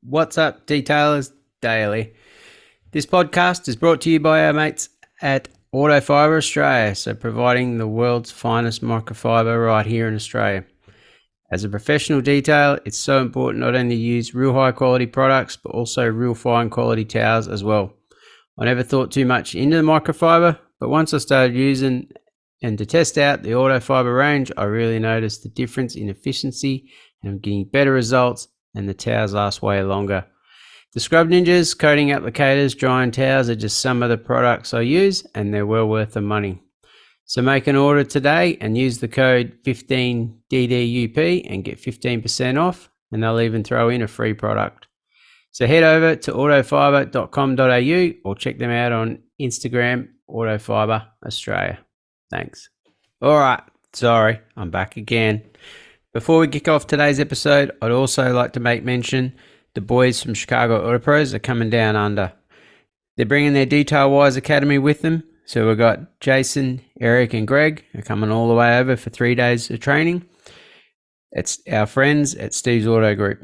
What's up, Detailers Daily? This podcast is brought to you by our mates at Autofiber Australia, so providing the world's finest microfiber right here in Australia. As a professional detailer, it's so important not only to use real high quality products, but also real fine quality towels as well. I never thought too much into the microfiber, but once I started using and to test out the Autofiber range, I really noticed the difference in efficiency and I'm getting better results, and the towels last way longer. The Scrub Ninjas, coating applicators, drying towels are just some of the products I use, and they're well worth the money. So make an order today and use the code 15DDUP and get 15% off, and they'll even throw in a free product. So head over to autofiber.com.au or check them out on Instagram, Autofiber Australia. Thanks. All right, sorry, I'm back again. Before we kick off today's episode, I'd also like to make mention the boys from Chicago Auto Pros are coming down under. They're bringing their Detail Wise Academy with them. So we've got Jason, Eric and Greg are coming all the way over for 3 days of training. It's our friends at Steve's Auto Group.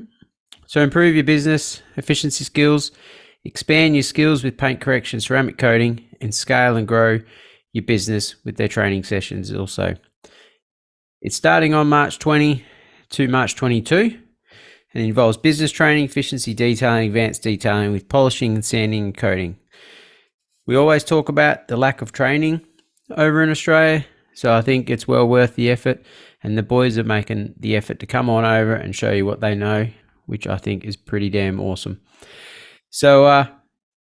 So improve your business efficiency skills, expand your skills with paint correction, ceramic coating, and scale and grow your business with their training sessions also. It's starting on March 20 to March 22 and involves business training, efficiency detailing, advanced detailing with polishing and sanding and coating. We always talk about the lack of training over in Australia, so I think it's well worth the effort, and the boys are making the effort to come on over and show you what they know, which I think is pretty damn awesome. So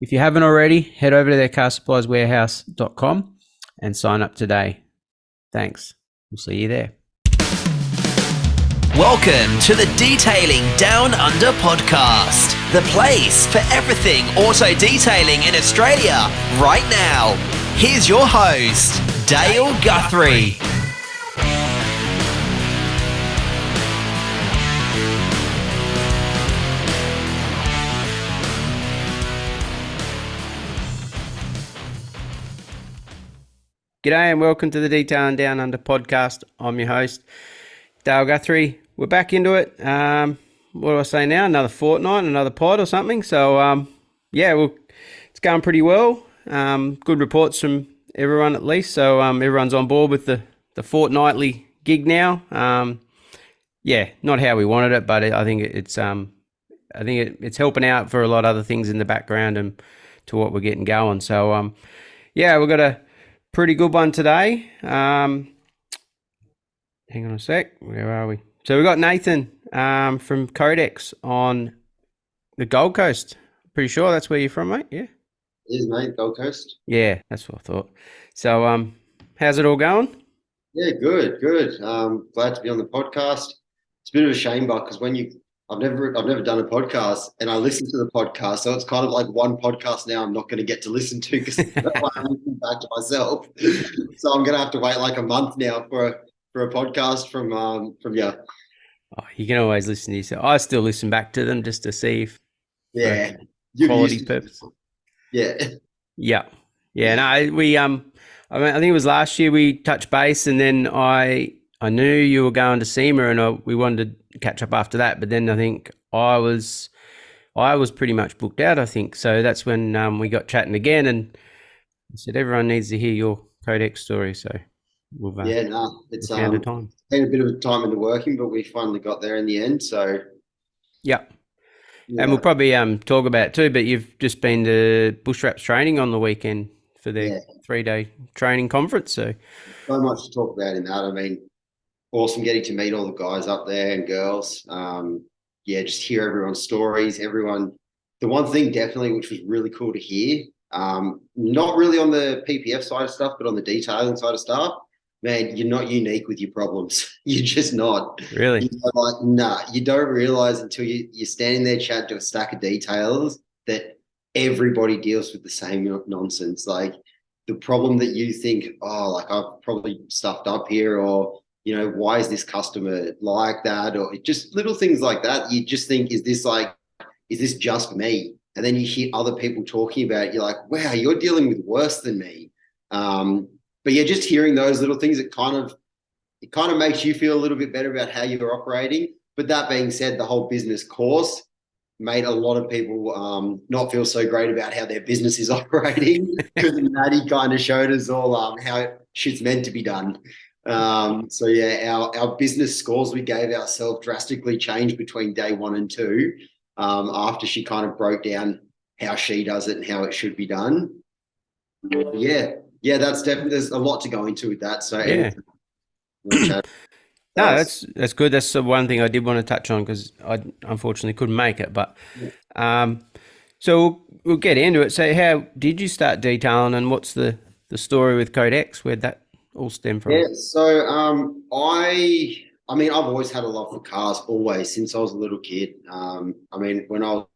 if you haven't already, head over to their carsupplieswarehouse.com and sign up today. Thanks. We'll see you there. Welcome to the Detailing Down Under podcast, the place for everything auto detailing in Australia right now. Here's your host, Dale Guthrie. G'day and welcome to the Detailing Down Under podcast. I'm your host, Dale Guthrie. We're back into it. What do I say now? Another fortnight, another pod or something. So, it's going pretty well. Good reports from everyone at least. So everyone's on board with the fortnightly gig now. Not how we wanted it, but I think it's helping out for a lot of other things in the background and to what we're getting going. So, we've got a pretty good one today. Hang on a sec. Where are we? So we've got Nathan from Codex on the Gold Coast. Pretty sure that's where you're from, mate? Yeah? It is, mate. Gold Coast. Yeah, that's what I thought. So how's it all going? Yeah, good. Glad to be on the podcast. It's a bit of a shame, but because I've never done a podcast, and I listen to the podcast, so it's kind of like one podcast now I'm not going to get to listen to because I'm listening back to myself. So I'm going to have to wait like a month now for a podcast from you. Oh, you can always listen to yourself. I still listen back to them just to see if quality purpose. Yeah. No, we I think it was last year we touched base, and then I knew you were going to SEMA, and we wanted to catch up after that. But then I think I was pretty much booked out, I think. So that's when we got chatting again, and I said everyone needs to hear your Codex story. So we've it's found a time. Been a bit of time into working, but we finally got there in the end. So yeah. And we'll probably talk about it too. But you've just been to Bushwrapz training on the weekend for their 3-day training conference. So much to talk about in that. I mean, awesome getting to meet all the guys up there and girls. Just hear everyone's stories. The one thing definitely which was really cool to hear, not really on the PPF side of stuff, but on the detailing side of stuff, man, you're not unique with your problems. You're just not. Really? You don't realize until you're standing there chatting to a stack of detailers that everybody deals with the same nonsense. Like the problem that you think, I've probably stuffed up here, or, why is this customer like that? Or just little things like that. You just think, is this just me? And then you hear other people talking about it. You're like, wow, you're dealing with worse than me. But yeah, just hearing those little things, it kind of makes you feel a little bit better about how you're operating. But that being said, the whole business course made a lot of people not feel so great about how their business is operating, because Maddie kind of showed us all how shit's meant to be done. So yeah, our business scores we gave ourselves drastically changed between day 1 and 2, after she kind of broke down how she does it and how it should be done. Yeah, that's definitely, there's a lot to go into with that. So Yeah. anything No, that's good. That's the one thing I did want to touch on because I unfortunately couldn't make it. But so we'll get into it. So how did you start detailing, and what's the story with Codex? Where'd that all stem from? Yeah, so I mean, I've always had a love for cars, always, since I was a little kid. I mean, when I was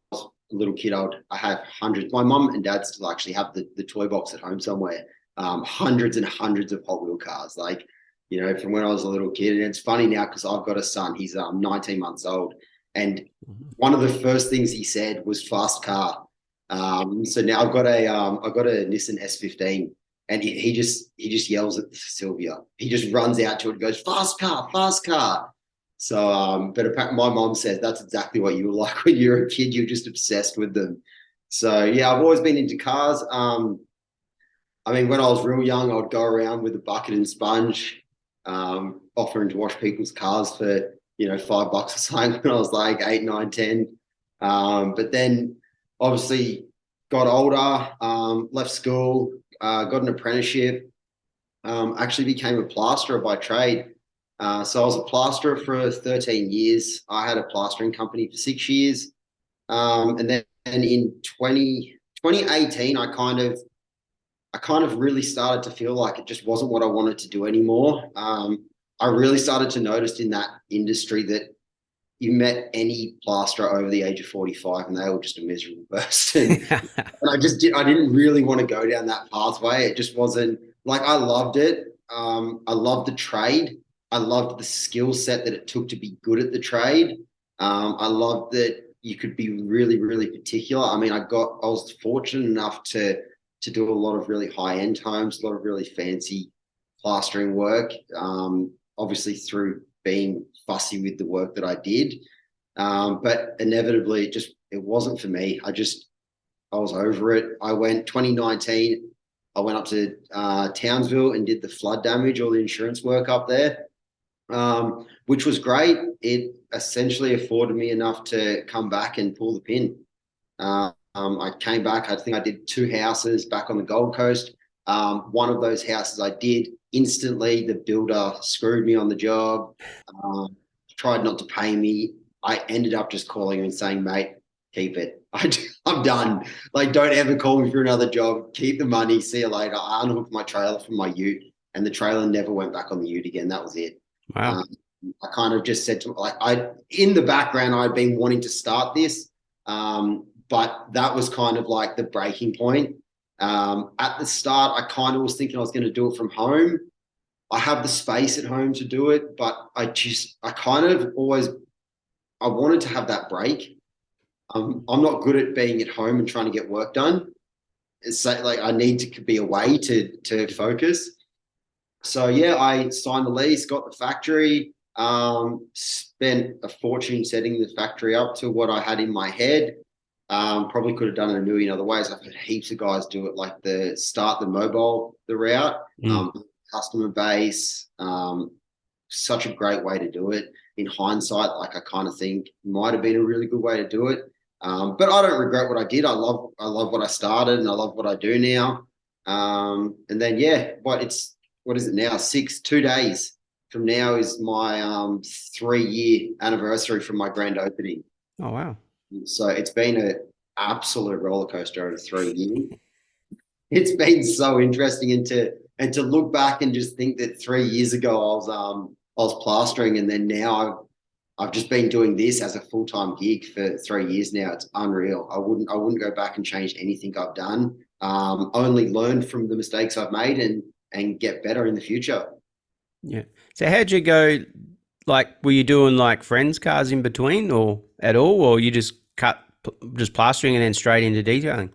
a little kid, I had hundreds. My mum and dad still actually have the toy box at home somewhere. Hundreds and hundreds of Hot Wheel cars, like, you know, from when I was a little kid. And it's funny now because I've got a son. He's 19 months old, and one of the first things he said was "fast car." So now I've got a Nissan S15. And he just yells at Sylvia. He just runs out to it and goes, "Fast car, fast car." So, but apparently my mom says that's exactly what you were like when you were a kid. You're just obsessed with them. So yeah, I've always been into cars. I mean, when I was real young, I would go around with a bucket and sponge, offering to wash people's cars for, you know, $5 or something when I was like 8, 9, 10. But then obviously got older, left school, got an apprenticeship, actually became a plasterer by trade. So I was a plasterer for 13 years. I had a plastering company for 6 years. And then in 2018, I kind of really started to feel like it just wasn't what I wanted to do anymore. I really started to notice in that industry that you met any plasterer over the age of 45 and they were just a miserable person. And I didn't really want to go down that pathway. It just wasn't like, I loved it. I loved the trade. I loved the skill set that it took to be good at the trade. I loved that you could be really, really particular. I mean, I was fortunate enough to do a lot of really high-end homes, a lot of really fancy plastering work, obviously through being fussy with the work that I did. But inevitably it wasn't for me. I was over it. 2019, I went up to Townsville and did the flood damage, all the insurance work up there, which was great. It essentially afforded me enough to come back and pull the pin. I came back, I think I did 2 houses back on the Gold Coast. One of those houses I did, instantly the builder screwed me on the job, tried not to pay me. I ended up just calling him and saying, "Mate, keep it. I'm done. Like, don't ever call me for another job. Keep the money. See you later." I unhooked my trailer from my ute, and the trailer never went back on the ute again. That was it. Wow. I kind of just said to, in the background, I'd been wanting to start this, but that was kind of like the breaking point. At the start, I kind of was thinking I was going to do it from home. I have the space at home to do it, but I wanted to have that break. I'm not good at being at home and trying to get work done. So like, I need to be away to focus. So yeah, I signed the lease, got the factory, spent a fortune setting the factory up to what I had in my head. Probably could have done it a million other ways. I've had heaps of guys do it, like the route, customer base, such a great way to do it. In hindsight, like, I kind of think might have been a really good way to do it. But I don't regret what I did. I love what I started, and I love what I do now. And then yeah, what is it now? 2 days from now is my 3-year anniversary from my grand opening. Oh wow. So it's been an absolute roller coaster over 3 years. It's been so interesting, and to look back and just think that 3 years ago I was plastering, and then now I've just been doing this as a full-time gig for 3 years now. It's unreal. I wouldn't go back and change anything I've done. Only learn from the mistakes I've made and get better in the future. Yeah. So how'd you go? Like, were you doing like friends' cars in between, or at all, or you just plastering and then straight into detailing?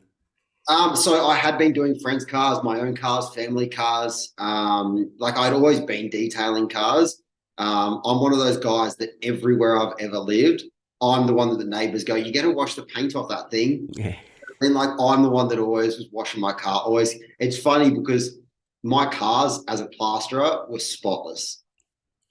So I had been doing friends' cars, my own cars, family cars. Like, I'd always been detailing cars. I'm one of those guys that everywhere I've ever lived, I'm the one that the neighbors go, you got to wash the paint off that thing. Yeah. And like, I'm the one that always was washing my car. Always. It's funny because my cars as a plasterer were spotless.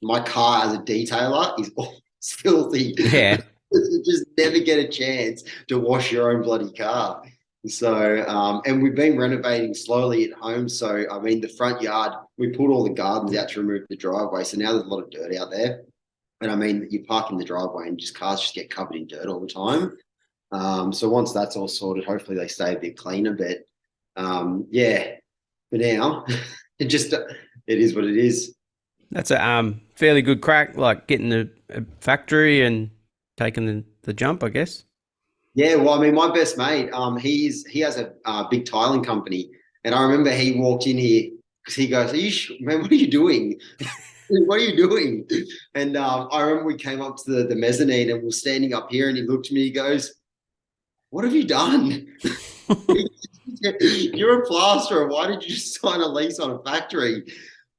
My car as a detailer is all filthy. Yeah. You just never get a chance to wash your own bloody car. So, and we've been renovating slowly at home. So, I mean, the front yard, we pulled all the gardens out to remove the driveway. So now there's a lot of dirt out there. And I mean, you park in the driveway and just cars just get covered in dirt all the time. So once that's all sorted, hopefully they stay a bit cleaner. But yeah, for now, it is what it is. That's a fairly good crack, like getting the factory and taking the jump, I guess. Yeah, well, I mean, my best mate, he has a big tiling company, and I remember he walked in here because he goes, man, what are you doing? What are you doing? And I remember we came up to the mezzanine and we're standing up here, and he looked at me, he goes, what have you done? You're a plasterer. Why did you just sign a lease on a factory?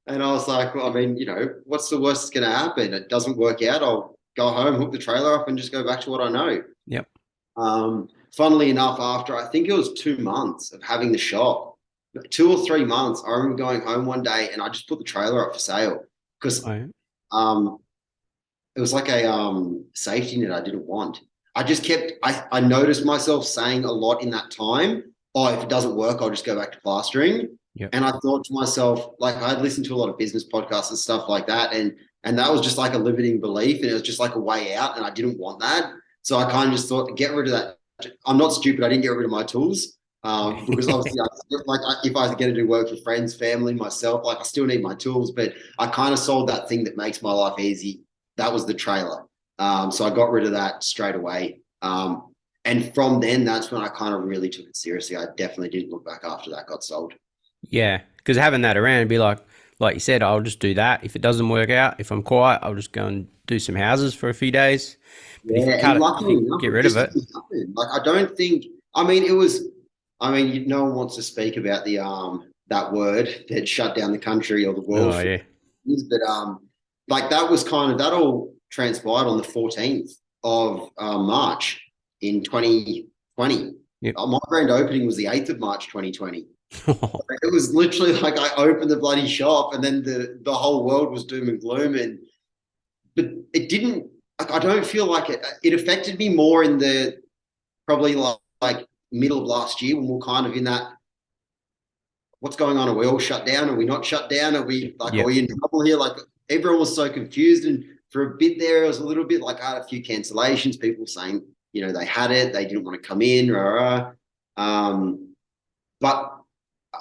And I was like, well, I mean, what's the worst that's going to happen? It doesn't work out. I'll go home, hook the trailer up, and just go back to what I know. Yep. Funnily enough, after I think it was 2 months of having the shop, 2 or 3 months, I remember going home one day and I just put the trailer up for sale because it was like a safety net I didn't want. I noticed myself saying a lot in that time, oh, if it doesn't work, I'll just go back to plastering. Yep. And I thought to myself, like, I'd listened to a lot of business podcasts and stuff like that. And that was just like a limiting belief. And it was just like a way out. And I didn't want that. So I kind of just thought, get rid of that. I'm not stupid. I didn't get rid of my tools because obviously, if I get to do work for friends, family, myself, like I still need my tools. But I kind of sold that thing that makes my life easy. That was the trailer. So I got rid of that straight away. And from then, that's when I kind of really took it seriously. I definitely didn't look back after that got sold. Yeah, because having that around and be like you said, I'll just do that. If it doesn't work out, if I'm quiet, I'll just go and do some houses for a few days. But yeah, and luckily enough, get rid of it. Like, I don't think. I mean, no one wants to speak about the that word that shut down the country or the world. Oh, yeah. But like that was kind of that all transpired on the 14th of March in 2020. Yep. My grand opening was the 8th of March 2020. It was literally like I opened the bloody shop and then the whole world was doom and gloom. But it didn't. Like, I don't feel like it affected me more in the probably like middle of last year when we're kind of in that, what's going on? Are we all shut down? Are we not shut down? Are we like, Are we in trouble here? Like, everyone was so confused. And for a bit there, it was a little bit like I had a few cancellations, people saying, they had it, they didn't want to come in. But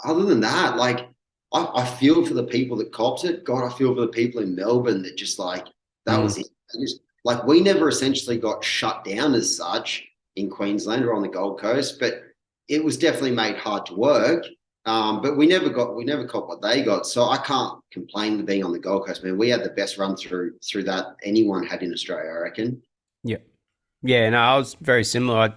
other than that, like, I feel for the people that copped it. God, I feel for the people in Melbourne that just like, that was it. Like, we never essentially got shut down as such in Queensland or on the Gold Coast, but it was definitely made hard to work. But we never caught what they got. So I can't complain with being on the Gold Coast, man. We had the best run through that anyone had in Australia, I reckon. Yeah. Yeah, no, I was very similar.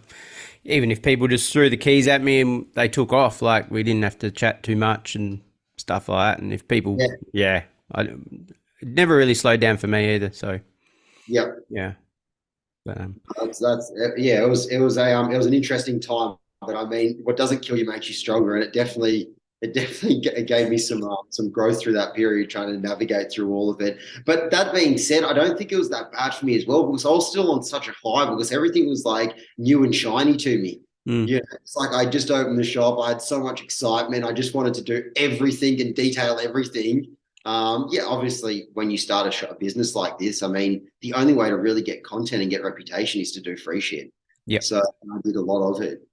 Even if people just threw the keys at me and they took off, like, we didn't have to chat too much and stuff like that. And if people, it never really slowed down for me either. So, yeah. But, it was an interesting time. But I mean, what doesn't kill you makes you stronger, and it definitely gave me some growth through that period, trying to navigate through all of it. But that being said, I don't think it was that bad for me as well, because I was still on such a high because everything was like new and shiny to me. It's like I just opened the shop. I had so much excitement. I just wanted to do everything and detail everything. Obviously, when you start a business like this, I mean, the only way to really get content and get reputation is to do free shit. Yeah. So I did a lot of it.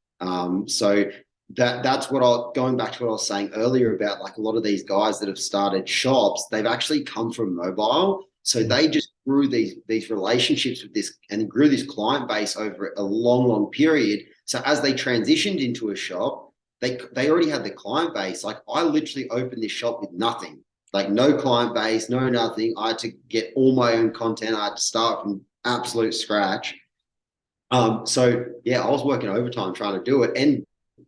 So that's going back to what I was saying earlier about, like, a lot of these guys that have started shops, they've actually come from mobile. So they just grew these relationships with this and grew this client base over a long, long period. So as they transitioned into a shop, they already had the client base. Like, I literally opened this shop with nothing, like no client base, no nothing. I had to get all my own content. I had to start from absolute scratch. I was working overtime trying to do it and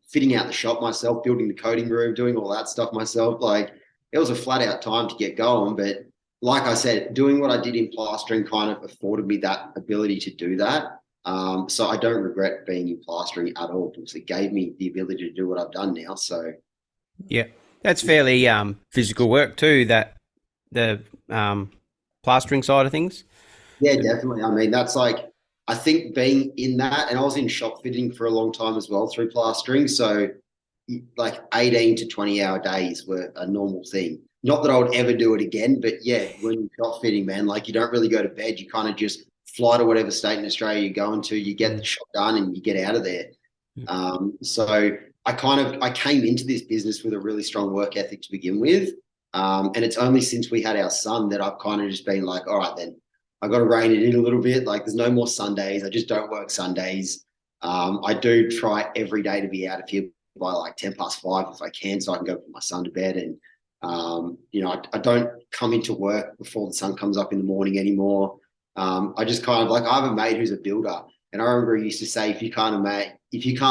fitting out the shop myself, building the coding room, doing all that stuff myself. Like, it was a flat out time to get going. But like I said, doing what I did in plastering kind of afforded me that ability to do that. So I don't regret being in plastering at all because it gave me the ability to do what I've done now. So Yeah, that's fairly physical work too. That the plastering side of things. yeah, definitely. I mean, that's like, I think being in that, and I was in shop fitting for a long time as well through plastering. So like 18 to 20-hour days were a normal thing. Not that I would ever do it again, but yeah, when you're shop fitting, man, like you don't really go to bed. You kind of just fly to whatever state in Australia you're going to, you get the shop done and you get out of there. So I came into this business with a really strong work ethic to begin with. And it's only since we had our son that I've kind of just been like, all right, then I got to rein it in a little bit. Like there's no more Sundays. I just don't work Sundays. I do try every day to be out of here by like 5:10 if I can, so I can go put my son to bed. And, I don't come into work before the sun comes up in the morning anymore. I just kind of like, I have a mate who's a builder, and I remember he used to say, if you can't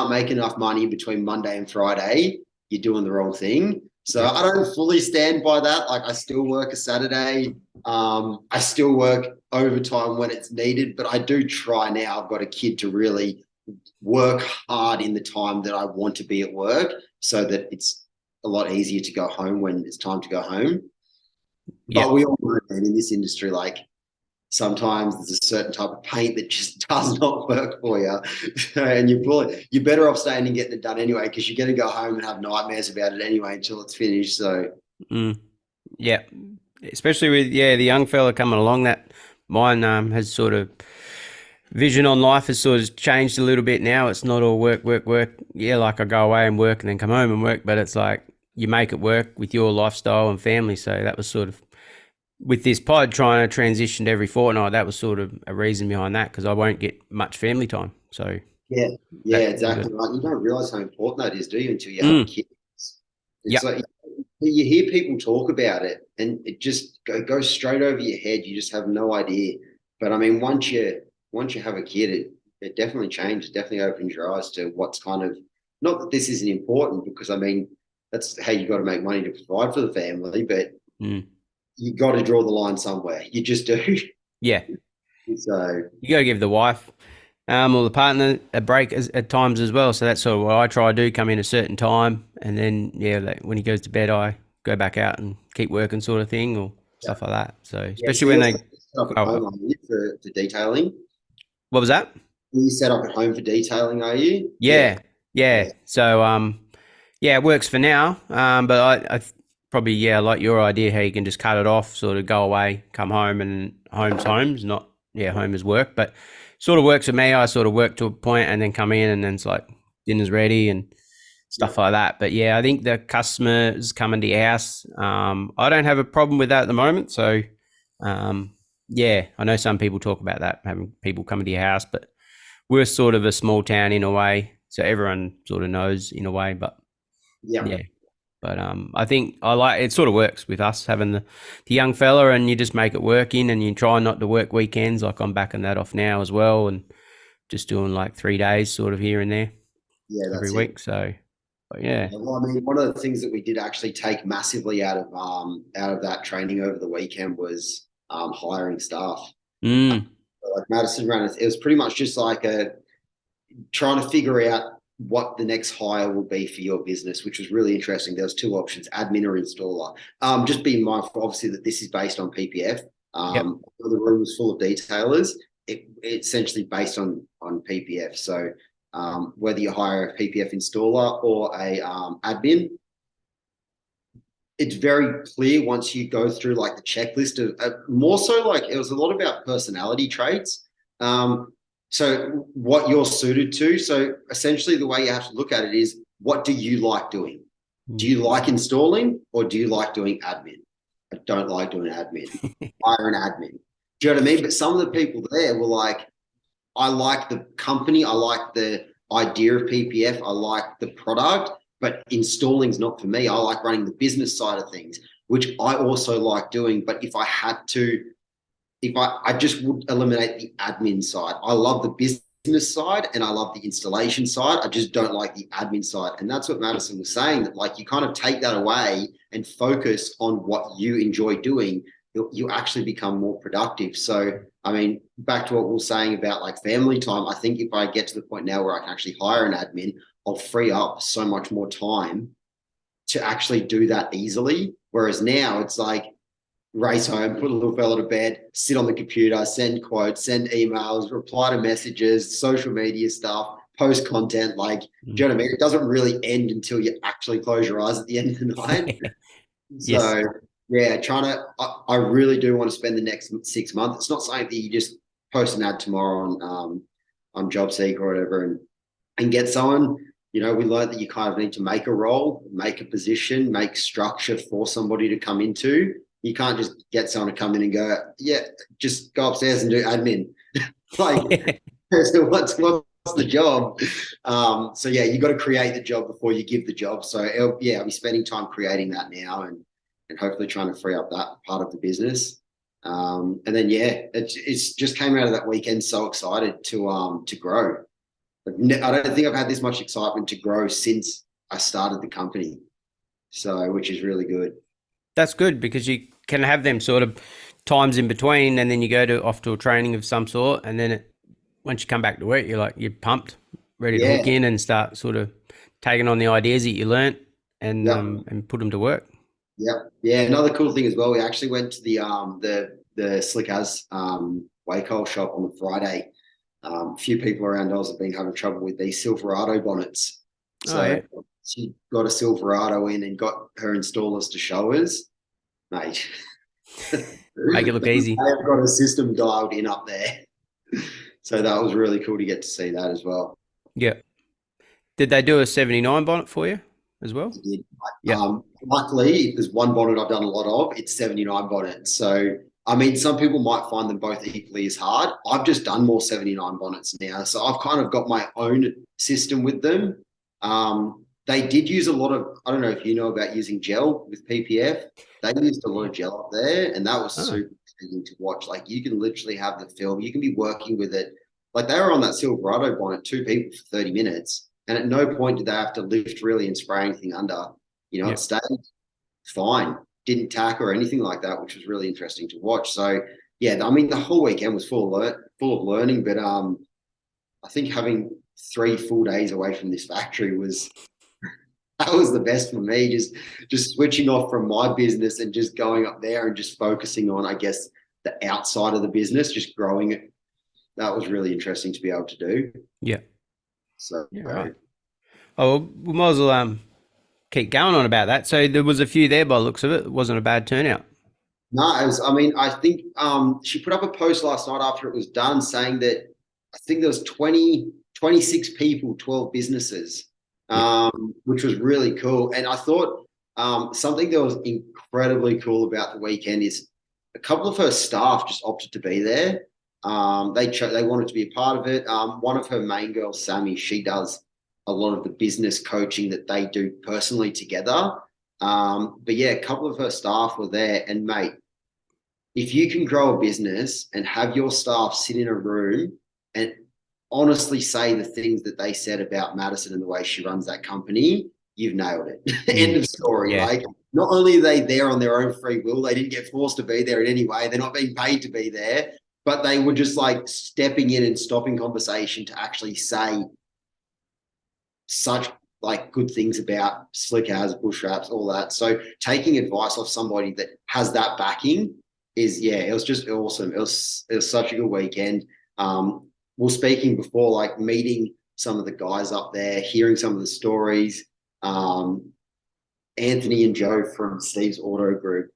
make enough money between Monday and Friday, you're doing the wrong thing. So I don't fully stand by that. Like I still work a Saturday. I still work overtime when it's needed, but I do try now. I've got a kid to really work hard in the time that I want to be at work so that it's a lot easier to go home when it's time to go home. But we all know, man, in this industry, like sometimes there's a certain type of paint that just does not work for you. And you're better off staying and getting it done anyway, because you're going to go home and have nightmares about it anyway until it's finished. So, yeah, especially with, the young fella coming along, that mine has sort of vision on life has sort of changed a little bit now. It's not all work, work, work. Yeah, like I go away and work and then come home and work, but it's like you make it work with your lifestyle and family. So that was sort of, with this pod trying to transition to every fortnight, that was sort of a reason behind that, because I won't get much family time. So yeah, exactly right. You don't realize how important that is, do you, until you have kids? It's like you hear people talk about it and it just goes straight over your head. You just have no idea. But I mean, once you have a kid, it definitely changes, definitely opens your eyes to what's kind of, not that this isn't important, because I mean, that's how you got to make money to provide for the family, but you got to draw the line somewhere. You just do. Yeah. So you got to give the wife or the partner a break at times as well. So that's sort of what I try to do, come in a certain time. And then, like when he goes to bed, I go back out and keep working, sort of thing, or stuff like that. So especially when they set up at home, are you, for detailing? What was that? Are you set up at home for detailing, are you? Yeah. So, it works for now. But I probably, like your idea, how you can just cut it off, sort of go away, come home, and home's not, home is work, but sort of works for me. I sort of work to a point and then come in and then it's like dinner's ready and stuff like that. But I think the customers coming to your house, I don't have a problem with that at the moment. So, I know some people talk about that, having people coming to your house, but we're sort of a small town in a way. So everyone sort of knows in a way, but But I think I like it. Sort of works with us having the young fella, and you just make it work in, and you try not to work weekends. Like I'm backing that off now as well, and just doing like 3 days sort of here and there every week. So, but well, I mean, one of the things that we did actually take massively out of that training over the weekend was hiring staff. Like Madison ran it was pretty much just like trying to figure out what the next hire will be for your business, which was really interesting. There was 2 options, admin or installer. Just be mindful, obviously, that this is based on PPF. The room was full of detailers. It's essentially based on PPF. So whether you hire a PPF installer or a admin, it's very clear once you go through like the checklist of more so like it was a lot about personality traits. So what you're suited to. So essentially the way you have to look at it is, what do you like doing? Do you like installing or do you like doing admin? I don't like doing admin. Hire an admin. Do you know what I mean? But some of the people there were like, I like the company. I like the idea of PPF. I like the product, but installing's not for me. I like running the business side of things, which I also like doing. But if I had to, I just would eliminate the admin side. I love the business side and I love the installation side. I just don't like the admin side. And that's what Madison was saying, that like you kind of take that away and focus on what you enjoy doing. you actually become more productive. So, I mean, back to what we were saying about like family time, I think if I get to the point now where I can actually hire an admin, I'll free up so much more time to actually do that easily. Whereas now it's like race home, put a little fella to bed, sit on the computer, send quotes, send emails, reply to messages, social media stuff, post content. Like, do you know what I mean? It doesn't really end until you actually close your eyes at the end of the night. Yes. So yeah, I really do want to spend the next 6 months. It's not something that you just post an ad tomorrow on JobSeeker or whatever and get someone. You know, we learned that you kind of need to make a role, make a position, make structure for somebody to come into. You can't just get someone to come in and go, yeah, just go upstairs and do admin. Like, so what's the job? So yeah, you got to create the job before you give the job. So I'll be spending time creating that now and hopefully trying to free up that part of the business. And then it's just came out of that weekend so excited to grow. I don't think I've had this much excitement to grow since I started the company. So, which is really good. That's good because you can have them sort of times in between, and then you go off to a training of some sort, and then once you come back to work, you're pumped, ready to hook in and start sort of taking on the ideas that you learnt and put them to work. Yep. Yeah. Another cool thing as well. We actually went to the Slick As wake hole shop on the Friday. A few people around us have been having trouble with these Silverado bonnets. So she got a Silverado in and got her installers to show us. Mate. Make it look easy. They've got a system dialed in up there. So that was really cool to get to see that as well. Yeah. Did they do a 79 bonnet for you as well? They did. Luckily, if there's one bonnet I've done a lot of, it's 79 bonnets. So, I mean, some people might find them both equally as hard. I've just done more 79 bonnets now. So I've kind of got my own system with them. They did use a lot of, I don't know if you know about using gel with PPF. They used a lot of gel up there, and that was super exciting to watch. Like, you can literally have the film. You can be working with it. Like, they were on that Silverado bonnet, 2 people for 30 minutes. And at no point did they have to lift really and spray anything under. You know, it stayed fine. Didn't tack or anything like that, which was really interesting to watch. So, yeah, I mean, the whole weekend was full of learning. But I think having 3 full days away from this factory that was the best for me. Just switching off from my business and just going up there and just focusing on, I guess, the outside of the business, just growing it. That was really interesting to be able to do. Yeah. So, right. Oh, well, we might as well keep going on about that. So there was a few there by the looks of it. It wasn't a bad turnout. No, I think she put up a post last night after it was done saying that I think there was 26 people, 12 businesses, which was really cool. And I thought something that was incredibly cool about the weekend is a couple of her staff just opted to be there. They wanted to be a part of it. One of her main girls, Sammy, she does a lot of the business coaching that they do personally together. But yeah, a couple of her staff were there. And mate, if you can grow a business and have your staff sit in a room and honestly say the things that they said about Madison and the way she runs that company, you've nailed it. End of story. Yeah. Like, not only are they there on their own free will, they didn't get forced to be there in any way. They're not being paid to be there, but they were just like stepping in and stopping conversation to actually say such like good things about Slick As, Bushwrapz, all that. So taking advice off somebody that has that backing is, it was just awesome. It was such a good weekend. We were speaking before, like meeting some of the guys up there, hearing some of the stories. Anthony and Joe from Steve's Auto Group,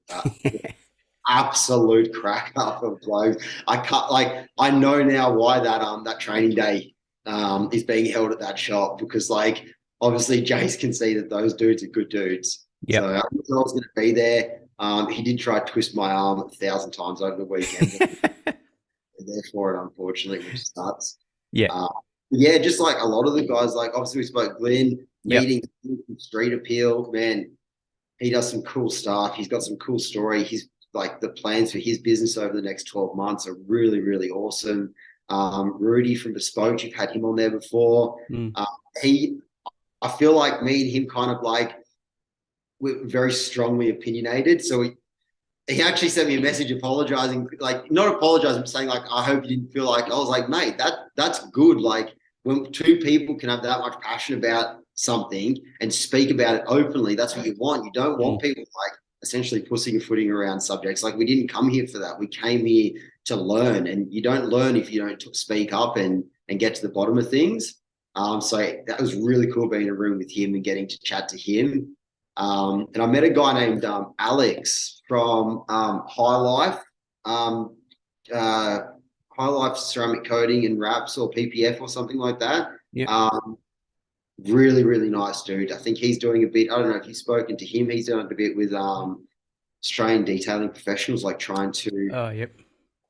absolute crack up of blokes. I know now why that training day is being held at that shop, because like obviously Jace can see that those dudes are good dudes. Yeah. So I was going to be there. He did try to twist my arm 1,000 times over the weekend. There for it, unfortunately, which sucks. Yeah. Just like a lot of the guys, like obviously we spoke Glenn, meeting Street Appeal, man, he does some cool stuff. He's got some cool story. He's like the plans for his business over the next 12 months are really, really awesome. Rudy from Bespoke, you've had him on there before. I feel like me and him kind of like we're very strongly opinionated. So he actually sent me a message apologizing, like not apologizing, but saying like, I hope you didn't feel like. I was like, mate, that's good. Like when two people can have that much passion about something and speak about it openly, that's what you want. You don't want people like essentially pussing and footing around subjects. Like we didn't come here for that. We came here to learn, and you don't learn if you don't speak up and get to the bottom of things. So that was really cool being in a room with him and getting to chat to him. And I met a guy named Alex from High Life, um, uh, High Life Ceramic Coating and Wraps or PPF or something like that. Yeah. Really, really nice dude. I think he's doing a bit. I don't know if you've spoken to him. He's doing a bit with Australian detailing professionals, like trying to, Oh, yep.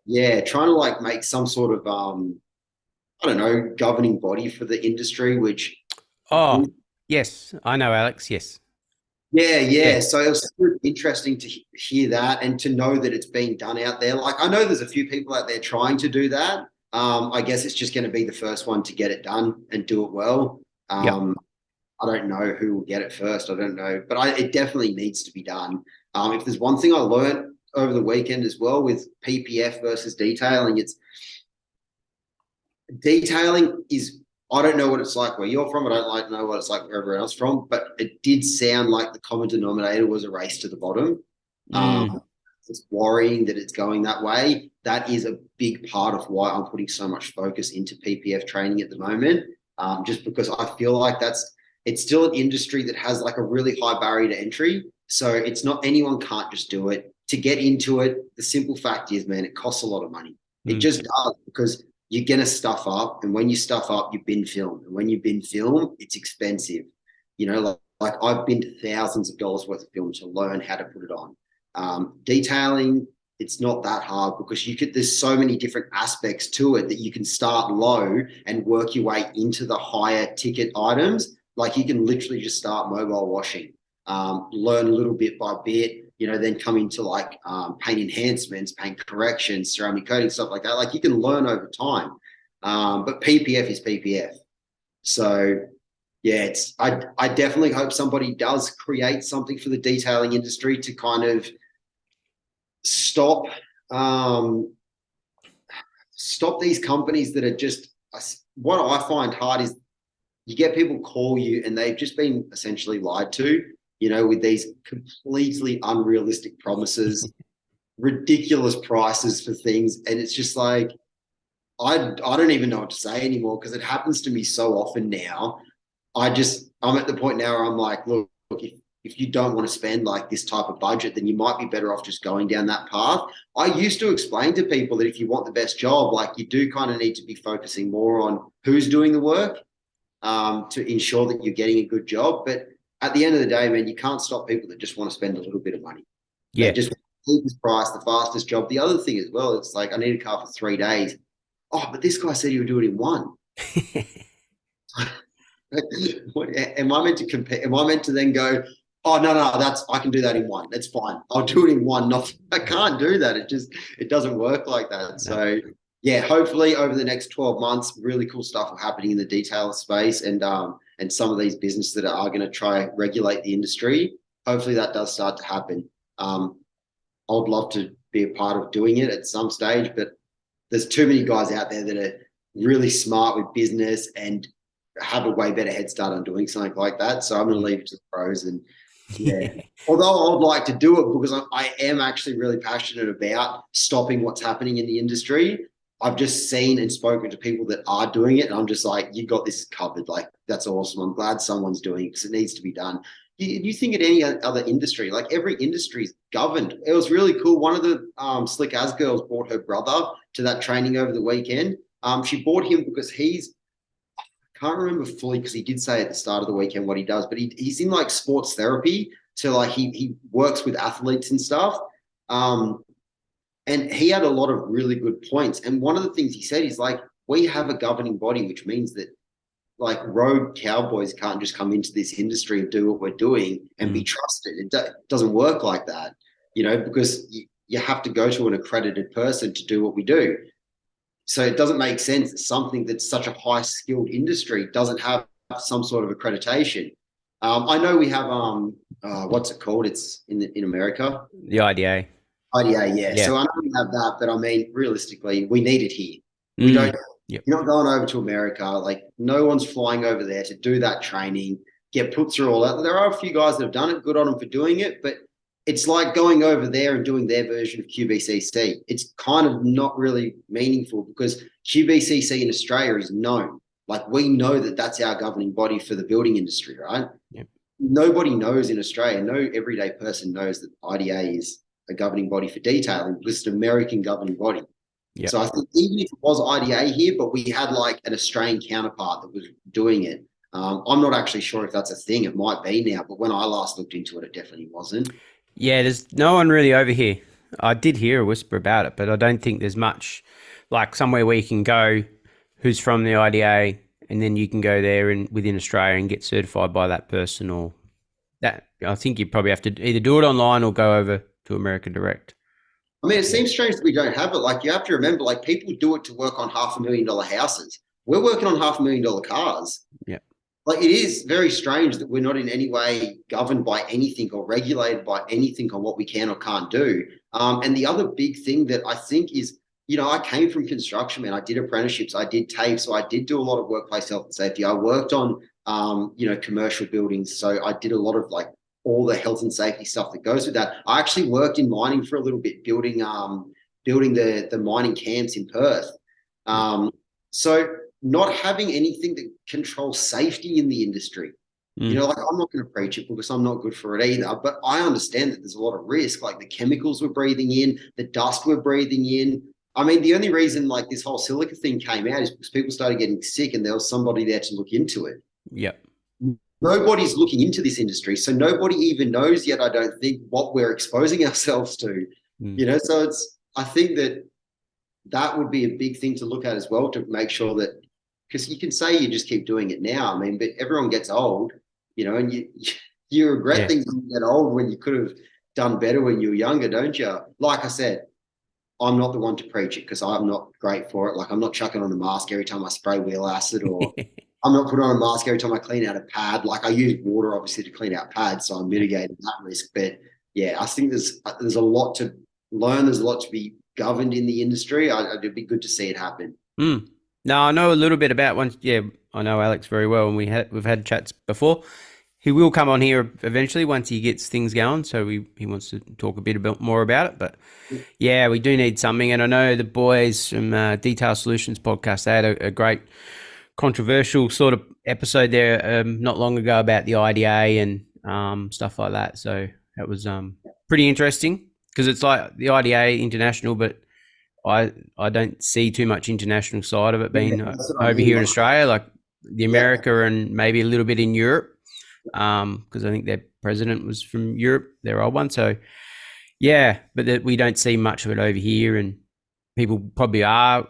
yeah, trying to like make some sort of, I don't know, governing body for the industry, which, Oh, yes. I know, Alex. Yes. yeah, Yeah. yeah. So it was super interesting to hear that and to know that it's being done out there. Like I know there's a few people out there trying to do that. I guess it's just going to be the first one to get it done and do it well. Yep. I don't know who will get it first. I don't know, but it definitely needs to be done. If there's one thing I learned over the weekend as well with PPF versus detailing, it's detailing is, I don't know what it's like where you're from. I don't like know what it's like where everyone else from, but it did sound like the common denominator was a race to the bottom. It's worrying that it's going that way. That is a big part of why I'm putting so much focus into PPF training at the moment. Just because I feel like it's still an industry that has like a really high barrier to entry. So it's not, anyone can't just do it. To get into it, the simple fact is, man, it costs a lot of money. It just does, because you're going to stuff up. And when you stuff up, you bin film. And when you bin film, it's expensive. You know, like I've binned thousands of dollars worth of film to learn how to put it on. Detailing, it's not that hard because there's so many different aspects to it that you can start low and work your way into the higher ticket items. Like you can literally just start mobile washing, learn a little bit by bit, then come into like paint enhancements, paint corrections, ceramic coating, stuff like that. Like you can learn over time. But PPF is PPF. So yeah, I definitely hope somebody does create something for the detailing industry to kind of stop these companies that are just, what I find hard is you get people call you and they've just been essentially lied to, with these completely unrealistic promises, ridiculous prices for things. And it's just like, I don't even know what to say anymore because it happens to me so often now. I'm at the point now where I'm like, look, if you don't want to spend like this type of budget, then you might be better off just going down that path. I used to explain to people that if you want the best job, like you do kind of need to be focusing more on who's doing the work to ensure that you're getting a good job. But at the end of the day, man, you can't stop people that just want to spend a little bit of money. Yeah. They just want the cheapest price, the fastest job. The other thing as well, it's like, I need a car for 3 days. Oh, but this guy said he would do it in one. Am I meant to compare? Am I meant to then go, oh no, I can do that in one. That's fine. I'll do it in one. I can't do that. It doesn't work like that. No. So yeah, hopefully over the next 12 months, really cool stuff will happening in the detailer space and some of these businesses that are going to try regulate the industry. Hopefully that does start to happen. I would love to be a part of doing it at some stage, but there's too many guys out there that are really smart with business and have a way better head start on doing something like that. So I'm going to leave it to the pros. And yeah, although I would like to do it because I am actually really passionate about stopping what's happening in the industry. I've just seen and spoken to people that are doing it, and I'm just like, you got this covered. Like, that's awesome. I'm glad someone's doing it because it needs to be done. You think at any other industry, like every industry is governed. It was really cool. One of the Slick As girls brought her brother to that training over the weekend. She brought him because can't remember fully because he did say at the start of the weekend what he does, but he's in like sports therapy. So like he works with athletes and stuff. And he had a lot of really good points. And one of the things he said is like, we have a governing body, which means that like rogue cowboys can't just come into this industry and do what we're doing and be trusted. It doesn't work like that, because you have to go to an accredited person to do what we do. So it doesn't make sense that something that's such a high skilled industry doesn't have some sort of accreditation. I know we have, what's it called? It's in America. The IDA. IDA, yeah. Yeah. So I know we have that, but I mean, realistically, we need it here. We Mm. don't. Yep. You're not going over to America. Like no one's flying over there to do that training, get put through all that. There are a few guys that have done it. Good on them for doing it, but it's like going over there and doing their version of QBCC. It's kind of not really meaningful because QBCC in Australia is known. Like we know that that's our governing body for the building industry, right? Yep. Nobody knows in Australia. No everyday person knows that IDA is a governing body for detailing because it's an American governing body. Yep. So I think even if it was IDA here, but we had like an Australian counterpart that was doing it. I'm not actually sure if that's a thing. It might be now, but when I last looked into it, it definitely wasn't. Yeah, there's no one really over here. I did hear a whisper about it, but I don't think there's much like somewhere where you can go who's from the IDA and then you can go there and within Australia and get certified by that person or that. I think you probably have to either do it online or go over to America direct. I mean, it seems strange that we don't have it. Like you have to remember, like people do it to work on $500,000 houses. We're working on $500,000 cars. Yeah. Like it is very strange that we're not in any way governed by anything or regulated by anything on what we can or can't do. And the other big thing that I think is, I came from construction, man. I did apprenticeships, I did TAFE, so I did do a lot of workplace health and safety. I worked on, commercial buildings, so I did a lot of like all the health and safety stuff that goes with that. I actually worked in mining for a little bit, building the mining camps in Perth. So not having anything that controls safety in the industry. Like I'm not going to preach it because I'm not good for it either, but I understand that there's a lot of risk, like the chemicals we're breathing in, the dust we're breathing in. I mean, the only reason like this whole silica thing came out is because people started getting sick and there was somebody there to look into it. Yep. Nobody's looking into this industry, so nobody even knows yet, I don't think, what we're exposing ourselves to. So I think that would be a big thing to look at as well, to make sure that, because you can say you just keep doing it now, I mean, but everyone gets old, and you regret things when you get old when you could have done better when you were younger, don't you? Like I said, I'm not the one to preach it because I'm not great for it. Like I'm not chucking on a mask every time I spray wheel acid, or I'm not putting on a mask every time I clean out a pad. Like I use water obviously to clean out pads, so I'm mitigating that risk. But yeah, I think there's a lot to learn. There's a lot to be governed in the industry. It'd be good to see it happen. No, I know a little bit about one. Yeah, I know Alex very well, and we've had chats before. He will come on here eventually once he gets things going. So he wants to talk a bit more about it. But yeah, we do need something. And I know the boys from Detail Solutions podcast, they had a great controversial sort of episode there not long ago about the IDA and stuff like that. So that was pretty interesting because it's like the IDA international, but I don't see too much international side of it being over here in Australia, like the America and maybe a little bit in Europe. Because I think their president was from Europe, their old one. So, yeah, but we don't see much of it over here, and people probably are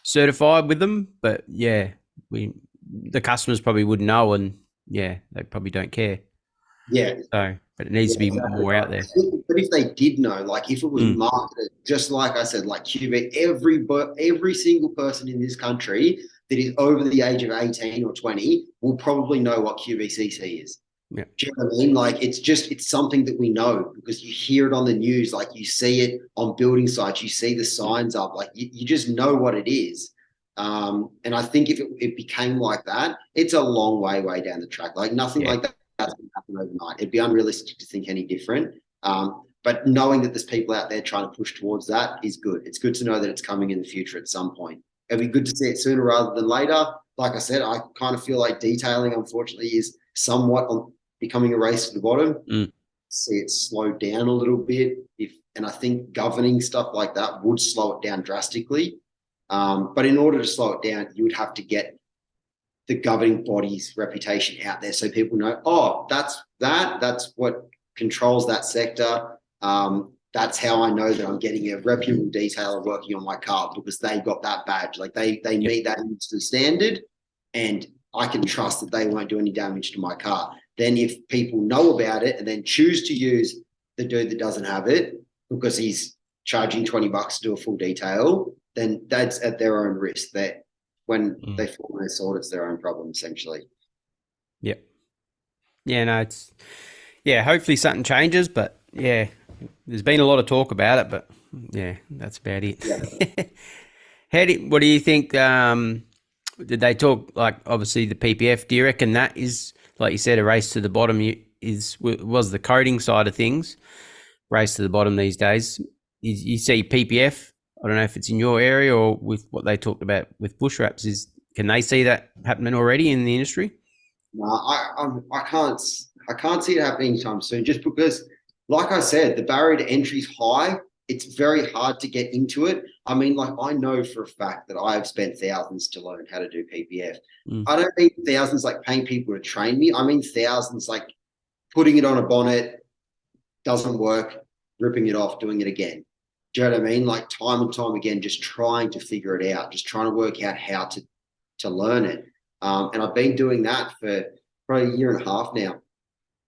certified with them. But yeah, the customers probably wouldn't know, and yeah, they probably don't care. Yeah. So, but it needs to be more out there. But if they did know, like if it was marketed, just like I said, like QB, every single person in this country that is over the age of 18 or 20 will probably know what QBCC is. Yeah. Do you know what I mean? Like it's something that we know because you hear it on the news, like you see it on building sites, you see the signs up, like you just know what it is. And I think if it became like that, it's a long way down the track. Like nothing like that's going to happen overnight. It'd be unrealistic to think any different. But knowing that there's people out there trying to push towards that is good. It's good to know that it's coming in the future at some point. It'd be good to see it sooner rather than later. Like I said, I kind of feel like detailing, unfortunately, is somewhat becoming a race to the bottom. See it slow down a little bit. And I think governing stuff like that would slow it down drastically. But in order to slow it down, you would have to get the governing body's reputation out there so people know, oh, that's what controls that sector. That's how I know that I'm getting a reputable detailer working on my car because they got that badge. Like they meet that industry standard, and I can trust that they won't do any damage to my car. Then if people know about it and then choose to use the dude that doesn't have it because he's charging $20 to do a full detail, then that's at their own risk. That when they fall on their sword, it's their own problem essentially. Yep. Yeah, no, hopefully something changes, but yeah, there's been a lot of talk about it, but yeah, that's about it. Yeah. What do you think? Did they talk, like, obviously the PPF? Do you reckon that is, like you said, a race to the bottom? Was the coding side of things race to the bottom these days? You see PPF. I don't know if it's in your area or with what they talked about with Bushwrapz. Can they see that happening already in the industry? No, I can't see it happening anytime soon. Just because, like I said, the barrier to entry is high. It's very hard to get into it. I mean, like, I know for a fact that I have spent thousands to learn how to do PPF. I don't mean thousands like paying people to train me. I mean thousands like putting it on a bonnet, doesn't work, ripping it off, doing it again. Do you know what I mean? Like, time and time again, just trying to figure it out, just trying to work out how to learn it. And I've been doing that for probably a year and a half now.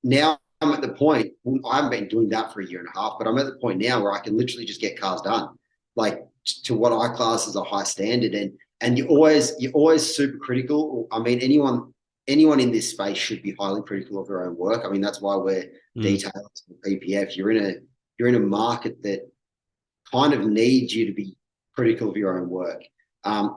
Now I'm at the point, I haven't been doing that for a year and a half, but I'm at the point now where I can literally just get cars done, like, to what I class as a high standard. And you're always super critical. I mean, anyone in this space should be highly critical of their own work. I mean, that's why we're detailers for PPF. You're in a market that kind of needs you to be critical of your own work.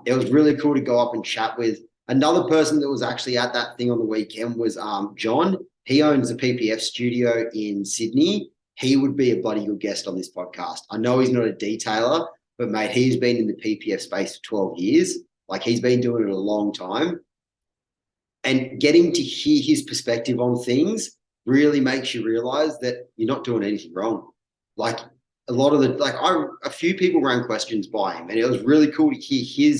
It was really cool to go up and chat with another person that was actually at that thing on the weekend. Was John. He owns a PPF studio in Sydney. He would be a bloody good guest on this podcast. I know he's not a detailer, but mate, he's been in the PPF space for 12 years. Like, he's been doing it a long time. And getting to hear his perspective on things really makes you realize that you're not doing anything wrong. Like, a few people ran questions by him, and it was really cool to hear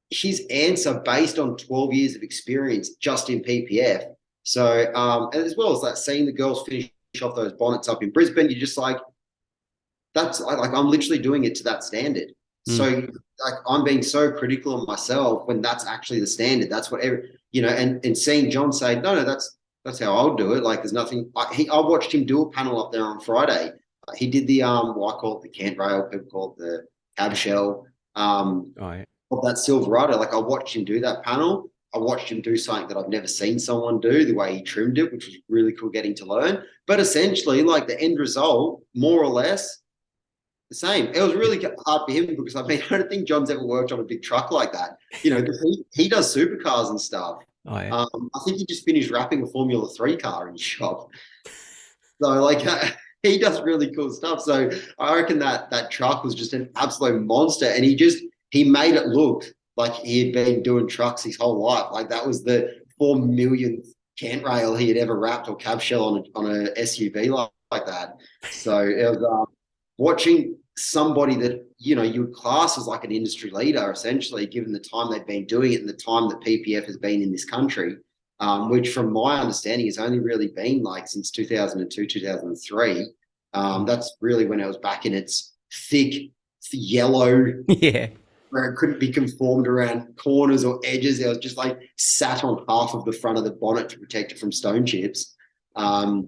his answer based on 12 years of experience just in PPF. So, and as well as that, seeing the girls finish off those bonnets up in Brisbane, you're just like, I'm literally doing it to that standard. So, like, I'm being so critical of myself when that's actually the standard. That's what and seeing John say, no, that's how I'll do it. Like, there's nothing. I watched him do a panel up there on Friday. He did the I call it the cant rail, people call it the cab shell. Of that Silverado. Like, I watched him do that panel. I watched him do something that I've never seen someone do, the way he trimmed it, which was really cool getting to learn. But essentially, like, the end result, more or less, the same. It was really hard for him because, I mean, I don't think John's ever worked on a big truck like that. He does supercars and stuff. I think he just finished wrapping a Formula 3 car in his shop. So, like, he does really cool stuff. So I reckon that truck was just an absolute monster, and he made it look like he had been doing trucks his whole life. Like, that was the 4 millionth cant rail he had ever wrapped or cab shell on a SUV like that. So it was watching somebody that, you would class as like an industry leader, essentially, given the time they've been doing it and the time that PPF has been in this country, which from my understanding has only really been like since 2002, 2003. That's really when it was back in its thick yellow, where it couldn't be conformed around corners or edges. It was just like sat on half of the front of the bonnet to protect it from stone chips. But,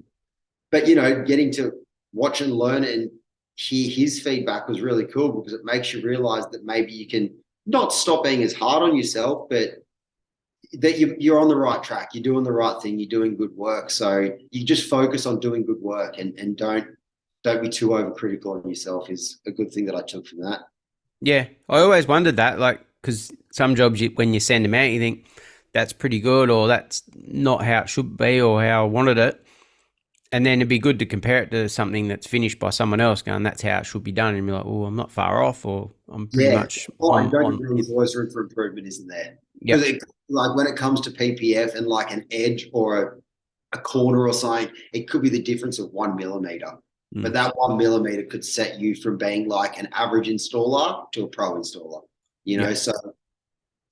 getting to watch and learn and hear his feedback was really cool, because it makes you realize that maybe you can not stop being as hard on yourself, but that you're on the right track. You're doing the right thing. You're doing good work. So you just focus on doing good work and don't be too overcritical on yourself is a good thing that I took from that. Yeah, I always wondered that, like, because some jobs, when you send them out, you think that's pretty good, or that's not how it should be, or how I wanted it. And then it'd be good to compare it to something that's finished by someone else, going, that's how it should be done. And be like, oh, I'm not far off, or I'm pretty much on. There's always room for improvement, isn't there? Because like, when it comes to PPF and like an edge or a corner or something, it could be the difference of 1 millimeter. But that 1 millimeter could set you from being like an average installer to a pro installer, So,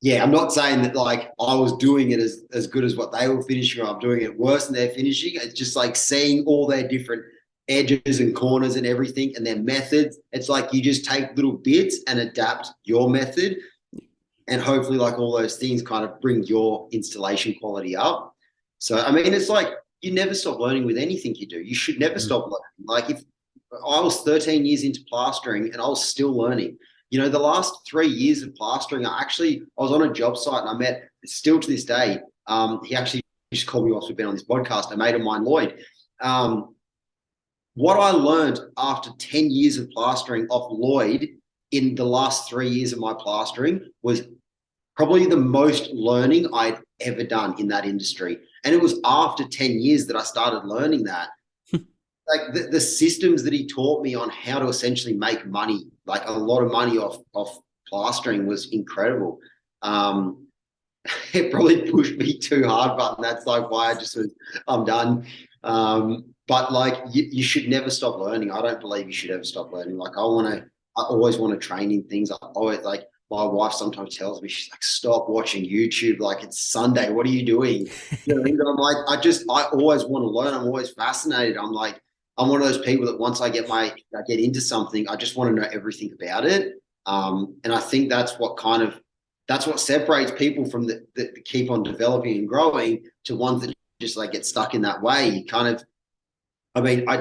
yeah, I'm not saying that like I was doing it as good as what they were finishing, or I'm doing it worse than they're finishing. It's just like seeing all their different edges and corners and everything and their methods. It's like you just take little bits and adapt your method, and hopefully like all those things kind of bring your installation quality up. So, I mean, it's like, you never stop learning with anything you do. You should never stop learning. Like, if I was 13 years into plastering and I was still learning, the last 3 years of plastering, I was on a job site and I met, still to this day, he actually just called me whilst we've been on this podcast, a mate of mine, Lloyd. what I learned after 10 years of plastering off Lloyd in the last 3 years of my plastering was probably the most learning I'd ever done in that industry. And it was after 10 years that I started learning that. Like the systems that he taught me on how to essentially make money, like a lot of money off plastering, was incredible. It probably pushed me too hard, but that's like why I just was, I'm done. But like you should never stop learning. I don't believe you should ever stop learning. Like I always want to train in things. I always, like, my wife sometimes tells me, she's like, stop watching YouTube. Like, it's Sunday. What are you doing? You know what I mean? But I'm like, I always want to learn. I'm always fascinated. I'm like, I'm one of those people that once I get into something, I just want to know everything about it. And I think that's what separates people from that keep on developing and growing to ones that just like get stuck in that way. You kind of,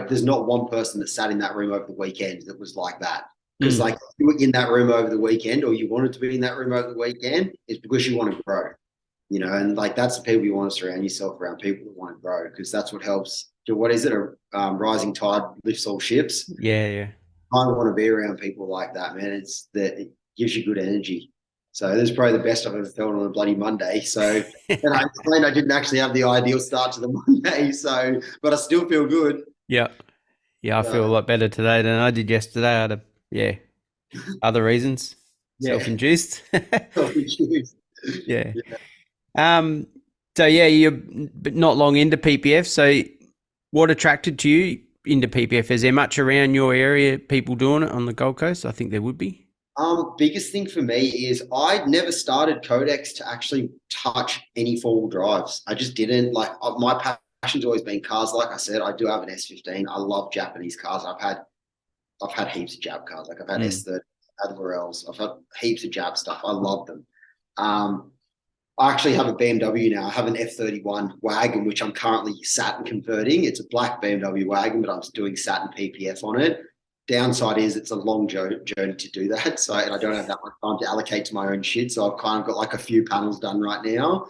there's not one person that sat in that room over the weekend that was like that. Because like, if you were in that room over the weekend, or you wanted to be in that room over the weekend, it's because you want to grow, you know. And like, that's the people you want to surround yourself around, people that want to grow, because that's what helps. What is it? A rising tide lifts all ships. Yeah. I want to be around people like that, man. It gives you good energy. So this is probably the best I've ever felt on a bloody Monday. So, and I explained I didn't actually have the ideal start to the Monday. So, but I still feel good. Yeah. I feel a lot better today than I did yesterday. I had other reasons, self-induced. Self-induced. Yeah. So you're not long into PPF. So what attracted to you into PPF? Is there much around your area, people doing it on the Gold Coast? I think there would be. Biggest thing for me is I never started Codex to actually touch any four-wheel drives. I just didn't. Like, my passion's always been cars. Like I said, I do have an S15. I love Japanese cars. I've had heaps of Jap cars. Like, I've had S30, I've had Lorels, I've had heaps of Jap stuff. I love them. I actually have a BMW now. I have an F31 wagon, which I'm currently Saturn converting. It's a black BMW wagon, but I'm doing Saturn PPF on it. Downside is it's a long journey to do that. So, and I don't have that much time to allocate to my own shit. So I've kind of got like a few panels done right now.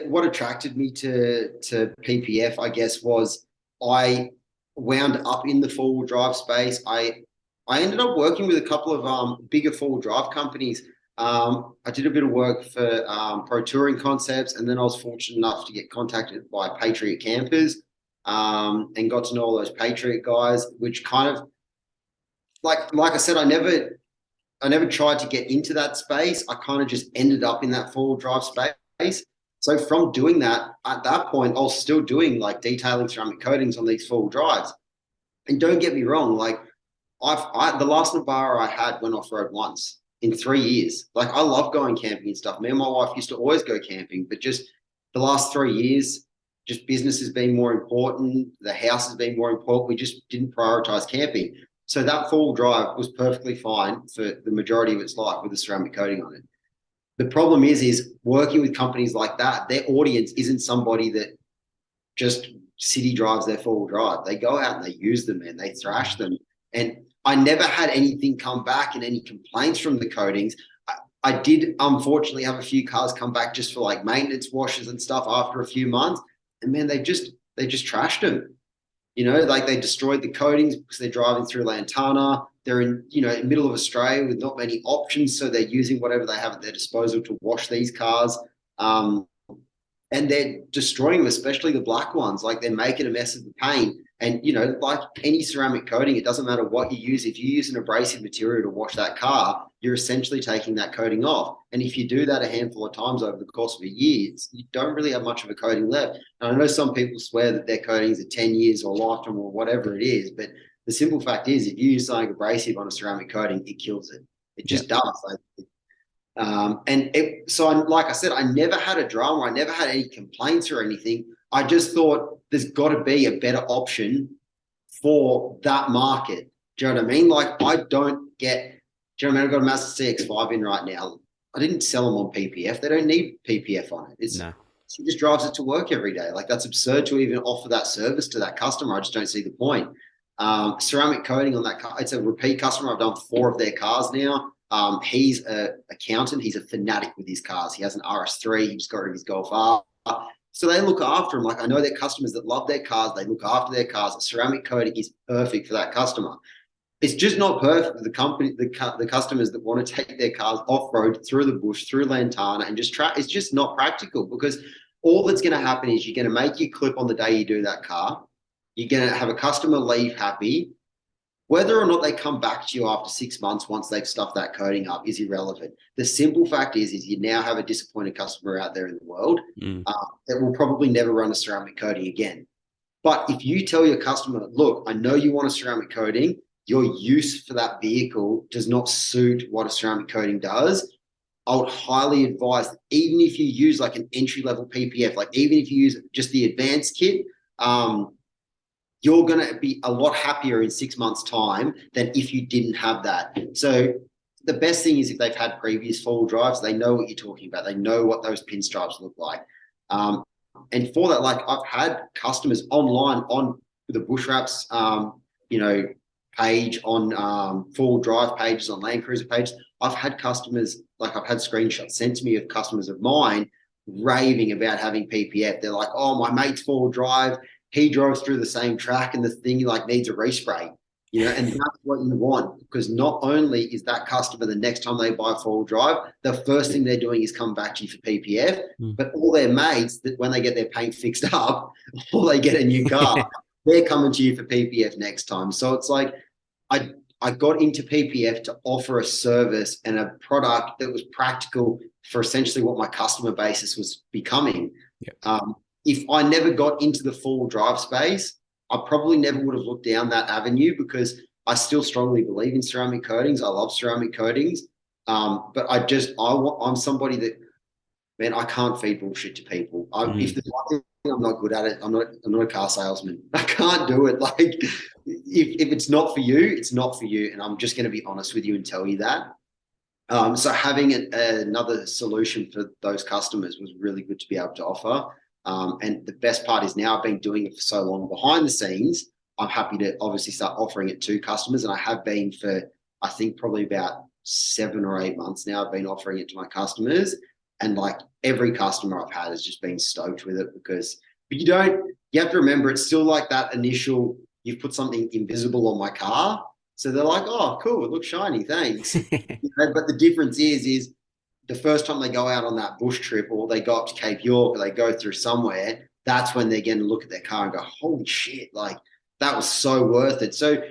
What attracted me to PPF, I guess, was I wound up in the four-wheel drive space. I ended up working with a couple of bigger four-wheel drive companies. I did a bit of work for Pro Touring Concepts, and then I was fortunate enough to get contacted by Patriot Campers, and got to know all those Patriot guys, which kind of, like I said, I never tried to get into that space. I kind of just ended up in that four-wheel drive space. So from doing that, at that point, I was still doing like detailing ceramic coatings on these four-wheel drives. And don't get me wrong, like the last Navara I had went off-road once in 3 years. Like, I love going camping and stuff. Me and my wife used to always go camping, but just the last 3 years, just business has been more important. The house has been more important. We just didn't prioritize camping. So that four-wheel drive was perfectly fine for the majority of its life with the ceramic coating on it. The problem is working with companies like that, their audience isn't somebody that just city drives their four-wheel drive. They go out and they use them and they thrash them. And I never had anything come back and any complaints from the coatings. I did unfortunately have a few cars come back just for like maintenance washes and stuff after a few months. And man, they just trashed them. You know, like, they destroyed the coatings because they're driving through Lantana. They're in the middle of Australia with not many options. So they're using whatever they have at their disposal to wash these cars. And they're destroying them, especially the black ones. Like, they're making a mess of the paint. And, like any ceramic coating, it doesn't matter what you use. If you use an abrasive material to wash that car, you're essentially taking that coating off. And if you do that a handful of times over the course of a year, you don't really have much of a coating left. And I know some people swear that their coatings are 10 years or lifetime or whatever it is, but the simple fact is, if you use something abrasive on a ceramic coating, it kills it. It just does. Like I said, I never had a drama. I never had any complaints or anything. I just thought there's got to be a better option for that market. Do you know what I mean? Like, I don't get, do you know what I mean? I've got a Mazda CX-5 in right now. I didn't sell them on PPF. They don't need PPF on it. She just drives it to work every day. Like, that's absurd to even offer that service to that customer. I just don't see the point. Ceramic coating on that car, it's a repeat customer. I've done 4 of their cars now. He's an accountant. He's a fanatic with his cars. He has an RS3. He just got rid of his Golf R. So they look after them. Like I know their customers that love their cars, they look after their cars. The ceramic coating is perfect for that customer. It's just not perfect for the customers that want to take their cars off-road through the bush, through Lantana, and just try. It's just not practical, because all that's going to happen is you're going to make your clip on the day you do that car. You're going to have a customer leave happy. Whether or not they come back to you after 6 months once they've stuffed that coating up is irrelevant. The simple fact is you now have a disappointed customer out there in the world that will probably never run a ceramic coating again. But if you tell your customer, look, I know you want a ceramic coating, your use for that vehicle does not suit what a ceramic coating does, I would highly advise that even if you use like an entry-level PPF, like even if you use just the advanced kit, you're going to be a lot happier in 6 months' time than if you didn't have that. So the best thing is if they've had previous four-wheel drives, they know what you're talking about. They know what those pinstripes look like. And for that, like I've had customers online on the Bushwrapz, page, on four-wheel drive pages, on Land Cruiser pages. I've had customers, like I've had screenshots sent to me of customers of mine raving about having PPF. They're like, oh, my mate's four-wheel drive, he drove through the same track and the thing like needs a respray, and that's what you want, because not only is that customer the next time they buy a four-wheel drive, the first thing they're doing is come back to you for PPF, but all their mates that when they get their paint fixed up or they get a new car, they're coming to you for PPF next time. So it's like, I got into PPF to offer a service and a product that was practical for essentially what my customer basis was becoming. Yep. If I never got into the four-wheel drive space, I probably never would have looked down that avenue, because I still strongly believe in ceramic coatings. I love ceramic coatings. But I'm somebody that, man, I can't feed bullshit to people. If there's one thing I'm not good at it, I'm not a car salesman. I can't do it. Like if it's not for you, it's not for you. And I'm just going to be honest with you and tell you that. So having another solution for those customers was really good to be able to offer. And the best part is now I've been doing it for so long behind the scenes, I'm happy to obviously start offering it to customers. And I have been for, I think, probably about 7 or 8 months now. I've been offering it to my customers. And like every customer I've had has just been stoked with it, but you have to remember, it's still like that initial, you've put something invisible on my car. So they're like, oh, cool, it looks shiny, thanks. But the difference is the first time they go out on that bush trip, or they go up to Cape York, or they go through somewhere, that's when they're going to look at their car and go, holy shit, like that was so worth it. So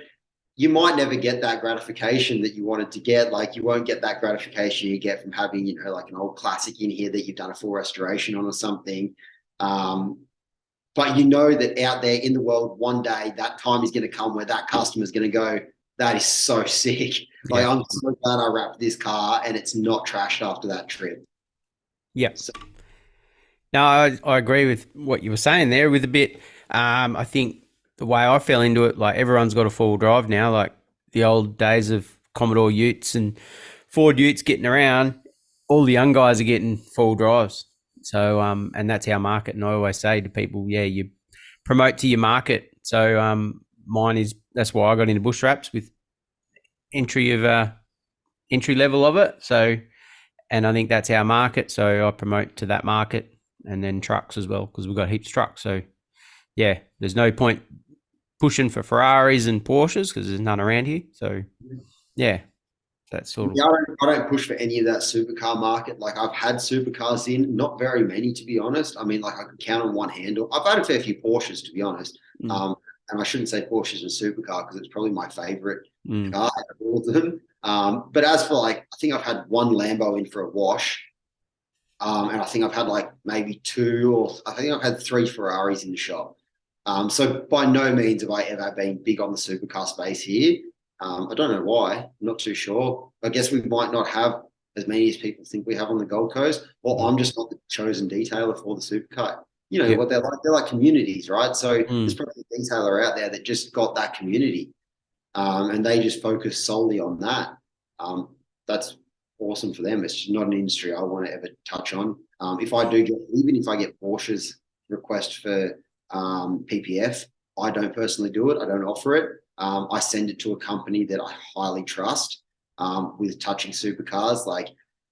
you might never get that gratification that you wanted to get. Like you won't get that gratification you get from having, like an old classic in here that you've done a full restoration on or something. But you know that out there in the world, one day that time is going to come where that customer is going to go, that is so sick. Like, yeah. I'm so glad I wrapped this car and it's not trashed after that trip. Yep. So. No, I agree with what you were saying there with a bit. I think the way I fell into it, like everyone's got a four-wheel drive now, like the old days of Commodore Utes and Ford Utes getting around, all the young guys are getting four-wheel drives. So, and that's our market. And I always say to people, yeah, you promote to your market. So that's why I got into Bushwrapz with entry level of it. So, and I think that's our market. So I promote to that market, and then trucks as well, because we've got heaps of trucks. So yeah, there's no point pushing for Ferraris and Porsches because there's none around here. So yeah, that's sort of. Yeah, I don't push for any of that supercar market. Like I've had supercars in, not very many to be honest. I mean, like I could count on one hand. I've had a fair few Porsches to be honest. And I shouldn't say Porsches and supercar because it's probably my favorite car out of all of them. But as for like, I think I've had one Lambo in for a wash. And I think I've had like maybe I think I've had 3 Ferraris in the shop. So by no means have I ever been big on the supercar space here. I don't know why. I'm not too sure. I guess we might not have as many as people think we have on the Gold Coast, or I'm just not the chosen detailer for the supercar. You know what they're like? They're like communities, right? So there's probably a detailer out there that just got that community, and they just focus solely on that. That's awesome for them. It's just not an industry I want to ever touch on. Even if I get Porsche's request for PPF, I don't personally do it. I don't offer it. I send it to a company that I highly trust with touching supercars. Like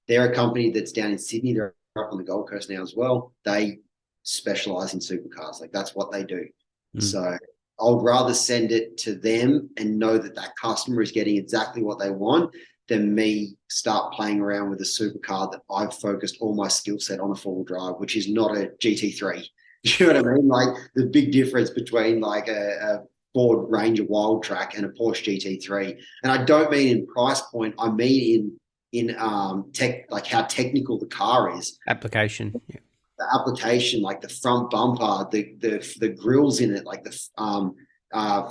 they're a company that's down in Sydney. They're up on the Gold Coast now as well. They specialize in supercars. Like that's what they do. Mm. So I would rather send it to them and know that that customer is getting exactly what they want than me start playing around with a supercar that I've focused all my skill set on a four-wheel drive, which is not a GT3. You know what I mean? Like the big difference between like a Ford Ranger Wild Track and a Porsche GT3. And I don't mean in price point, I mean in tech, like how technical the car is. Application. Yeah. The application, like the front bumper, the grills in it, like the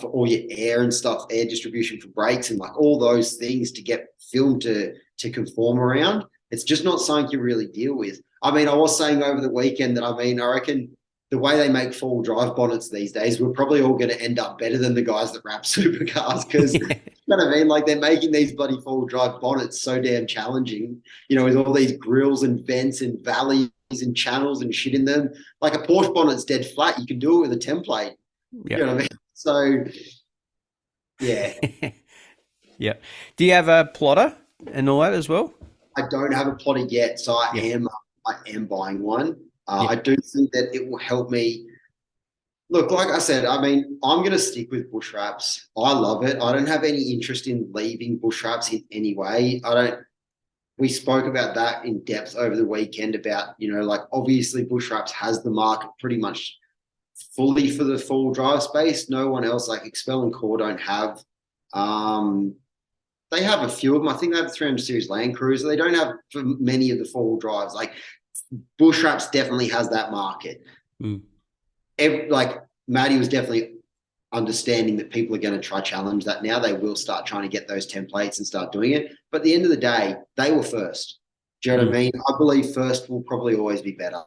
for all your air and stuff, air distribution for brakes, and like all those things to get film to conform around. It's just not something you really deal with. I mean, I was saying over the weekend that I reckon the way they make four-wheel drive bonnets these days, we're probably all going to end up better than the guys that wrap supercars because, you know what I mean? Like they're making these bloody four-wheel drive bonnets so damn challenging, you know, with all these grills and vents and valleys and channels and shit in them. Like a Porsche bonnet's dead flat. You can do it with a template. Yep. You know what I mean? So, yeah. Yeah. Do you have a plotter and all that as well? I don't have a plotter yet, so I am buying one. I do think that it will help me. Look, like I said, I mean, I'm going to stick with Bushwrapz. I love it. I don't have any interest in leaving Bushwrapz in any way. We spoke about that in depth over the weekend about, you know, like obviously Bushwrapz has the market pretty much fully for the four-wheel drive space. No one else, like Expel and Core, don't have. They have a few of them. I think they have the 300 Series Land Cruiser. They don't have for many of the four-wheel drives. Like Bushwrapz definitely has that market. Like Maddie was definitely understanding that people are going to try challenge that now. They will start trying to get those templates and start doing it. But at the end of the day, they were first. Do you know what I mean? I believe first will probably always be better.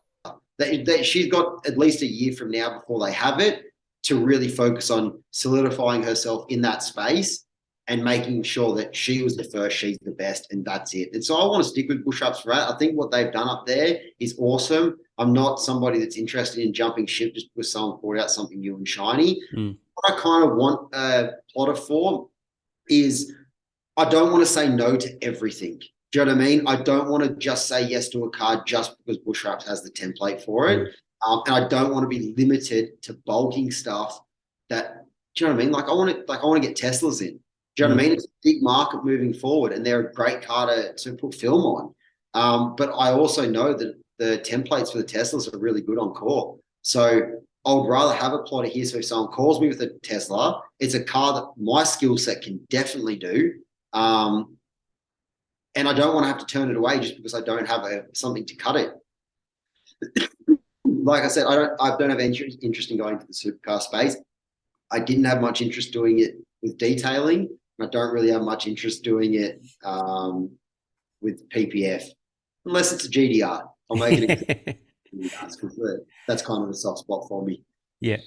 She's got at least a year from now before they have it to really focus on solidifying herself in that space and making sure that she was the first, she's the best, and that's it. And so I want to stick with Bushwrapz for that. I think what they've done up there is awesome. I'm not somebody that's interested in jumping ship just because someone poured out something new and shiny. What I kind of want a plotter for is I don't want to say no to everything. Do you know what I mean? I don't want to just say yes to a car just because Bushwrapz has the template for it. And I don't want to be limited to bulking stuff that, do you know what I mean? Like I want to get Teslas in. Do you know what I mean? It's a big market moving forward and they're a great car to put film on. But I also know that the templates for the Teslas are really good on Core. So I would rather have a plotter here. So if someone calls me with a Tesla, it's a car that my skill set can definitely do. And I don't want to have to turn it away just because I don't have something to cut it. Like I said, I don't have any interest in going to the supercar space. I didn't have much interest doing it with detailing. I don't really have much interest doing it with PPF, unless it's a GDR. I'll make it because that's kind of a soft spot for me. Yeah.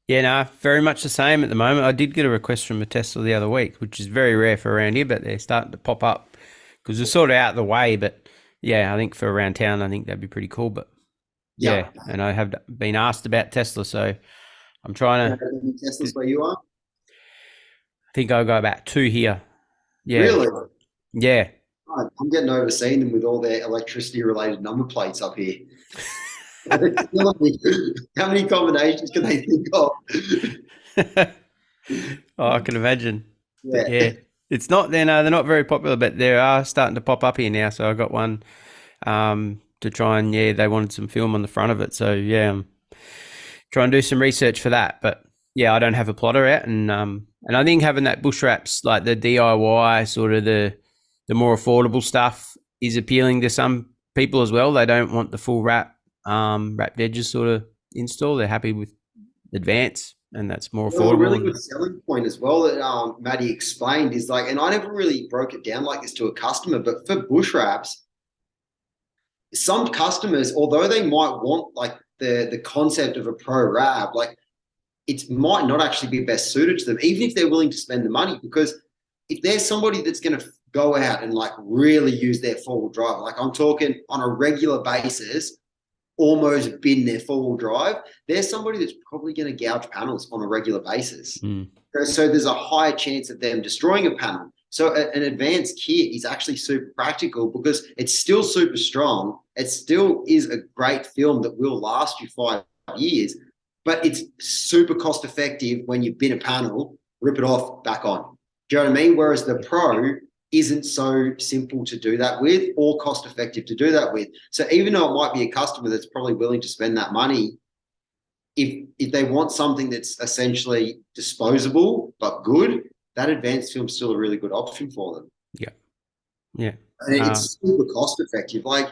Yeah, no, very much the same at the moment. I did get a request from a Tesla the other week, which is very rare for around here, but they're starting to pop up because they're sort of out of the way. But yeah, I think for around town, I think that'd be pretty cool. But yeah, and I have been asked about Tesla, so I'm trying to. Any Teslas where you are? I think I'll go about 2 here. Yeah. Really? Yeah. I'm getting over seeing them with all their electricity-related number plates up here. How many combinations can they think of? I can imagine. Yeah. It's not, they're not very popular, but they are starting to pop up here now. So I got one to try and, they wanted some film on the front of it. So yeah, I'm trying to do some research for that. But yeah, I don't have a plotter out. And I think having that Bushwrapz, like the DIY, sort of the more affordable stuff is appealing to some people as well. They don't want the full wrapped edges sort of install. They're happy with advance, and that's more affordable. A really good selling point as well that Maddie explained is like, and I never really broke it down like this to a customer, but for Bushwrapz, some customers, although they might want like the concept of a pro wrap, like it might not actually be best suited to them, even if they're willing to spend the money, because if there's somebody that's going to go out and like really use their four-wheel drive, like I'm talking on a regular basis, almost bin their four-wheel drive, there's somebody that's probably going to gouge panels on a regular basis. So there's a higher chance of them destroying a panel. So an advanced kit is actually super practical because it's still super strong. It still is a great film that will last you 5 years, but it's super cost effective when you bin a panel, rip it off, back on. Do you know what I mean? Whereas the Pro isn't so simple to do that with or cost effective to do that with. So even though it might be a customer that's probably willing to spend that money, if they want something that's essentially disposable but good, that advanced film's still a really good option for them. Yeah. Yeah. And it's super cost effective. Like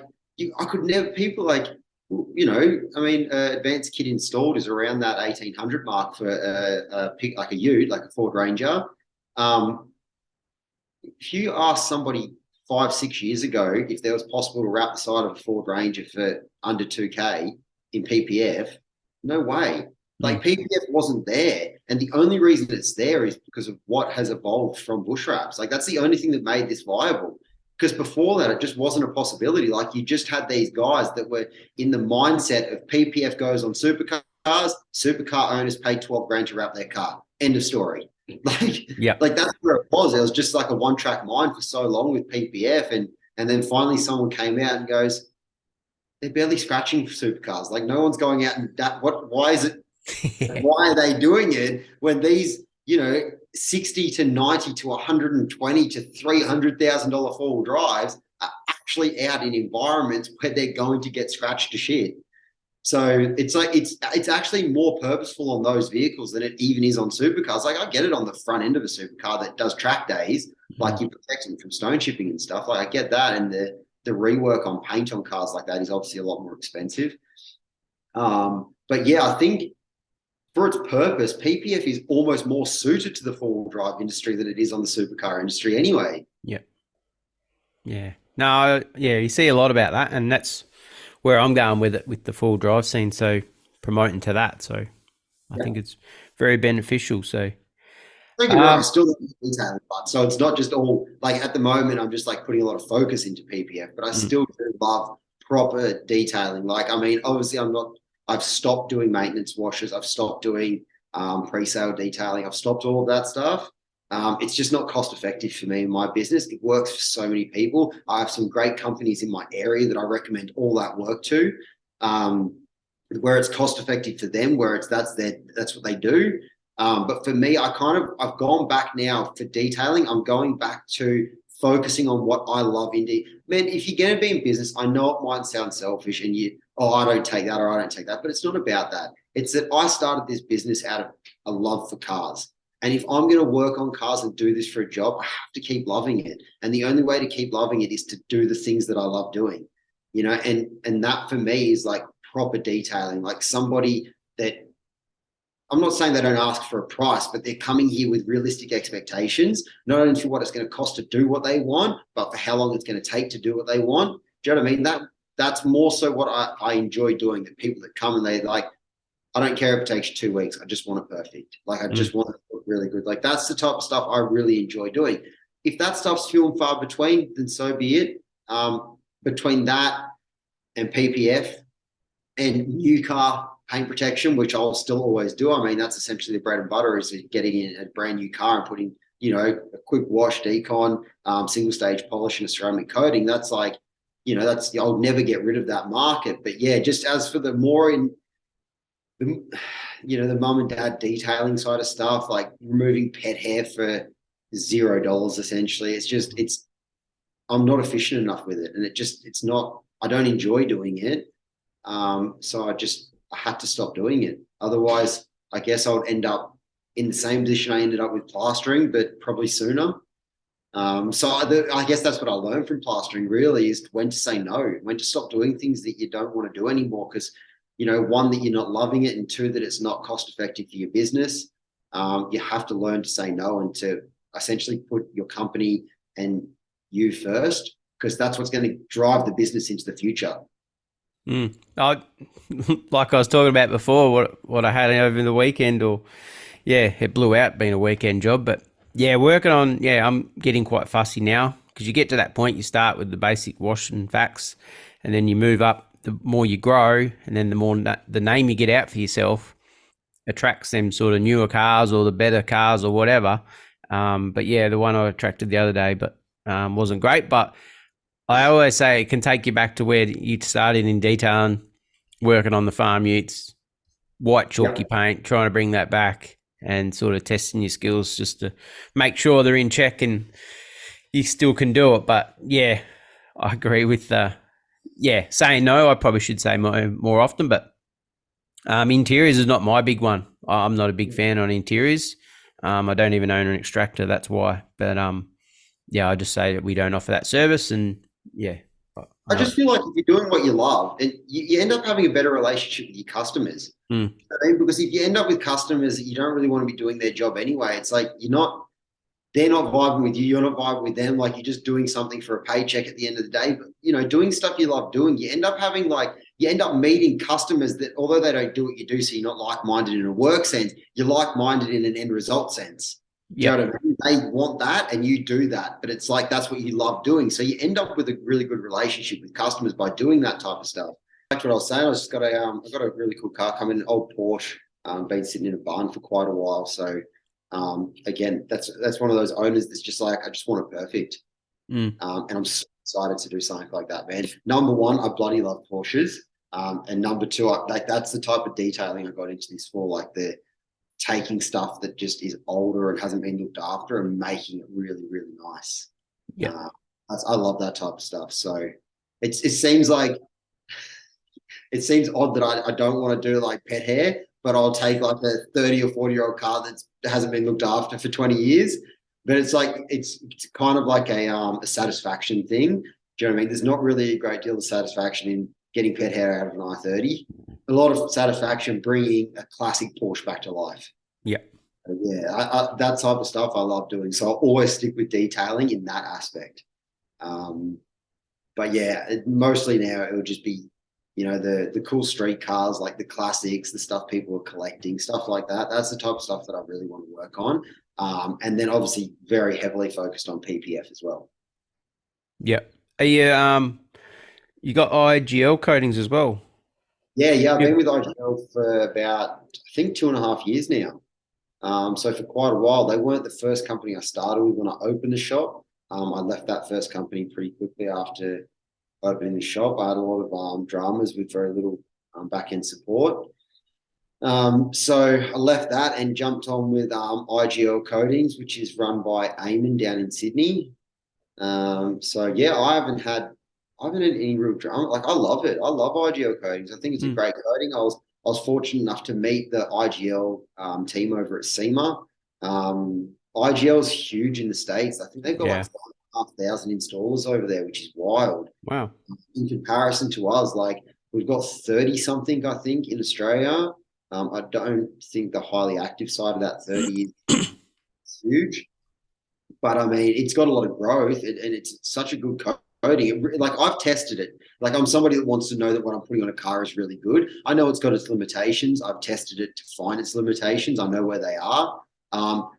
I could never, people like, I mean, advanced kit installed is around that 1,800 mark for a pick like a Ute, like a Ford Ranger. If you ask somebody 5-6 years ago if there was possible to wrap the side of a Ford Ranger for under 2K in PPF, no way. Like PPF wasn't there. And the only reason it's there is because of what has evolved from Bushwrapz. Like that's the only thing that made this viable. Because before that, it just wasn't a possibility. Like you just had these guys that were in the mindset of PPF goes on supercars, supercar owners pay 12 grand to wrap their car. End of story. Like that's where it was. It was just like a one-track mind for so long with PPF. And then finally someone came out and goes, they're barely scratching for supercars. Like no one's going out and why is it? Why are they doing it when these, 60 to 90 to 120 to $300,000 four-wheel drives are actually out in environments where they're going to get scratched to shit. So it's like it's actually more purposeful on those vehicles than it even is on supercars. Like I get it on the front end of a supercar that does track days, like you protect them from stone chipping and stuff. Like I get that, and the rework on paint on cars like that is obviously a lot more expensive. But yeah, I think for its purpose, PPF is almost more suited to the four-wheel drive industry than it is on the supercar industry anyway. Yeah. Yeah. No, yeah, you see a lot about that, and that's where I'm going with it, with the full drive scene. So promoting to that. So I think it's very beneficial. So don't get me wrong, I still love the detailing part. So it's not just all like at the moment, I'm just like putting a lot of focus into PPF, but I still do love proper detailing. Like, I mean, obviously I've stopped doing maintenance washes. I've stopped doing pre-sale detailing. I've stopped all of that stuff. It's just not cost effective for me in my business. It works for so many people. I have some great companies in my area that I recommend all that work to, where it's cost effective for them, where that's what they do. But for me, I've gone back now for detailing. I'm going back to focusing on what I love in man, if you're going to be in business, I know it might sound selfish and I don't take that or I don't take that, but it's not about that. It's that I started this business out of a love for cars. And if I'm going to work on cars and do this for a job, I have to keep loving it. And the only way to keep loving it is to do the things that I love doing, and that for me is like proper detailing, like somebody that, I'm not saying they don't ask for a price, but they're coming here with realistic expectations, not only for what it's going to cost to do what they want, but for how long it's going to take to do what they want. Do you know what I mean? That's more so what I enjoy doing. The people that come and they like, I don't care if it takes you 2 weeks. I just want it perfect. Like I just want it to look really good. Like that's the type of stuff I really enjoy doing. If that stuff's few and far between, then so be it. Between that and PPF and new car paint protection, which I'll still always do. I mean, that's essentially the bread and butter, is getting in a brand new car and putting, a quick wash, decon, single stage polish and a ceramic coating. That's like, I'll never get rid of that market. But yeah, just as for the more in the mum and dad detailing side of stuff, like removing pet hair for $0, essentially. I'm not efficient enough with it. And it's not, I don't enjoy doing it. So I had to stop doing it. Otherwise, I guess I would end up in the same position I ended up with plastering, but probably sooner. So I guess that's what I learned from plastering, really, is when to say no, when to stop doing things that you don't want to do anymore. Because, one, that you're not loving it, and two, that it's not cost effective for your business. You have to learn to say no and to essentially put your company and you first, because that's what's going to drive the business into the future. Like I was talking about before, what I had over the weekend, it blew out being a weekend job. But I'm getting quite fussy now, because you get to that point, you start with the basic wash and vacs, and then you move up. The more you grow, and then the more the name you get out for yourself attracts them sort of newer cars or the better cars or whatever. But yeah, the one I attracted the other day, but wasn't great. But I always say it can take you back to where you started in detailing, working on the farm utes, white chalky paint, trying to bring that back and sort of testing your skills just to make sure they're in check and you still can do it. But yeah, I agree with saying no. I probably should say more often, but interiors is not my big one. I'm not a big fan on interiors. I don't even own an extractor. That's why. But I just say that we don't offer that service, and yeah. I just feel like if you're doing what you love, you end up having a better relationship with your customers. Mm. Because if you end up with customers that you don't really want to be doing their job anyway, it's like they're not vibing with you, you're not vibing with them. Like, you're just doing something for a paycheck at the end of the day. But doing stuff you love doing, you end up meeting customers that, although they don't do what you do, so you're not like-minded in a work sense, you're like-minded in an end result sense. Do you know what I mean? They want that and you do that, but it's like that's what you love doing. So you end up with a really good relationship with customers by doing that type of stuff. That's what I was saying. I just got I've got a really cool car coming, an old Porsche, been sitting in a barn for quite a while. So again, that's one of those owners that's just like, I just want it perfect. And I'm so excited to do something like that, man. Number one, I bloody love Porsches. And number two, that's the type of detailing I got into this for, like the taking stuff that just is older and hasn't been looked after and making it really, really nice. I love that type of stuff. So it seems odd that I don't want to do like pet hair, but I'll take like a 30 or 40-year-old car that hasn't been looked after for 20 years. But it's like it's kind of like a satisfaction thing. Do you know what I mean? There's not really a great deal of satisfaction in getting pet hair out of an I-30. A lot of satisfaction bringing a classic Porsche back to life. Yeah. That type of stuff I love doing. So I'll always stick with detailing in that aspect. But yeah, mostly now it would just be, the cool street cars, like the classics, the stuff people are collecting, stuff like that. That's the type of stuff that I really want to work on. And then obviously very heavily focused on PPF as well. Yeah. Are you got IGL coatings as well? Yeah. I've been with IGL for about, I think, 2.5 years now. So for quite a while. They weren't the first company I started with when I opened the shop. I left that first company pretty quickly after opening the shop. I had a lot of dramas with very little back-end support. So I left that and jumped on with IGL Coatings, which is run by Eamon down in Sydney. So yeah, I haven't had any real drama. Like, I love it. I love IGL Coatings. I think it's a great coating. I was fortunate enough to meet the IGL team over at SEMA. IGL is huge in the States. I think they've got like 5,500 installers over there, which is wild. Wow. In comparison to us, like, we've got 30 something, I think, in Australia. I don't think the highly active side of that 30 is huge, but I mean, it's got a lot of growth and it's such a good coating. Like, I've tested it. Like, I'm somebody that wants to know that what I'm putting on a car is really good. I know it's got its limitations. I've tested it to find its limitations. I know where they are.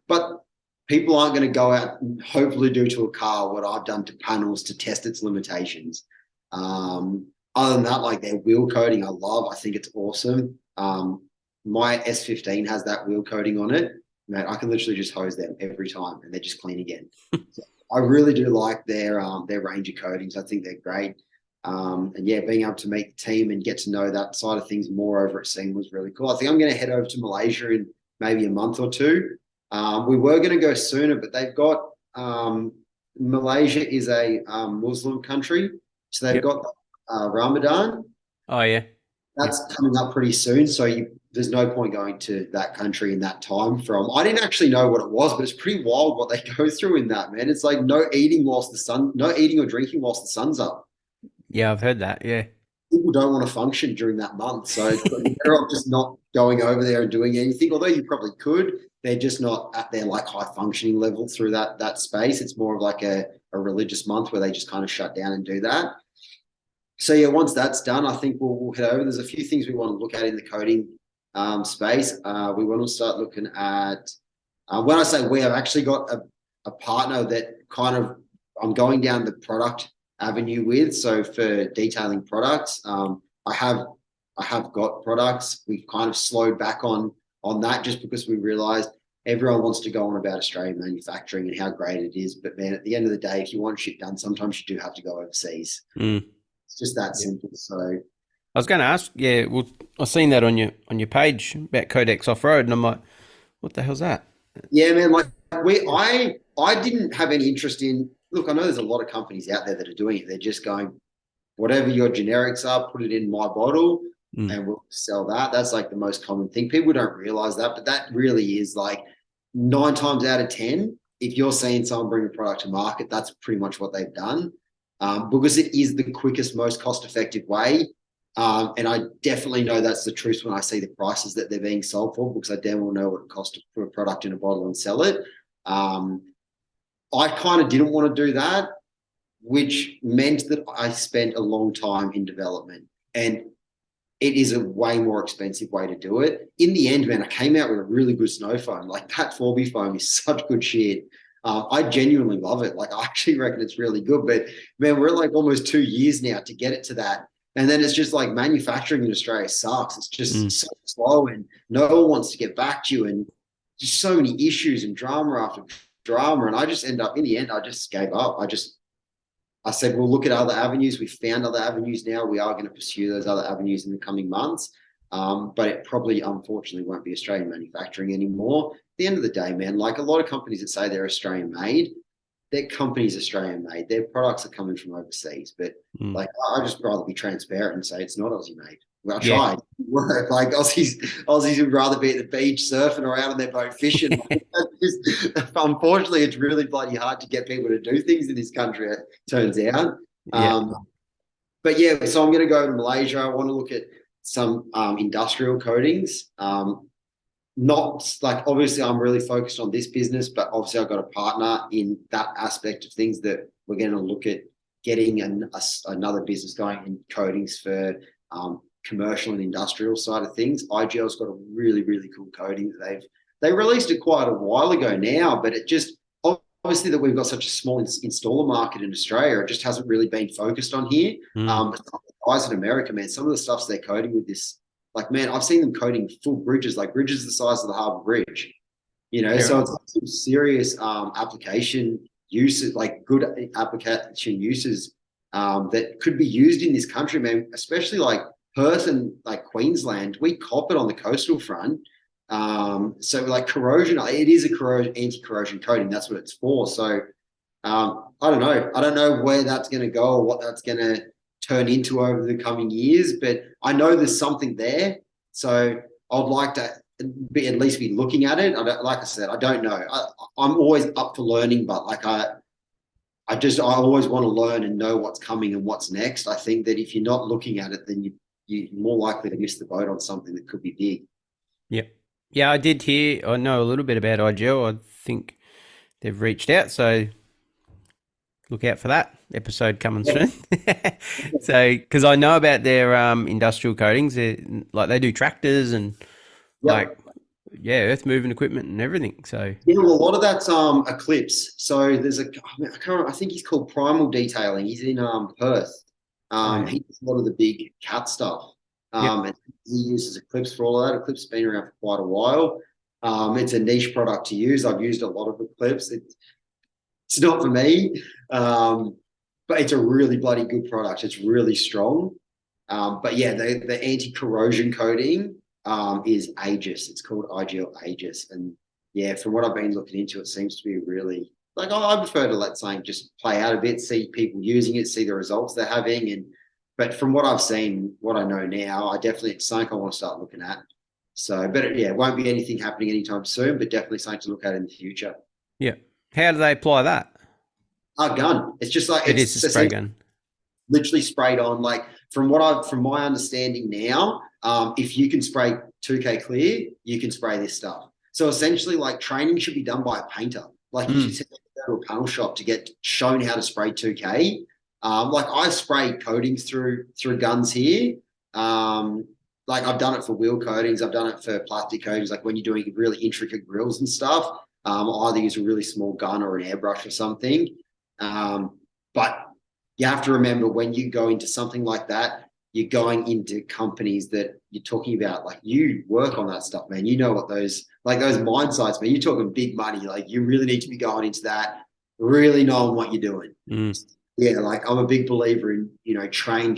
But people aren't going to go out and hopefully do to a car what I've done to panels to test its limitations. Other than that, like, their wheel coating, I love. I think it's awesome. My S15 has that wheel coating on it. Man, I can literally just hose them every time and they're just clean again. So I really do like their range of coatings. I think they're great. And yeah, being able to meet the team and get to know that side of things more over at SEMA was really cool. I think I'm going to head over to Malaysia in maybe a month or two. We were going to go sooner, but they've got Malaysia is a Muslim country, so they've got Ramadan. Oh yeah, that's coming up pretty soon. So there's no point going to that country in that time from. I didn't actually know what it was, but it's pretty wild what they go through in that, man. It's like no eating or drinking whilst the sun's up. Yeah, I've heard that. Yeah. People don't want to function during that month. So they're just not going over there and doing anything, although you probably could. They're just not at their like high functioning level through that space. It's more of like a religious month where they just kind of shut down and do that. So yeah, once that's done, I think we'll head over. There's a few things we want to look at in the coding space. We want to start looking at, when I say we, have actually got a partner that kind of I'm going down the product avenue with. So for detailing products, I have got products. We've kind of slowed back on that just because we realized everyone wants to go on about Australian manufacturing and how great it is. But man, at the end of the day, if you want shit done, sometimes you do have to go overseas. It's just that simple. So I was going to ask, yeah, well, I've seen that on your page about Codex Off Road, and I'm like, what the hell's that? yeah, man, like I didn't have any interest in. Look, I know there's a lot of companies out there that are doing it. They're just going, whatever your generics are, put it in my bottle and we'll sell that. That's like the most common thing. People don't realize that, but that really is like 9 times out of 10. If you're seeing someone bring a product to market, that's pretty much what they've done, because it is the quickest, most cost-effective way. And I definitely know that's the truth when I see the prices that they're being sold for, because I damn well know what it costs to put a product in a bottle and sell it. I kind of didn't want to do that, which meant that I spent a long time in development, and it is a way more expensive way to do it. In the end, man, I came out with a really good snow foam. Like that 4B foam is such good shit. I genuinely love it. Like I actually reckon it's really good, but man, we're like almost 2 years now to get it to that. And then it's just like manufacturing in Australia sucks. It's just so slow and no one wants to get back to you, and just so many issues and drama after drama. And I just end up, in the end, I just gave up. I said, we'll look at other avenues. We found other avenues now. We are going to pursue those other avenues in the coming months. But it probably, unfortunately, won't be Australian manufacturing anymore. At the end of the day, man, like a lot of companies that say they're Australian made, their company's Australian made. Their products are coming from overseas. But like, I just rather be transparent and say it's not Aussie made. Well, I tried. Work. Like Aussies would rather be at the beach surfing or out on their boat fishing. Unfortunately, it's really bloody hard to get people to do things in this country, it turns out. But yeah, so I'm going to go to Malaysia. I want to look at some industrial coatings. Not like, obviously I'm really focused on this business, but obviously I've got a partner in that aspect of things that we're going to look at getting another business going in coatings for commercial and industrial side of things. IGL's got a really, really cool coating. They released it quite a while ago now, but it just, obviously that we've got such a small installer market in Australia, it just hasn't really been focused on here. But the guys in America, man, some of the stuffs they're coating with this, like, man, I've seen them coating full bridges, like bridges the size of the Harbour Bridge, you know. So it's some serious application uses, like good application uses that could be used in this country, man, especially like Perth and like Queensland. We cop it on the coastal front. So like corrosion, it is a anti-corrosion coating. That's what it's for. So I don't know. I don't know where that's going to go or what that's going to turn into over the coming years, but I know there's something there. So I'd like to at least be looking at it. Like I said, I don't know. I'm always up for learning, but like I always want to learn and know what's coming and what's next. I think that if you're not looking at it, then you're more likely to miss the boat on something that could be big. Yep. Yeah, I did hear, I know a little bit about IGL. I think they've reached out, so look out for that episode coming soon. So, because I know about their industrial coatings, like they do tractors and earth moving equipment and everything. So yeah, well, a lot of that's Eclipse. So there's I think he's called Primal Detailing. He's in Perth. He does a lot of the big cat stuff. And he uses Eclipse for all of that. Eclipse has been around for quite a while. It's a niche product to use. I've used a lot of Eclipse. It's not for me, but it's a really bloody good product. It's really strong. But yeah, the anti-corrosion coating is Aegis. It's called IGL Aegis. And yeah, from what I've been looking into, it seems to be really, like, I prefer to let something just play out a bit, see people using it, see the results they're having. But from what I've seen, what I know now, it's something I want to start looking at. So, but it won't be anything happening anytime soon, but definitely something to look at in the future. Yeah. How do they apply that? A gun. It's just like, it's a spray gun. Literally sprayed on. Like from my understanding now, if you can spray 2K clear, you can spray this stuff. So essentially, like, training should be done by a painter. Like you should go to a panel shop to get shown how to spray 2K. Like I spray coatings through guns here. Like I've done it for wheel coatings. I've done it for plastic coatings. Like when you're doing really intricate grills and stuff, I either use a really small gun or an airbrush or something. But you have to remember, when you go into something like that, you're going into companies that you're talking about, like you work on that stuff, man. You know what those mine sites, man. You're talking big money. Like you really need to be going into that, really knowing what you're doing. Yeah, like I'm a big believer in, train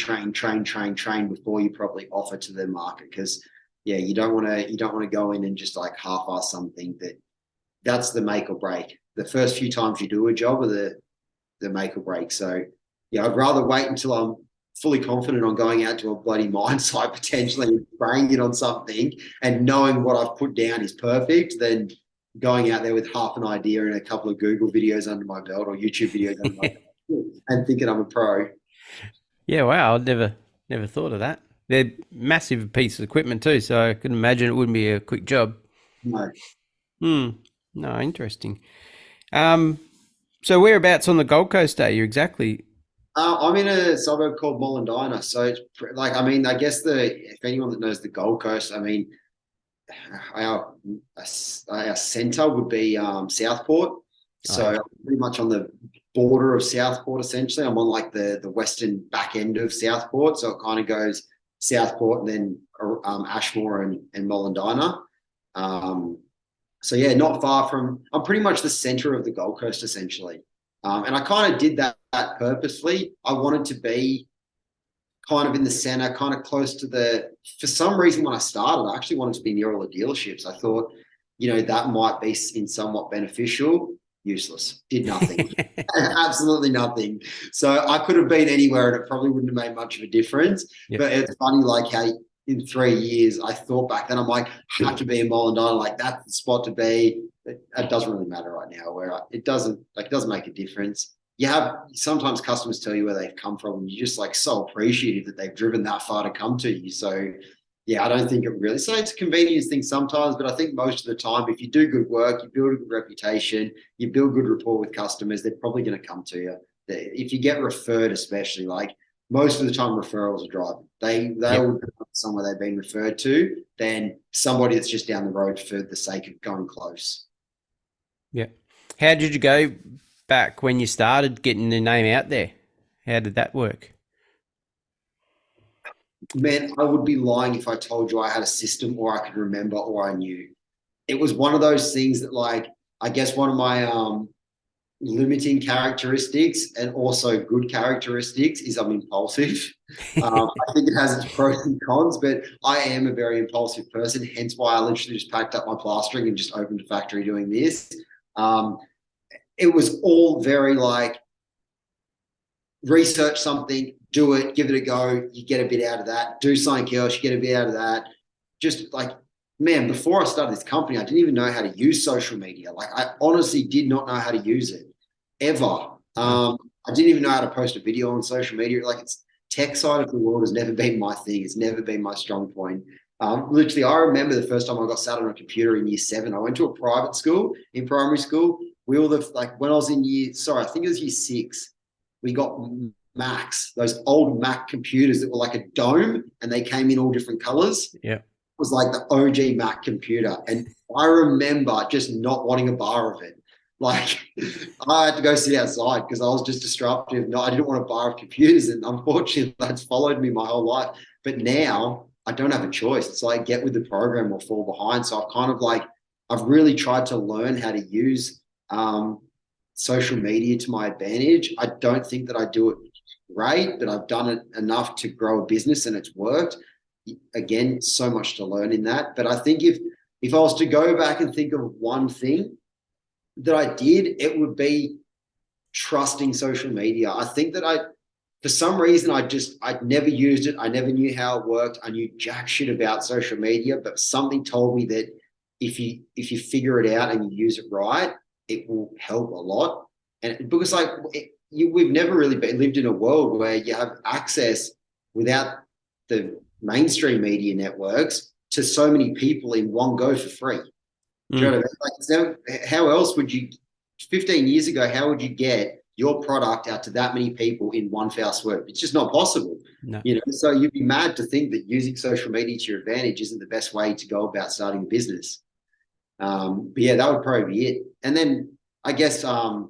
before you probably offer to the market, because yeah, you don't want to go in and just like half-ass something. That's the make or break. The first few times you do a job are the make or break. So yeah, I'd rather wait until I'm fully confident on going out to a bloody mine site, potentially and spraying it on something and knowing what I've put down is perfect, than going out there with half an idea and a couple of Google videos under my belt or YouTube videos under my belt and thinking I'm a pro. Yeah, wow. I'd never thought of that. They're massive pieces of equipment too, so I can imagine it wouldn't be a quick job. No. No, interesting. So whereabouts on the Gold Coast are you exactly? I'm in a suburb called Mollendina. So it's like, I mean, I guess if anyone that knows the Gold Coast, I mean, our centre would be Southport. So I'm pretty much on the border of Southport, essentially. I'm on like the western back end of Southport. So it kind of goes Southport and then Ashmore and Mollendina. So yeah, not far from, I'm pretty much the centre of the Gold Coast, essentially. And I kind of did that purposefully. I wanted to be kind of in the centre, kind of close to for some reason when I started, I actually wanted to be near all the dealerships. I thought, that might be in somewhat beneficial. Useless. Did nothing. Absolutely nothing. So I could have been anywhere and it probably wouldn't have made much of a difference. Yep. But it's funny, like how in 3 years, I thought back then, I'm like, have to be in Mollendina, like that's the spot to be. It doesn't really matter right now, it doesn't make a difference. You have sometimes customers tell you where they've come from, and you're just like so appreciative that they've driven that far to come to you. So yeah, I don't think it really, so it's a convenience thing sometimes, but I think most of the time, if you do good work, you build a good reputation, you build good rapport with customers, they're probably going to come to you. If you get referred, especially, like most of the time referrals are driving. They will go somewhere they've been referred to than somebody that's just down the road for the sake of going close. Yeah. How did you go back when you started getting the name out there? How did that work? Man, I would be lying if I told you I had a system or I could remember or I knew. It was one of those things that, like, I guess one of my limiting characteristics and also good characteristics is I'm impulsive. I think it has its pros and cons, but I am a very impulsive person, hence why I literally just packed up my plastering and just opened a factory doing this. It was all very like, research something, do it, give it a go, you get a bit out of that. Do something else, you get a bit out of that. Just like, man, before I started this company, I didn't even know how to use social media. Like, I honestly did not know how to use it, ever. I didn't even know how to post a video on social media. Like, it's tech side of the world has never been my thing. It's never been my strong point. Literally, I remember the first time I got sat on a computer in year 7. I went to a private school in primary school. We all like when I was in I think it was year 6. We got Macs, those old Mac computers that were like a dome and they came in all different colors. Yeah. It was like the OG Mac computer. And I remember just not wanting a bar of it. Like, I had to go sit outside because I was just disruptive. No, I didn't want a bar of computers. And unfortunately, that's followed me my whole life. But now I don't have a choice. It's like get with the program or fall behind. So I've really tried to learn how to use social media to my advantage. I don't think that I do it great, but I've done it enough to grow a business and it's worked. Again, so much to learn in that. But I think if I was to go back and think of one thing that I did, it would be trusting social media. I think that for some reason, I'd never used it. I never knew how it worked. I knew jack shit about social media, but something told me that if you figure it out and you use it right, it will help a lot. And because we've never really lived in a world where you have access without the mainstream media networks to so many people in one go for free. Do you know what I mean? Like, how else would you, 15 years ago, how would you get your product out to that many people in one foul swoop? It's just not possible. No. So you'd be mad to think that using social media to your advantage isn't the best way to go about starting a business. But yeah, that would probably be it. And then I guess a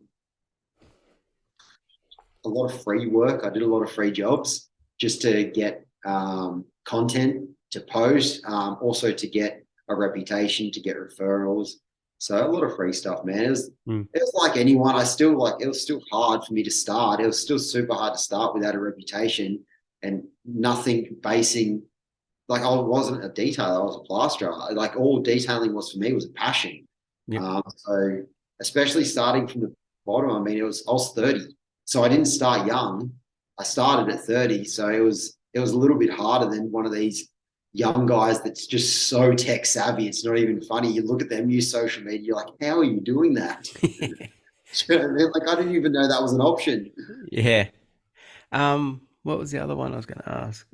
lot of free work. I did a lot of free jobs just to get content to post, also to get a reputation, to get referrals. So a lot of free stuff, man. It was like anyone. It was still hard for me to start. It was still super hard to start without a reputation and nothing basing. Like, I wasn't a detailer, I was a plasterer. Like, all detailing was for me was a passion. Yep. So especially starting from the bottom, I mean, I was 30, so I didn't start young. I started at 30, so it was a little bit harder than one of these young guys that's just so tech savvy. It's not even funny. You look at them use social media, you're like, how are you doing that? You know what I mean? Like, I didn't even know that was an option. Yeah. What was the other one I was going to ask?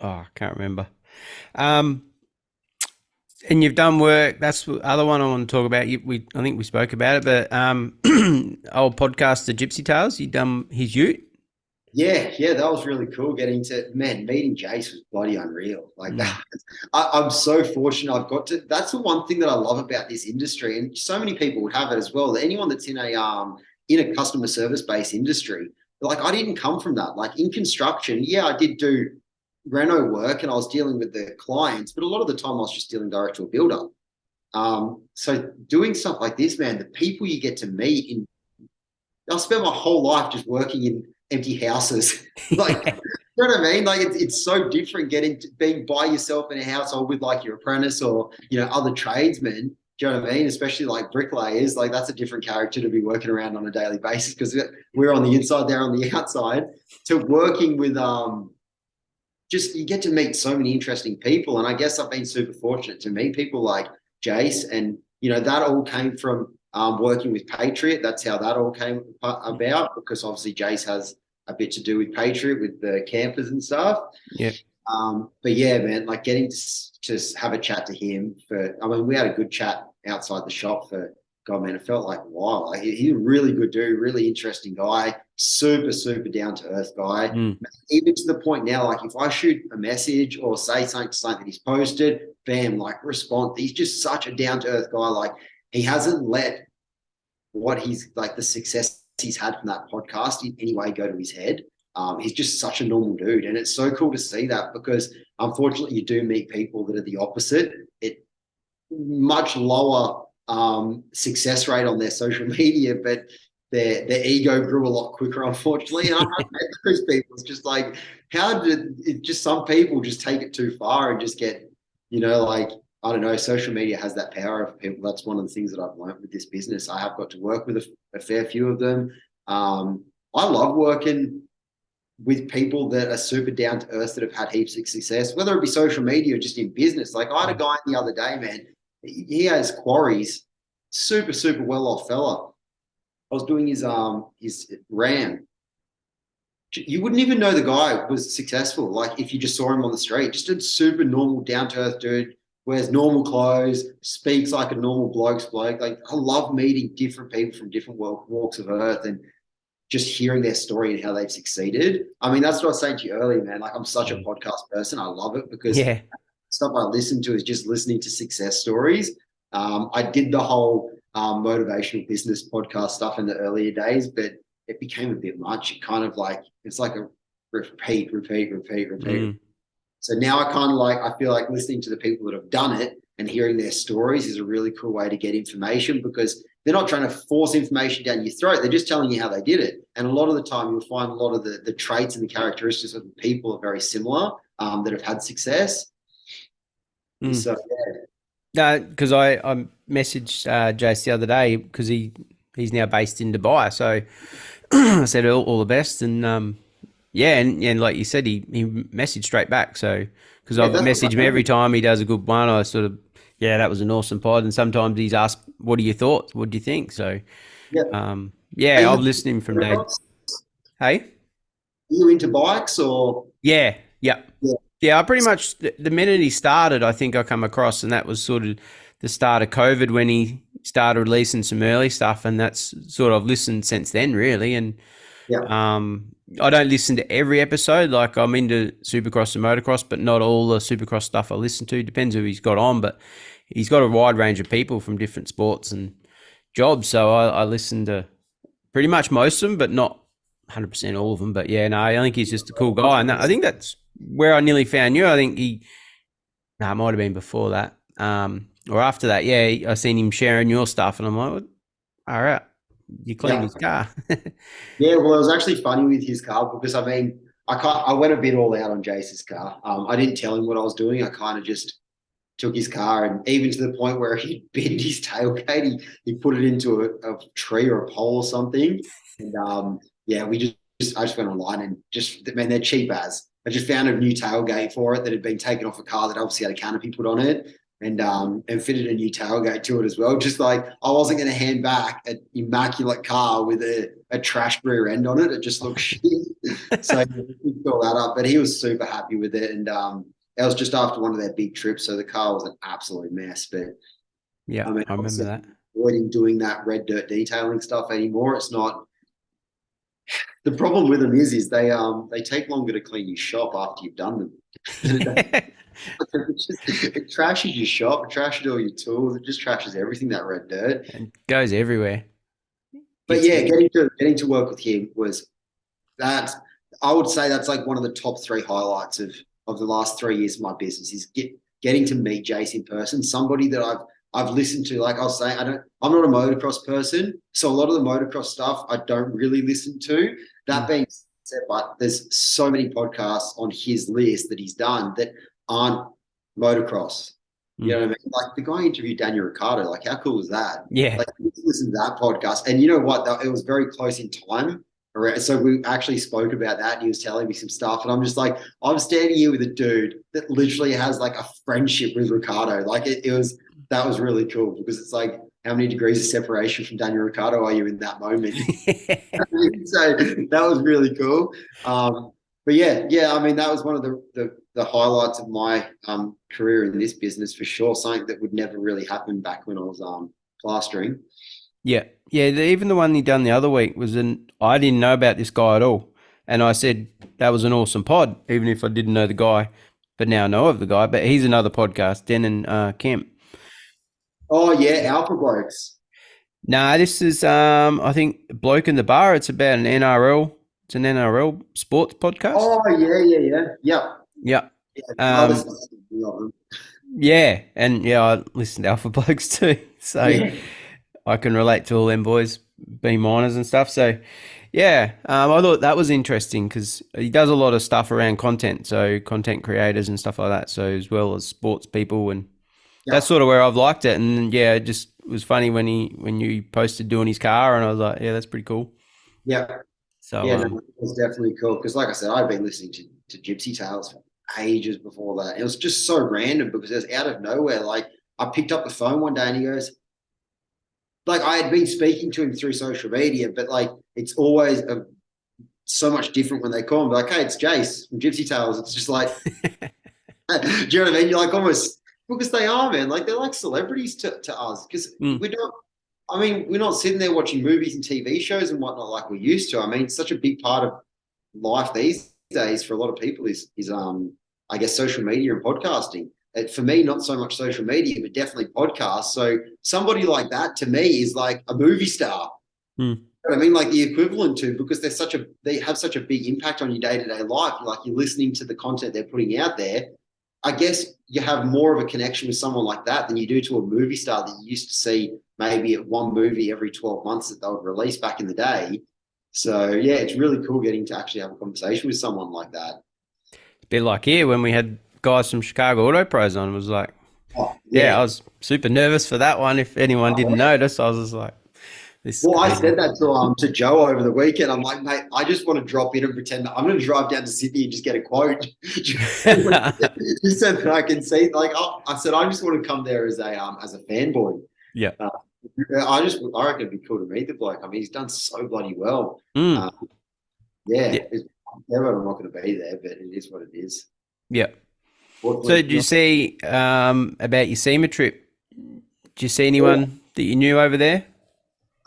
Oh, I can't remember. Um, and you've done work. That's the other one I want to talk about. I think we spoke about it, but old podcast, the Gypsy Tales. You done his ute? Yeah, that was really cool. Meeting Jace was bloody unreal. Like that, I'm so fortunate. I've got to. That's the one thing that I love about this industry, and so many people would have it as well. Anyone that's in a customer service based industry, like, I didn't come from that. Like, in construction, yeah, I did do reno work, and I was dealing with the clients, but a lot of the time I was just dealing direct to a builder. So doing stuff like this, man, the people you get to meet I spent my whole life just working in empty houses. Like, you know what I mean? Like, it's so different being by yourself in a house, or with like your apprentice, or, other tradesmen. Do you know what I mean? Especially like bricklayers, like, that's a different character to be working around on a daily basis, because we're on the inside, they're on the outside. To working with, just, you get to meet so many interesting people. And I guess I've been super fortunate to meet people like Jace, and, that all came from working with Patriot. That's how that all came about, because obviously Jace has a bit to do with Patriot, with the campers and stuff. Yeah. But yeah, man, like, getting to just have a chat to him we had a good chat outside the shop for, God, man, it felt like a while. Like, he's a really good dude, really interesting guy, super, super down to earth guy. Even to the point now, like, if I shoot a message or say something that he's posted, bam, like, respond. He's just such a down to earth guy. Like, he hasn't let what he's like, the success he's had from that podcast in any way go to his head. He's just such a normal dude. And it's so cool to see that, because unfortunately you do meet people that are the opposite. It much lower success rate on their social media, but their ego grew a lot quicker, unfortunately. And I've met those people. It's just like, some people just take it too far and just get, like, I don't know, social media has that power of people. That's one of the things that I've learned with this business. I have got to work with a fair few of them. I love working with people that are super down to earth, that have had heaps of success, whether it be social media or just in business. Like, I had a guy the other day, man, he has quarries, super, super well off fella. I was doing his RAM. You wouldn't even know the guy was successful, like, if you just saw him on the street. Just a super normal, down to earth dude, wears normal clothes, speaks like a normal bloke's bloke. Like, I love meeting different people from different walks of earth, and just hearing their story and how they've succeeded. I mean, that's what I was saying to you earlier, man. Like, I'm such a podcast person. I love it, because stuff I listen to is just listening to success stories. I did the whole motivational business podcast stuff in the earlier days, but it became a bit much. It kind of like, it's like a repeat. So now I feel like listening to the people that have done it and hearing their stories is a really cool way to get information, because they're not trying to force information down your throat. They're just telling you how they did it. And a lot of the time you'll find a lot of the traits and the characteristics of the people are very similar, that have had success. So, yeah. Because I messaged Jace the other day, because he's now based in Dubai. So I said all the best, and and like you said, he messaged straight back. So, because I've messaged him every time he does a good one, I sort of, that was an awesome pod. And sometimes he's asked, what are your thoughts? What do you think? So, I've listened to him from day. Hey? Are you into bikes or? Yeah. I pretty much, the minute he started, I think I come across, and that was sort of the start of COVID, when he started releasing some early stuff, and that's sort of listened since then, really. And I don't listen to every episode. Like, I'm into Supercross and motocross, but not all the Supercross stuff I listen to. Depends who he's got on, but he's got a wide range of people from different sports and jobs. So I listen to pretty much most of them, but not 100% all of them. But I think he's just a cool guy, and I think that's where I nearly found you, I think it might have been before that, or after that. Yeah, I seen him sharing your stuff, and I'm like, all right, you cleaned Yeah. his car. Yeah, well, it was actually funny with his car because I went a bit all out on Jace's car. I didn't tell him what I was doing. I kind of just took his car, and even to the point where he bent his tailgate, he put it into a tree or a pole or something. And yeah, I just went online and just, man, they're cheap as. I just found a new tailgate for it that had been taken off a car that obviously had a canopy put on it, and fitted a new tailgate to it as well. Just like I wasn't going to hand back an immaculate car with a trash rear end on it. It just looked shit. So he picked all that up, but he was super happy with it. And it was just after one of their big trips, so the car was an absolute mess. But Yeah, I mean, I remember that. avoiding doing that red dirt detailing stuff anymore. It's not. The problem with them is they take longer to clean your shop after you've done them. It trashes your shop, it trashes all your tools, it just trashes everything, that red dirt. And goes everywhere. But yeah, getting to work with him was that. I would say that's like one of the top three highlights of the last 3 years of my business is getting to meet Jace in person. Somebody that I've listened to. Like I was saying, I'm not a motocross person, so a lot of the motocross stuff I don't really listen to. That being said, but there's so many podcasts on his list that he's done that aren't motocross. You know what I mean? Like the guy interviewed Daniel Ricciardo. Like, how cool was that? Yeah. Like, listen to that podcast, and you know what? It was very close in time. So we actually spoke about that. And he was telling me some stuff, and I'm just like, I'm standing here with a dude that literally has like a friendship with Ricardo. Like that was really cool because it's like, how many degrees of separation from Daniel Ricciardo are you in that moment? So that was really cool. But yeah, I mean, that was one of the highlights of my career in this business for sure. Something that would never really happen back when I was plastering. Yeah. Even the one he done the other week was I didn't know about this guy at all, and I said that was an awesome pod, even if I didn't know the guy, but now I know of the guy. But he's another podcast, Den and Kemp. Oh yeah, Alpha Blokes. Nah, this is I think Bloke in the Bar. It's about an NRL. It's an NRL sports podcast. Oh yeah. Yeah. Yeah. Yeah, and yeah, I listen to Alpha Blokes too, so Yeah. I can relate to all them boys being miners and stuff. So yeah, I thought that was interesting because he does a lot of stuff around content, so content creators and stuff like that. So as well as sports people, and that's sort of where I've liked it. And yeah, it just was funny when you posted doing his car, and I was like, yeah, that's pretty cool. Yeah. So yeah, no, it was definitely cool because, like I said, I've been listening to Gypsy Tales for ages before that. It was just so random because it was out of nowhere. Like I picked up the phone one day and he goes, like I had been speaking to him through social media, but like it's always so much different when they call him. Like, hey, it's Jace from Gypsy Tales. It's just like, do you know what I mean? You're like almost, because they are, man. Like they're like celebrities to us because we don't. I mean, we're not sitting there watching movies and TV shows and whatnot like we used to. I mean, such a big part of life these days for a lot of people is I guess social media and podcasting. For me, not so much social media, but definitely podcasts. So somebody like that to me is like a movie star. You know what I mean, like the equivalent to, because they have such a big impact on your day-to-day life. You're listening to the content they're putting out there. I guess you have more of a connection with someone like that than you do to a movie star that you used to see maybe at one movie every 12 months that they would release back in the day. So yeah, it's really cool getting to actually have a conversation with someone like that. a bit like here when we had guys from Chicago Auto Pros on, it was like, I was super nervous for that one. If anyone didn't notice, I was just like, this. Well, I said that to Joe over the weekend. I'm like, mate, I just want to drop in and pretend that I'm going to drive down to Sydney and just get a quote. He said that I can see. Like, I said, I just want to come there as a fanboy. Yeah. I reckon it'd be cool to meet the bloke. I mean, he's done so bloody well. Yeah. It's never I'm not going to be there, but it is what it is. Yeah. So did you see about your SEMA trip? Did you see anyone that you knew over there?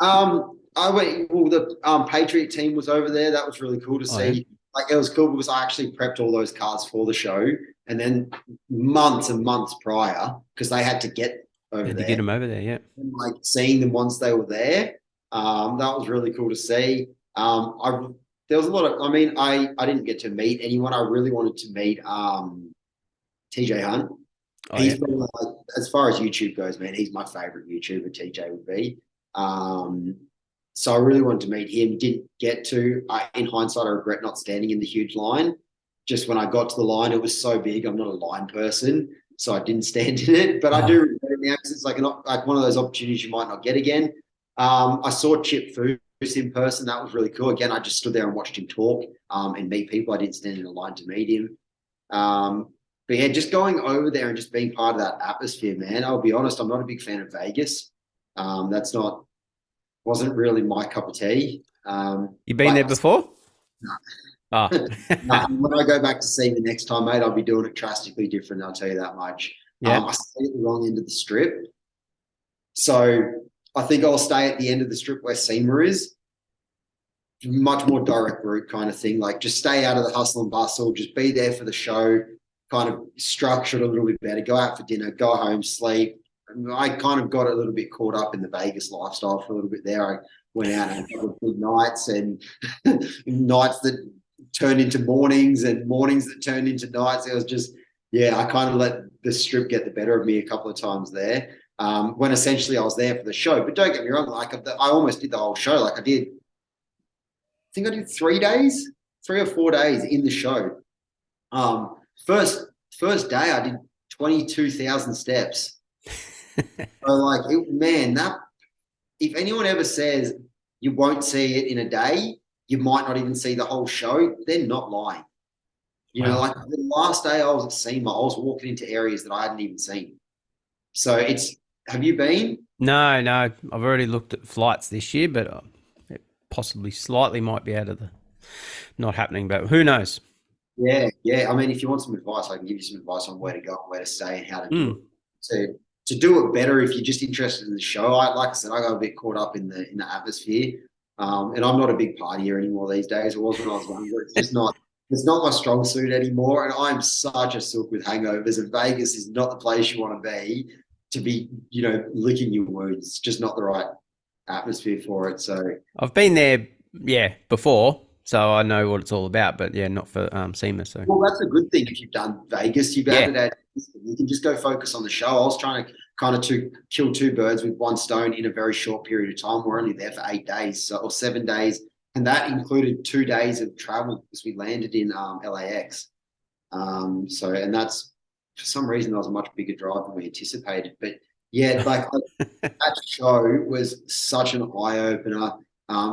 I went. Well, the Patriot team was over there. That was really cool to see. Yeah. Like it was cool because I actually prepped all those cars for the show, and then months and months prior because they had to get over there. To get them over there, yeah. And, like seeing them once they were there, that was really cool to see. there was a lot of, I didn't get to meet anyone. I really wanted to meet TJ Hunt. Oh, He's yeah. been like, as far as YouTube goes, man, he's my favorite YouTuber, TJ would be. So I really wanted to meet him. Didn't get to. In hindsight, I regret not standing in the huge line. Just when I got to the line, it was so big. I'm not a line person, so I didn't stand in it. But I do regret it now because it's like one of those opportunities you might not get again. I saw Chip Foose in person. That was really cool. Again, I just stood there and watched him talk and meet people. I didn't stand in a line to meet him. But yeah, just going over there and just being part of that atmosphere, man. I'll be honest, I'm not a big fan of Vegas. Wasn't really my cup of tea. You been there before? No. Oh. When I go back to see the next time, mate, I'll be doing it drastically different. I'll tell you that much. Yeah. I stay at the wrong end of the strip. So I think I'll stay at the end of the strip where SEMA is. Much more direct route kind of thing. Like just stay out of the hustle and bustle. Just be there for the show. Kind of structured a little bit better. Go out for dinner. Go home. Sleep. I kind of got a little bit caught up in the Vegas lifestyle for a little bit there. I went out and had a couple of big nights and nights that turned into mornings and mornings that turned into nights. It was just, I kind of let the strip get the better of me a couple of times there. When essentially I was there for the show. But don't get me wrong, like I almost did the whole show. Like I think I did 3 or 4 days in the show. First day I did 22,000 steps. So like, if anyone ever says you won't see it in a day, you might not even see the whole show, they're not lying. You know, like the last day I was at SEMA, I was walking into areas that I hadn't even seen. So have you been? No. I've already looked at flights this year, but it possibly slightly might be out of the not happening, but who knows? Yeah. I mean, if you want some advice, I can give you some advice on where to go and where to stay and how to do it. To do it better, if you're just interested in the show, like I said, I got a bit caught up in the atmosphere. And I'm not a big partier anymore these days. It was when I was younger. It's not my strong suit anymore. And I'm such a sook with hangovers. And Vegas is not the place you want to be, licking your wounds. It's just not the right atmosphere for it. So I've been there, before, so I know what it's all about. But not for SEMA. So that's a good thing. If you've done Vegas, you've added that. You can just go focus on the show. I was trying to kind of kill two birds with one stone in a very short period of time. We're only there for 8 days, or 7 days. And that included 2 days of travel because we landed in LAX. And that's, for some reason, that was a much bigger drive than we anticipated. But that show was such an eye-opener,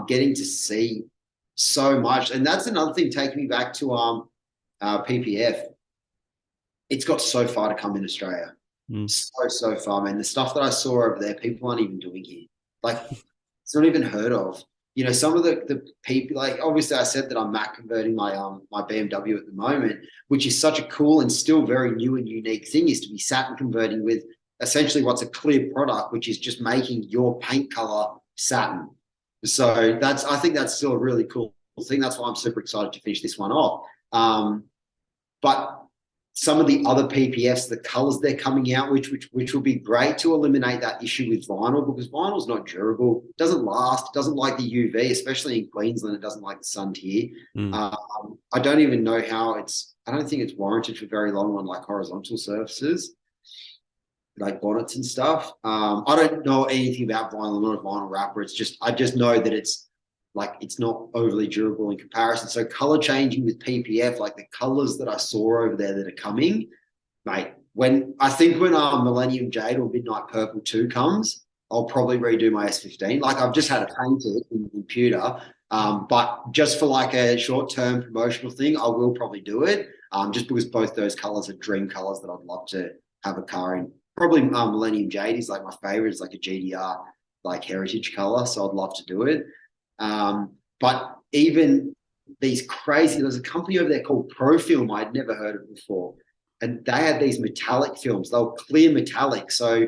getting to see so much. And that's another thing, taking me back to PPF. It's got so far to come in Australia. So far, man. The stuff that I saw over there, people aren't even doing here. Like, it's not even heard of. Some of the people, like, obviously I said that I'm matte converting my my BMW at the moment, which is such a cool and still very new and unique thing, is to be satin converting with essentially what's a clear product, which is just making your paint color satin. So I think that's still a really cool thing. That's why I'm super excited to finish this one off. But some of the other PPFs, the colors they're coming out, which will be great to eliminate that issue with vinyl, because vinyl's not durable. It doesn't last. It doesn't like the UV, especially in Queensland. It doesn't like the sun here. I don't even know how I don't think it's warranted for very long on like horizontal surfaces, like bonnets and stuff. I don't know anything about vinyl. I'm not a vinyl wrapper. I just know that it's not overly durable in comparison. So color changing with PPF, like the colors that I saw over there that are coming, mate, when Millennium Jade or Midnight Purple 2 comes, I'll probably redo my S15. Like, I've just had it painted in the computer, but just for like a short-term promotional thing, I will probably do it, just because both those colors are dream colors that I'd love to have a car in. Probably Millennium Jade is like my favorite. It's like a GDR, like heritage color, so I'd love to do it. But even there's a company over there called Profilm I'd never heard of before, and they had these metallic films. They were clear metallic, so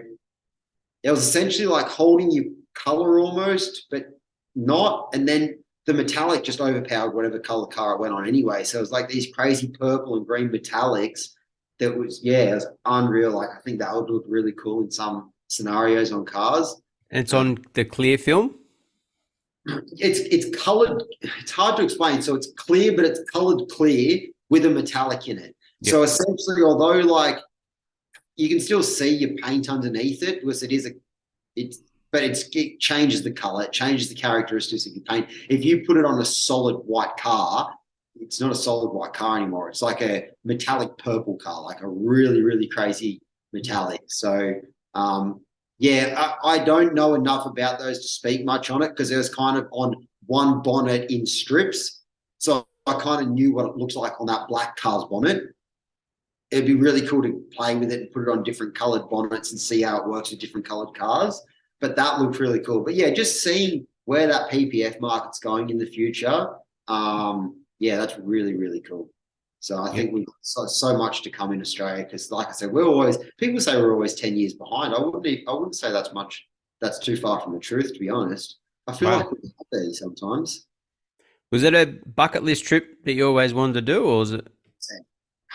it was essentially like holding your color almost, but not. And then the metallic just overpowered whatever color car it went on anyway. So it was like these crazy purple and green metallics that was it was unreal. Like, I think that would look really cool in some scenarios on cars. And it's on the clear film? it's colored. It's hard to explain. So it's clear, but it's colored clear with a metallic in it. Yep. So essentially, although like you can still see your paint underneath it, because it changes the color, it changes the characteristics of your paint. If you put it on a solid white car, it's not a solid white car anymore. It's like a metallic purple car, like a really, really crazy metallic. So yeah, I don't know enough about those to speak much on it, because it was kind of on one bonnet in strips. So I kind of knew what it looks like on that black car's bonnet. It'd be really cool to play with it and put it on different colored bonnets and see how it works with different colored cars. But that looked really cool. But yeah, just seeing where that PPF market's going in the future, yeah, that's really, really cool. So I think we've got so much to come in Australia, because, like I said, people say we're always 10 years behind. I wouldn't say that's too far from the truth, to be honest. I feel like we're up there sometimes. Was it a bucket list trip that you always wanted to do, or was it?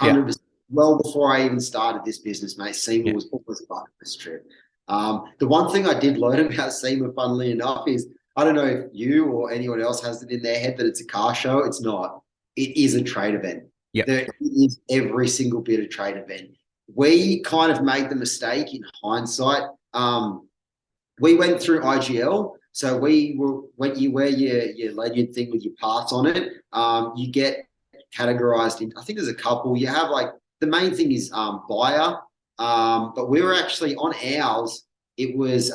100%. Well, before I even started this business, mate, SEMA was always a bucket list trip. The one thing I did learn about SEMA, funnily enough, is I don't know if you or anyone else has it in their head that it's a car show. It's not. It is a trade event. Yep. There is every single bit of trade event. We kind of made the mistake in hindsight. We went through IGL. So when you wear your lanyard thing with your parts on it, you get categorized in, I think there's a couple. You have like, the main thing is buyer. But we were actually on ours. It was,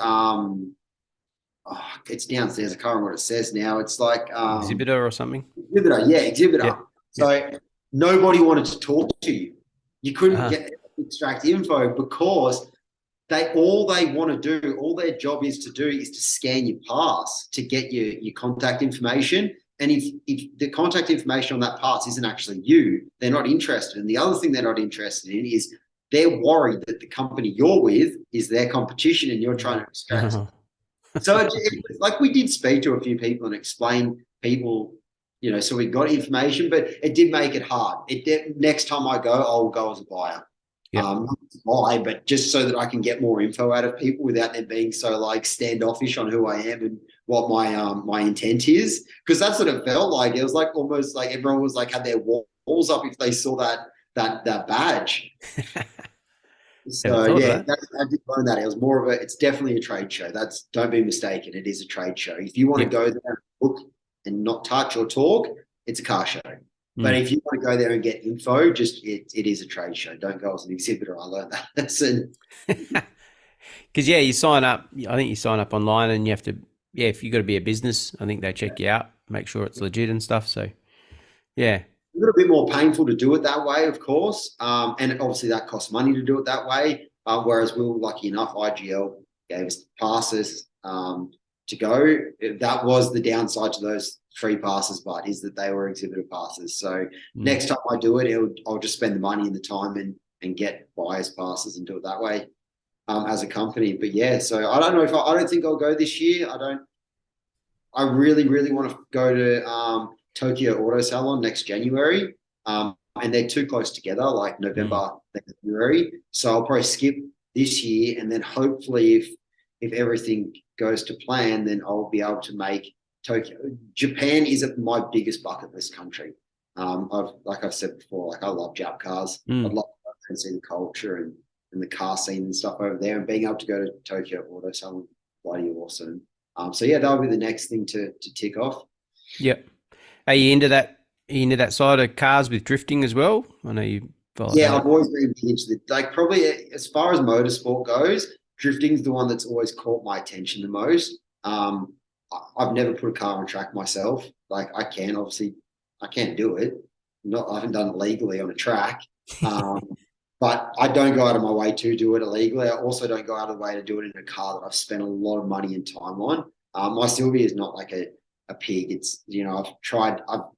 it's downstairs. I can't remember what it says now. It's like Exhibitor or something. Exhibitor, yeah, exhibitor. Yeah. So nobody wanted to talk to you. You couldn't extract info, because all they want to do, all their job is to scan your pass to get your contact information. And if the contact information on that pass isn't actually you, they're not interested. And the other thing they're not interested in is they're worried that the company you're with is their competition and you're trying to extract. So like, we did speak to a few people and explain people, so we got information, but it did make it hard. Next time I go, I'll go as a buyer. Not to buy, but just so that I can get more info out of people without them being so like standoffish on who I am and what my intent is. Because that's what it felt like. It was like almost like everyone was like, had their walls up if they saw that badge. So yeah, I did learn that. It was more of it's definitely a trade show. Don't be mistaken. It is a trade show. If you want to go there and look and not touch or talk, it's a car show. But if you want to go there and get info, it is a trade show. Don't go as an exhibitor. I learned that lesson. Because you sign up. I think you sign up online, and you have to. Yeah, if you got to be a business, I think they check you out, make sure it's legit and stuff. So, yeah. A little bit more painful to do it that way, of course, and obviously that costs money to do it that way. Whereas we were lucky enough, IGL gave us passes to go. That was the downside to those free passes, but is that they were exhibitor passes. So next time I do it, I'll just spend the money and the time and get buyers passes and do it that way as a company. But yeah, so I don't know I don't think I'll go this year. I really, really want to go to Tokyo Auto Salon next January, and they're too close together, like November, February. So I'll probably skip this year, and then hopefully, if everything goes to plan, then I'll be able to make Tokyo. Japan is my biggest bucket list country. Like I've said before, like I love Jap cars. I'd love to see the culture and the car scene and stuff over there, and being able to go to Tokyo Auto Salon, bloody awesome. So yeah, that'll be the next thing to tick off. Yep. Are you into that? Are you into that side of cars with drifting as well? I know you. Yeah, I've always been interested. Like, probably as far as motorsport goes, drifting's the one that's always caught my attention the most. I've never put a car on track myself. Like, I can't do it. I haven't done it legally on a track. But I don't go out of my way to do it illegally. I also don't go out of the way to do it in a car that I've spent a lot of money and time on. My Sylvia is not like a pig. It's, I've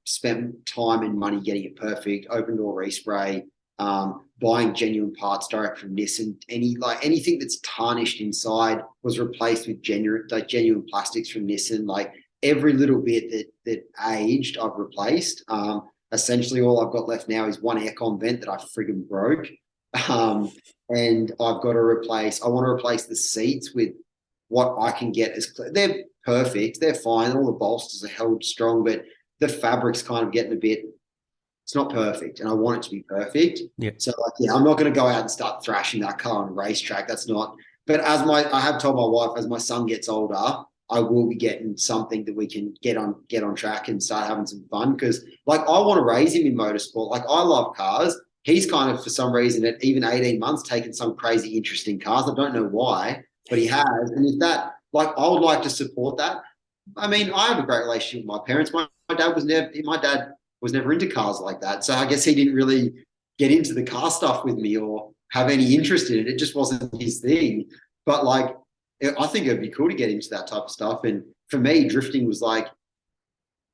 spent time and money getting it perfect, open door respray, buying genuine parts direct from Nissan. Anything that's tarnished inside was replaced with genuine plastics from Nissan. Like, every little bit that aged, I've replaced. Essentially all I've got left now is one aircon vent that I friggin' broke. And I want to replace the seats with what I can get perfect. They're fine. All the bolsters are held strong, but the fabric's kind of getting a bit, it's not perfect. And I want it to be perfect. Yeah. So like, yeah, I'm not going to go out and start thrashing that car on a racetrack. That's not, but I have told my wife, as my son gets older, I will be getting something that we can get on track and start having some fun. Cause like, I want to raise him in motorsport. Like, I love cars. He's kind of, for some reason, at even 18 months, taken some crazy, interesting cars. I don't know why, but he has. And if that, like, I would like to support that. I mean, I have a great relationship with my parents. My dad was never into cars like that. So I guess he didn't really get into the car stuff with me or have any interest in it. It just wasn't his thing. But like, I think it'd be cool to get into that type of stuff. And for me, drifting was like,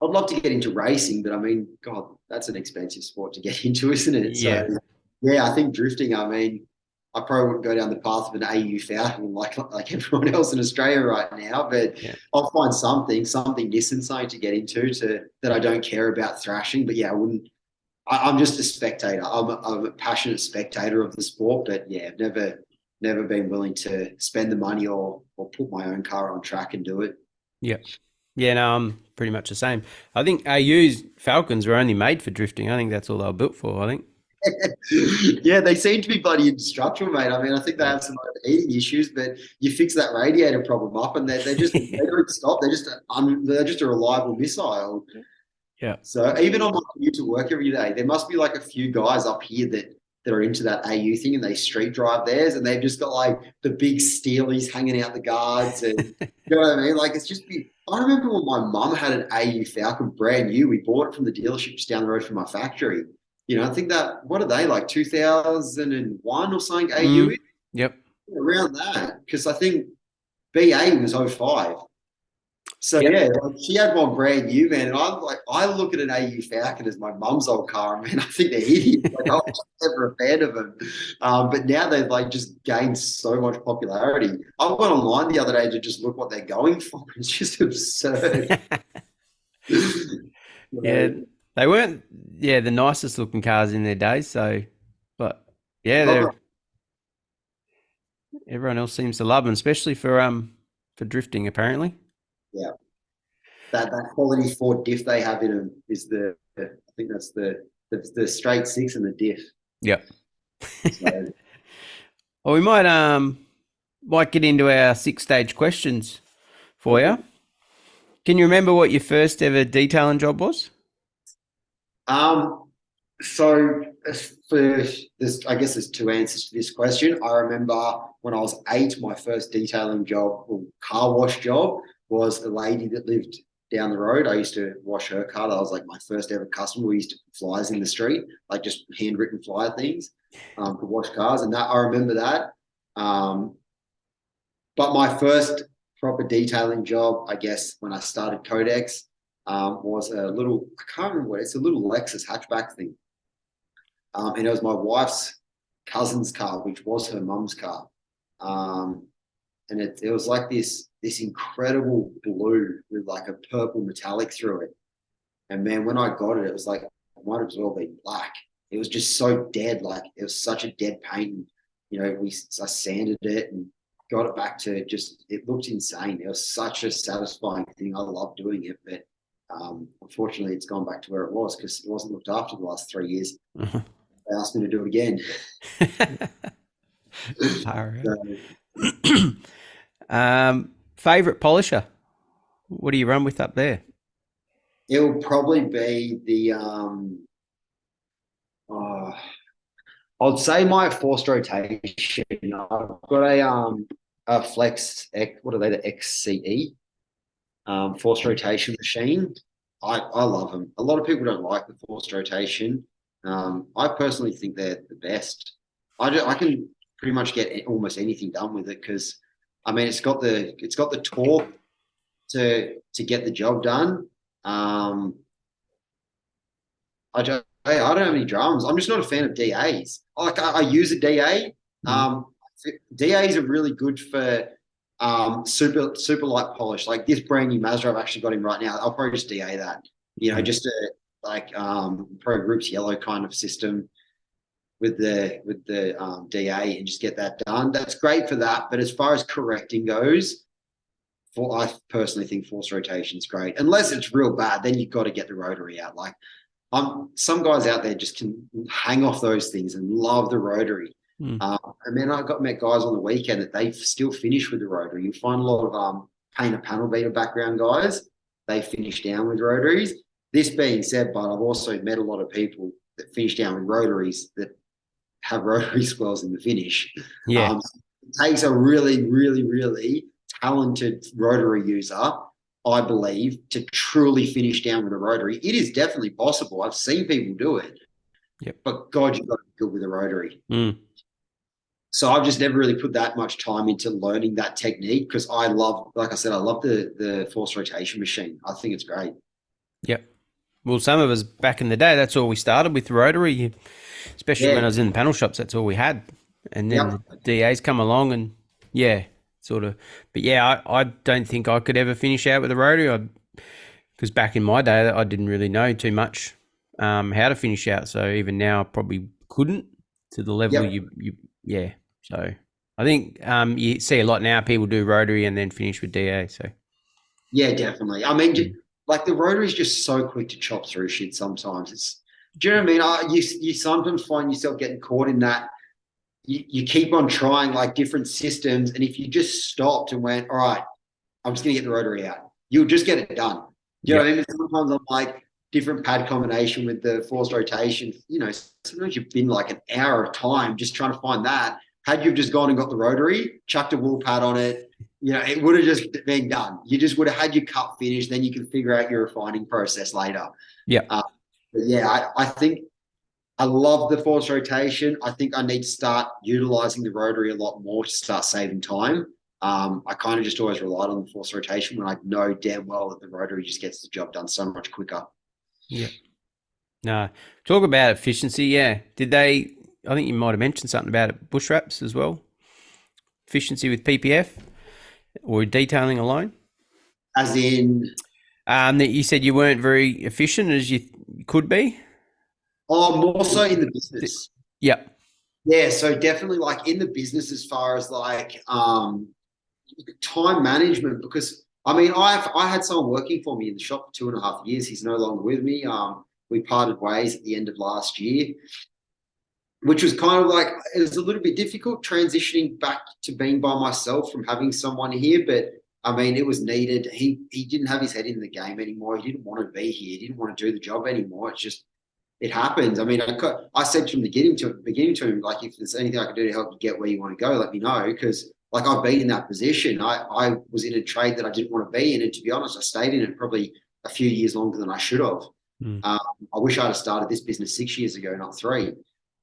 I'd love to get into racing, but I mean, God, that's an expensive sport to get into, isn't it? Yeah. So yeah, I think drifting, I mean, I probably wouldn't go down the path of an AU Falcon like everyone else in Australia right now, but Yeah. I'll find something decent, something to get into that I don't care about thrashing. But yeah, I'm just a spectator. I'm a passionate spectator of the sport, but yeah, I've never been willing to spend the money or put my own car on track and do it. Yeah. Yeah, no, I'm pretty much the same. I think AU's Falcons were only made for drifting. I think that's all they were built for, I think. Yeah, they seem to be bloody indestructible, mate. I mean, I think they have some overheating issues, but you fix that radiator problem up, and they don't stop. They're just a reliable missile. Yeah. So even on my commute to work every day, there must be like a few guys up here that are into that AU thing, and they street drive theirs, and they've just got like the big steelies hanging out the guards, and you know what I mean? Like, it's just big. I remember when my mum had an AU Falcon brand new. We bought it from the dealership just down the road from my factory. You know, I think what are they, like 2001 or something, AU? Yep. Around that, because I think BA was 05. So Yep. yeah, like, she had one brand new, man, and I'm like, I look at an AU Falcon as my mum's old car, and man, I think they're idiots. Like, I was never a fan of them, but now they've like just gained so much popularity. I went online the other day to just look what they're going for. It's just absurd. Yeah, they weren't, the nicest looking cars in their day. So, but yeah, everyone else seems to love them, especially for drifting, apparently. Yeah, that quality Ford diff they have in them is I think that's the straight six and the diff. Yep. So, Well, we might get into our 6-stage questions for you. Can you remember what your first ever detailing job was? So for this, I guess there's two answers to this question. I remember when I was 8, my first detailing job or car wash job was a lady that lived down the road. I used to wash her car. That was like my first ever customer. We used to put flyers in the street, like just handwritten flyer things, to wash cars. And that, I remember that. But my first proper detailing job, I guess, when I started Codex, was I can't remember what, it's a little Lexus hatchback thing. And it was my wife's cousin's car, which was her mum's car. And it was like this incredible blue with like a purple metallic through it. And man, when I got it, it was like, it might as well be black. It was just so dead. Like, it was such a dead paint. And, you know, I sanded it and got it back to just, it looked insane. It was such a satisfying thing. I love doing it, but unfortunately it's gone back to where it was because it wasn't looked after the last 3 years. They asked me to do it again. Favorite polisher? What do you run with up there? It will probably be the I'd say my forced rotation. I've got a Flex X, what are they, the XCE forced rotation machine. I love them. A lot of people don't like the forced rotation. I personally think they're the best. I can pretty much get almost anything done with it because, I mean, it's got the torque to get the job done. I don't have any drums. I'm just not a fan of DAs. Like, I use a DA. DAs are really good for super light polish. Like this brand new Mazda I've actually got in right now. I'll probably just DA that. You know, just a Pro Groups yellow kind of system with the DA and just get that done. That's great for that. But as far as correcting goes, I personally think forced rotation is great. Unless it's real bad, then you've got to get the rotary out. Like some guys out there just can hang off those things and love the rotary. And then I met guys on the weekend that they still finish with the rotary. You find a lot of painter panel beater background guys, they finish down with rotaries. This being said, but I've also met a lot of people that finish down with rotaries that have rotary swells in the finish. Yeah. It takes a really, really, really talented rotary user, I believe, to truly finish down with a rotary. It is definitely possible. I've seen people do it. Yep. But God, you've got to be good with a rotary. So I've just never really put that much time into learning that technique because I love, like I said, I love the forced rotation machine. I think it's great. Yep. Well, some of us back in the day, that's all we started with, rotary, especially when I was in the panel shops, that's all we had. And then the DAs come along and, sort of. But, I don't think I could ever finish out with a rotary because back in my day, I didn't really know too much how to finish out. So even now, I probably couldn't to the level So I think you see a lot now, people do rotary and then finish with DA. So yeah, definitely. I mean, like the rotary is just so quick to chop through shit sometimes. Do you know what I mean? You sometimes find yourself getting caught in that. You keep on trying like different systems, and if you just stopped and went, all right, I'm just going to get the rotary out, you'll just get it done. You know what I mean? Sometimes I'm like different pad combination with the forced rotation. You know, sometimes you've been like an hour of time just trying to find that. Had you just gone and got the rotary, chucked a wool pad on it, it would have just been done. You just would have had your cut finished. Then you can figure out your refining process later. I think I love the forced rotation. I think I need to start utilizing the rotary a lot more to start saving time. I kind of just always relied on the forced rotation when I know damn well that the rotary just gets the job done so much quicker. Yeah. No, talk about efficiency. Yeah. I think you might have mentioned something about it, Bushwrapz as well. Efficiency with PPF or detailing alone. As in? That you said you weren't very efficient as you could be. Oh, more so in the business. Yeah. Yeah, so definitely like in the business as far as like time management, because I mean, I had someone working for me in the shop for 2.5 years. He's no longer with me. We parted ways at the end of last year, which was kind of like, it was a little bit difficult transitioning back to being by myself from having someone here. But I mean, it was needed. He didn't have his head in the game anymore. He didn't want to be here. He didn't want to do the job anymore. It's just, it happens. I mean, I said to him beginning to him, like, if there's anything I can do to help you get where you want to go, let me know. Because like I've been in that position. I was in a trade that I didn't want to be in. And to be honest, I stayed in it probably a few years longer than I should have. I wish I'd have started this business 6 years ago, not 3.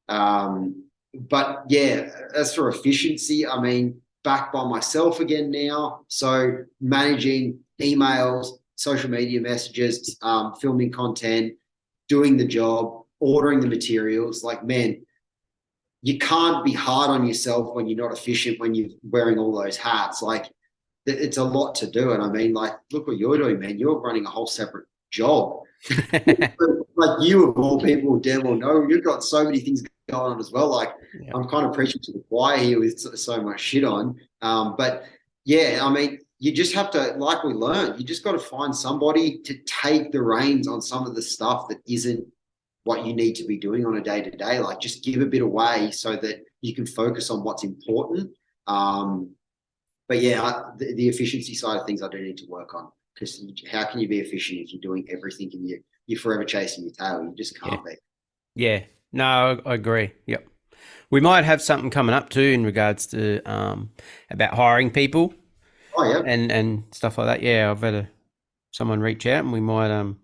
But yeah, as for efficiency, I mean, back by myself again now. So managing emails, social media messages, filming content, doing the job, ordering the materials. Like, man, you can't be hard on yourself when you're not efficient, when you're wearing all those hats. Like, it's a lot to do. And I mean, like, look what you're doing, man. You're running a whole separate job. Like, you of all people damn well know you've got so many things going on as well. Like, I'm kind of preaching to the choir here with so much shit on. But yeah, I mean, you just have to, like we learned, you just got to find somebody to take the reins on some of the stuff that isn't what you need to be doing on a day-to-day. Like, just give a bit away so that you can focus on what's important. But yeah, the efficiency side of things I do need to work on, because how can you be efficient if you're doing everything and you're forever chasing your tail? You just can't be. Yeah, no, I agree. Yep. We might have something coming up too in regards to about hiring people. Oh, yeah. And stuff like that. Yeah, I've had someone reach out and we might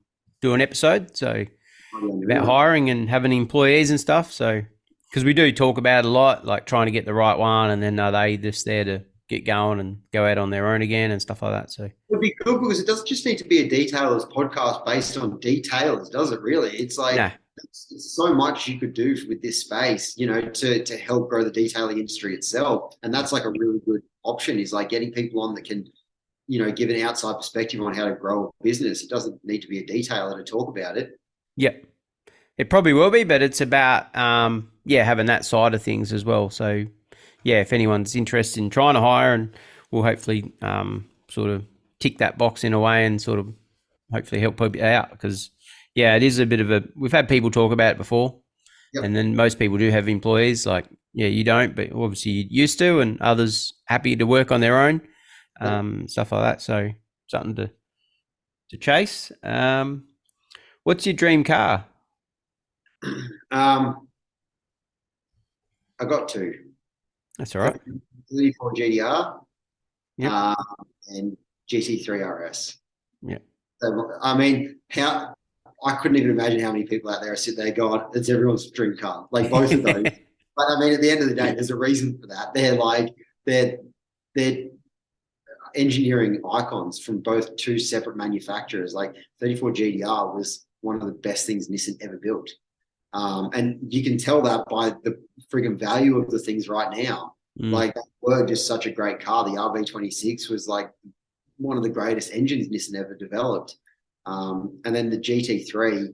do an episode about hiring and having employees and stuff. So, because we do talk about it a lot, like trying to get the right one, and then are they just there to get going and go out on their own again and stuff like that. So it would be good, because it doesn't just need to be a detailers podcast based on detailers, does it really? It's like it's so much you could do with this space, to help grow the detailing industry itself. And that's like a really good option, is like getting people on that can, give an outside perspective on how to grow a business. It doesn't need to be a detailer to talk about it. Yeah, it probably will be, but it's about, having that side of things as well. So yeah, if anyone's interested in trying to hire, and we'll hopefully sort of tick that box in a way and sort of hopefully help people out, because it is a bit of we've had people talk about it before. Yep. And then most people do have employees, like, you don't, but obviously you used to, and others happy to work on their own, stuff like that. So something to chase. What's your dream car? I got two. That's all right. 34 GDR, Yep. and GT3 RS. Yeah. So, I mean, I couldn't even imagine how many people out there are sitting there going, it's everyone's dream car, like both of those. But I mean, at the end of the day, there's a reason for that. They're engineering icons from both two separate manufacturers. Like 34 GDR was one of the best things Nissan ever built. And you can tell that by the friggin' value of the things right now. Like, they were just such a great car. The RB26 was like one of the greatest engines Nissan ever developed. And then the GT3,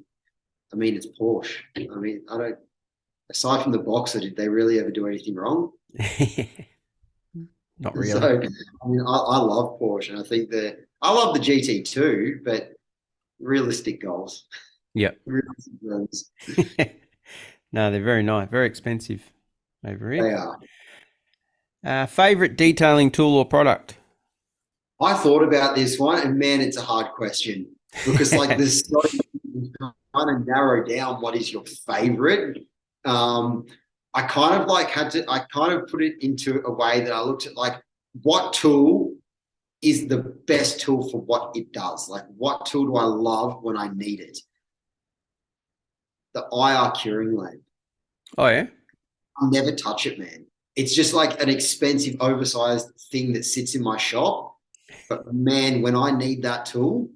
I mean, it's Porsche. I mean, aside from the Boxer, did they really ever do anything wrong? Not really. So, I mean, I love Porsche, and I think I love the GT2, but realistic goals. Yeah. Realistic goals. No, they're very nice, very expensive over here. They are. Favorite detailing tool or product? I thought about this one, and man, it's a hard question, because like there's so trying to narrow down what is your favorite. I kind of put it into a way that I looked at, like, what tool is the best tool for what it does? Like, what tool do I love when I need it? The IR curing lamp. Oh, yeah? I'll never touch it, man. It's just like an expensive, oversized thing that sits in my shop. But man, when I need that tool,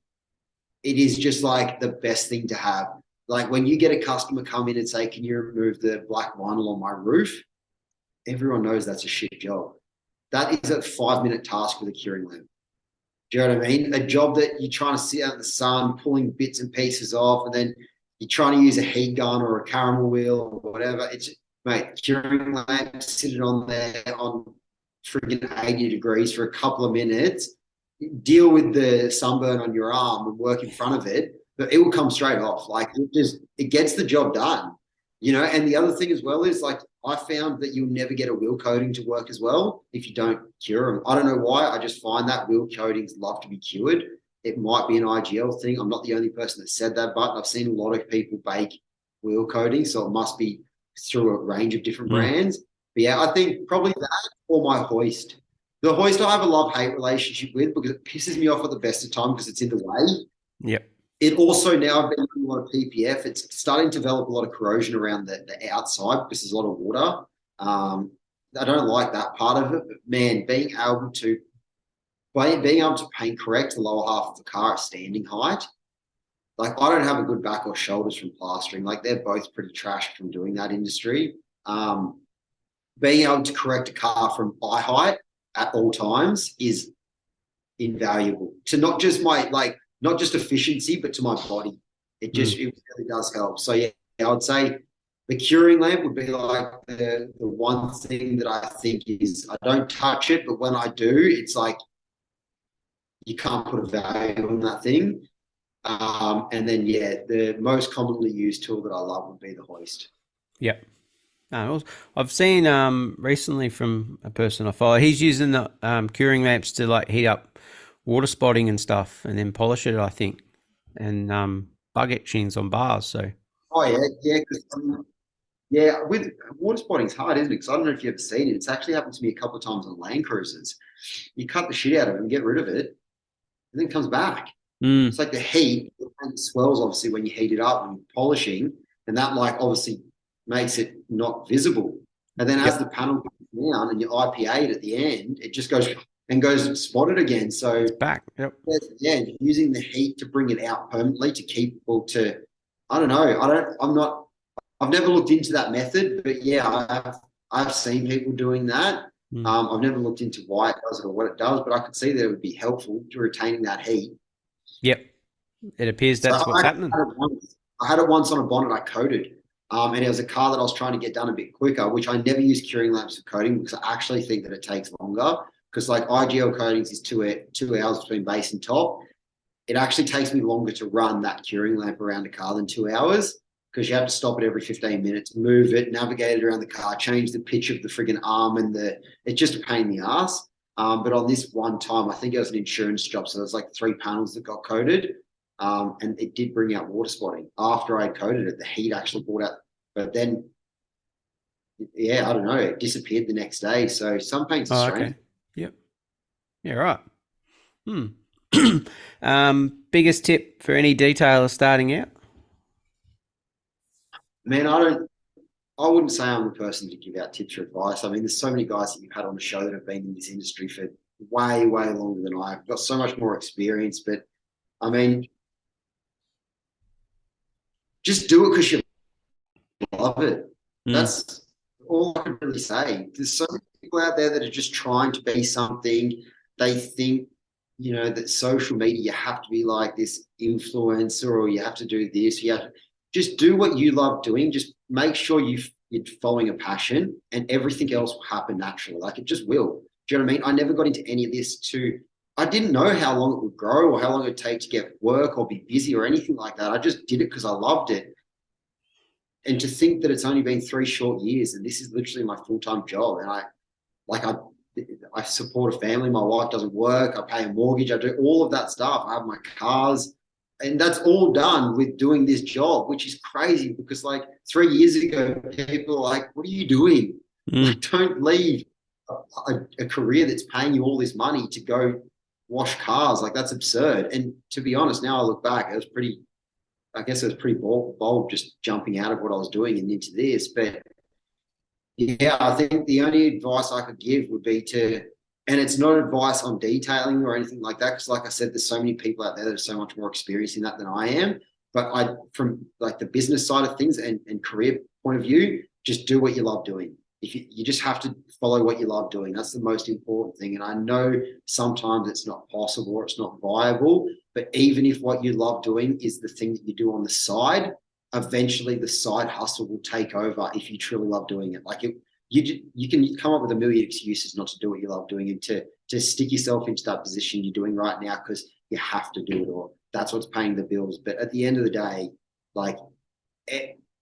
it is just like the best thing to have. Like, when you get a customer come in and say, can you remove the black vinyl on my roof? Everyone knows that's a shit job. That is a 5-minute task with a curing lamp. Do you know what I mean? A job that you're trying to sit out in the sun, pulling bits and pieces off, and then you're trying to use a heat gun or a caramel wheel or whatever. It's, mate, curing lamp, sit it on there on freaking 80 degrees for a couple of minutes, deal with the sunburn on your arm and work in front of it, but it will come straight off. Like, it gets the job done, you know? And the other thing as well is, like, I found that you'll never get a wheel coating to work as well if you don't cure them. I don't know why. I just find that wheel coatings love to be cured. It might be an IGL thing. I'm not the only person that said that, but I've seen a lot of people bake wheel coatings, so it must be through a range of different brands. But yeah, I think probably that, or my hoist. The hoist I have a love-hate relationship with, because it pisses me off at the best of time because it's in the way. Yep. It also, now I've been doing a lot of PPF, it's starting to develop a lot of corrosion around the outside because there's a lot of water. I don't like that part of it, but man, being able to paint correct the lower half of the car at standing height, like, I don't have a good back or shoulders from plastering. Like, they're both pretty trashed from doing that industry. Being able to correct a car from eye height at all times is invaluable to not just not just efficiency, but to my body. It really does help. So yeah, I would say the curing lamp would be like the one thing that I think is, I don't touch it, but when I do, it's like you can't put a value on that thing. And then, yeah, the most commonly used tool that I love would be the hoist. Yep. I've seen recently from a person I follow, he's using the curing lamps to, like, heat up water spotting and stuff, and then polish it, I think, and bug etchings on bars. So. Oh yeah, with water spotting's hard, isn't it? Because I don't know if you've ever seen it. It's actually happened to me a couple of times on Land Cruisers. You cut the shit out of it and get rid of it, and then it comes back. It's like the heat, it swells obviously when you heat it up and you're polishing, and that, like, obviously makes it not visible. And then as the panel goes down and you IPA it at the end, it just goes spotted again. So it's back. Yep. Yeah, using the heat to bring it out permanently to keep people to, I don't know. I've never looked into that method, but yeah, I've seen people doing that. I've never looked into why it does it or what it does, but I could see that it would be helpful to retaining that heat. Yep. It appears that's what's happening. I had it once on a bonnet I coated. And it was a car that I was trying to get done a bit quicker, which I never use curing lamps for coating because I actually think that it takes longer. because like IGL coatings is 2 hours between base and top. It actually takes me longer to run that curing lamp around a car than 2 hours, because you have to stop it every 15 minutes, move it, navigate it around the car, change the pitch of the friggin' arm, and it's just a pain in the ass. But on this one time, I think it was an insurance job, so there's like 3 panels that got coated, and it did bring out water spotting. After I coated it, the heat actually brought out, but then, yeah, I don't know, it disappeared the next day. So some paints are strange. Okay. Yep. Yeah, right. Biggest tip for any detailer starting out? Man, I wouldn't say I'm the person to give out tips or advice. I mean, there's so many guys that you've had on the show that have been in this industry for way, way longer than I have. Got so much more experience, but I mean, just do it because you love it. That's all I can really say. There's so many people out there that are just trying to be something. They think, that social media, you have to be like this influencer, or you have to do this. You have to just do what you love doing. Just make sure you're following a passion, and everything else will happen naturally. Like, it just will. Do you know what I mean? I never got into any of this I didn't know how long it would grow or how long it would take to get work or be busy or anything like that. I just did it because I loved it. And to think that it's only been 3 short years and this is literally my full-time job, and I support a family. My wife doesn't work. I pay a mortgage. I do all of that stuff. I have my cars, and that's all done with doing this job, which is crazy, because like 3 years ago, people are like, what are you doing? Like, don't leave a career that's paying you all this money to go wash cars. Like, that's absurd. And to be honest, now I look back, I guess it was pretty bold just jumping out of what I was doing and into this. But yeah, I think the only advice I could give would be and it's not advice on detailing or anything like that, because like I said, there's so many people out there that are so much more experienced in that than I am. But from like the business side of things and career point of view, just do what you love doing. If you just have to follow what you love doing. That's the most important thing. And I know sometimes it's not possible or it's not viable, but even if what you love doing is the thing that you do on the side, eventually the side hustle will take over if you truly love doing it. Like, you can come up with a million excuses not to do what you love doing, and to stick yourself into that position you're doing right now because you have to do it, or that's what's paying the bills. But at the end of the day, like,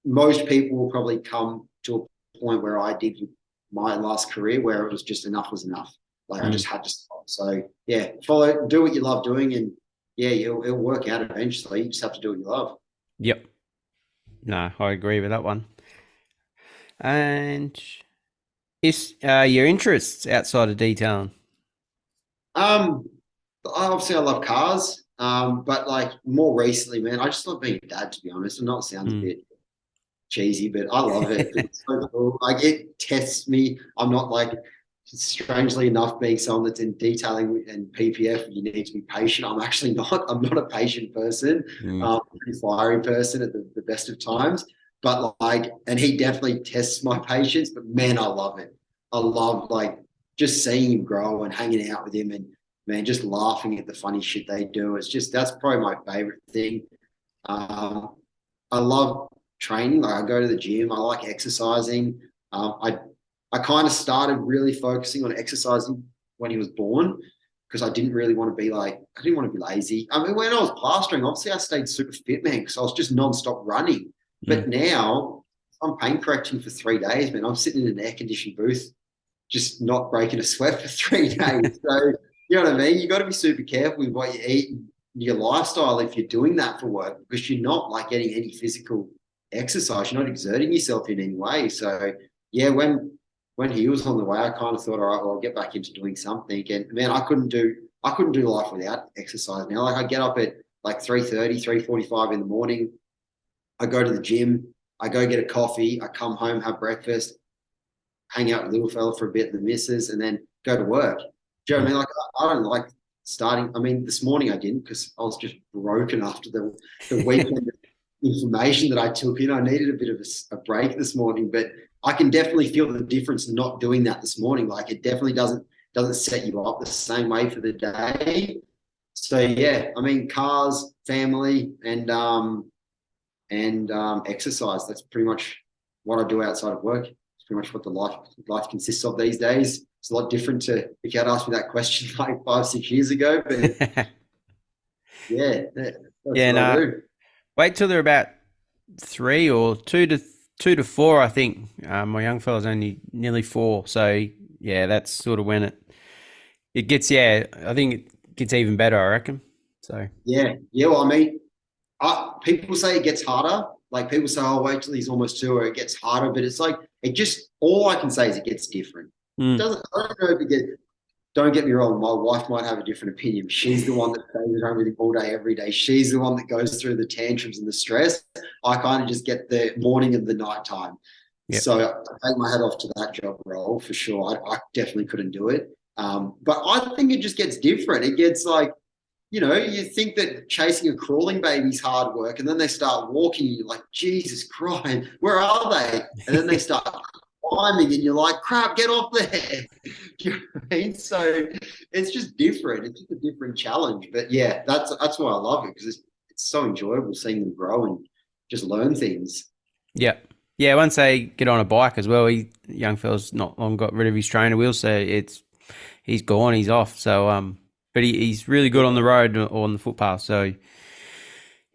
most people will probably come to a point where I did with my last career, where it was just enough was enough. Like, I just had to stop. So yeah, do what you love doing, and yeah, it'll work out eventually. You just have to do what you love. Yep. No, I agree with that one. And is your interests outside of detailing? Obviously I love cars, but like more recently, man, I just love being a dad, to be honest. I know it sounds a bit cheesy, but I love it. It's so cool. Like, it tests me. I'm not like, strangely enough, being someone that's in detailing and PPF, you need to be patient. I'm actually not. I'm not a patient person. I'm a pretty fiery person at the best of times. But like, and he definitely tests my patience. But man, I love it. I love like just seeing him grow and hanging out with him, and man, just laughing at the funny shit they do. That's probably my favorite thing. I love training. Like, I go to the gym. I like exercising. I kind of started really focusing on exercising when he was born, because I didn't want to be lazy. I mean, when I was plastering, obviously I stayed super fit, man, because I was just nonstop running. But now I'm pain correcting for 3 days, man. I'm sitting in an air-conditioned booth, just not breaking a sweat for 3 days. So, you know what I mean? You got to be super careful with what you eat and your lifestyle if you're doing that for work, because you're not like getting any physical exercise. You're not exerting yourself in any way. So yeah, when he was on the way, I kind of thought, all right, well, I'll get back into doing something. And man, I couldn't do life without exercise now. Like, I get up at like 3:30, 3:45 in the morning. I go to the gym. I go get a coffee. I come home, have breakfast, hang out with little fella for a bit, the missus, and then go to work. Do you know what I mean? Like, I don't like starting. I mean, this morning I didn't, because I was just broken after the weekend information that I took in. I needed a bit of a break this morning, but I can definitely feel the difference not doing that this morning. Like, it definitely doesn't set you up the same way for the day. So yeah, I mean, cars, family, and exercise. That's pretty much what I do outside of work. It's pretty much what the life consists of these days. It's a lot different to if you had asked me that question like 5-6 years ago. But yeah, that's Yeah, what I no. do. Wait till they're about 3 or 2 to 4, I think. My young fella's only nearly 4, so yeah, that's sort of when it gets. Yeah, I think it gets even better. I reckon. So Yeah, yeah. Well, I mean, people say it gets harder. Like people say, "Oh, wait till he's almost 2, or it gets harder." But it's like it just. All I can say is it gets different. It mm, doesn't. I don't know if it gets. Don't get me wrong. My wife might have a different opinion. She's the one that stays at home with him all day, every day. She's the one that goes through the tantrums and the stress. I kind of just get the morning and the night time. yep, So I take my hat off to that job role for sure. I definitely couldn't do it. But I think it just gets different. It gets like, you think that chasing a crawling baby's hard work, and then they start walking, and you're like, Jesus Christ, where are they? And then they start climbing, and you're like, crap, get off there. Do you know what I mean? So it's just different. It's just a different challenge. But yeah, that's why I love it, because it's so enjoyable seeing them grow and just learn things. yep, yeah. Once they get on a bike as well, young fella's not long got rid of his trainer wheel, so he's gone, he's off. So but he's really good on the road or on the footpath. So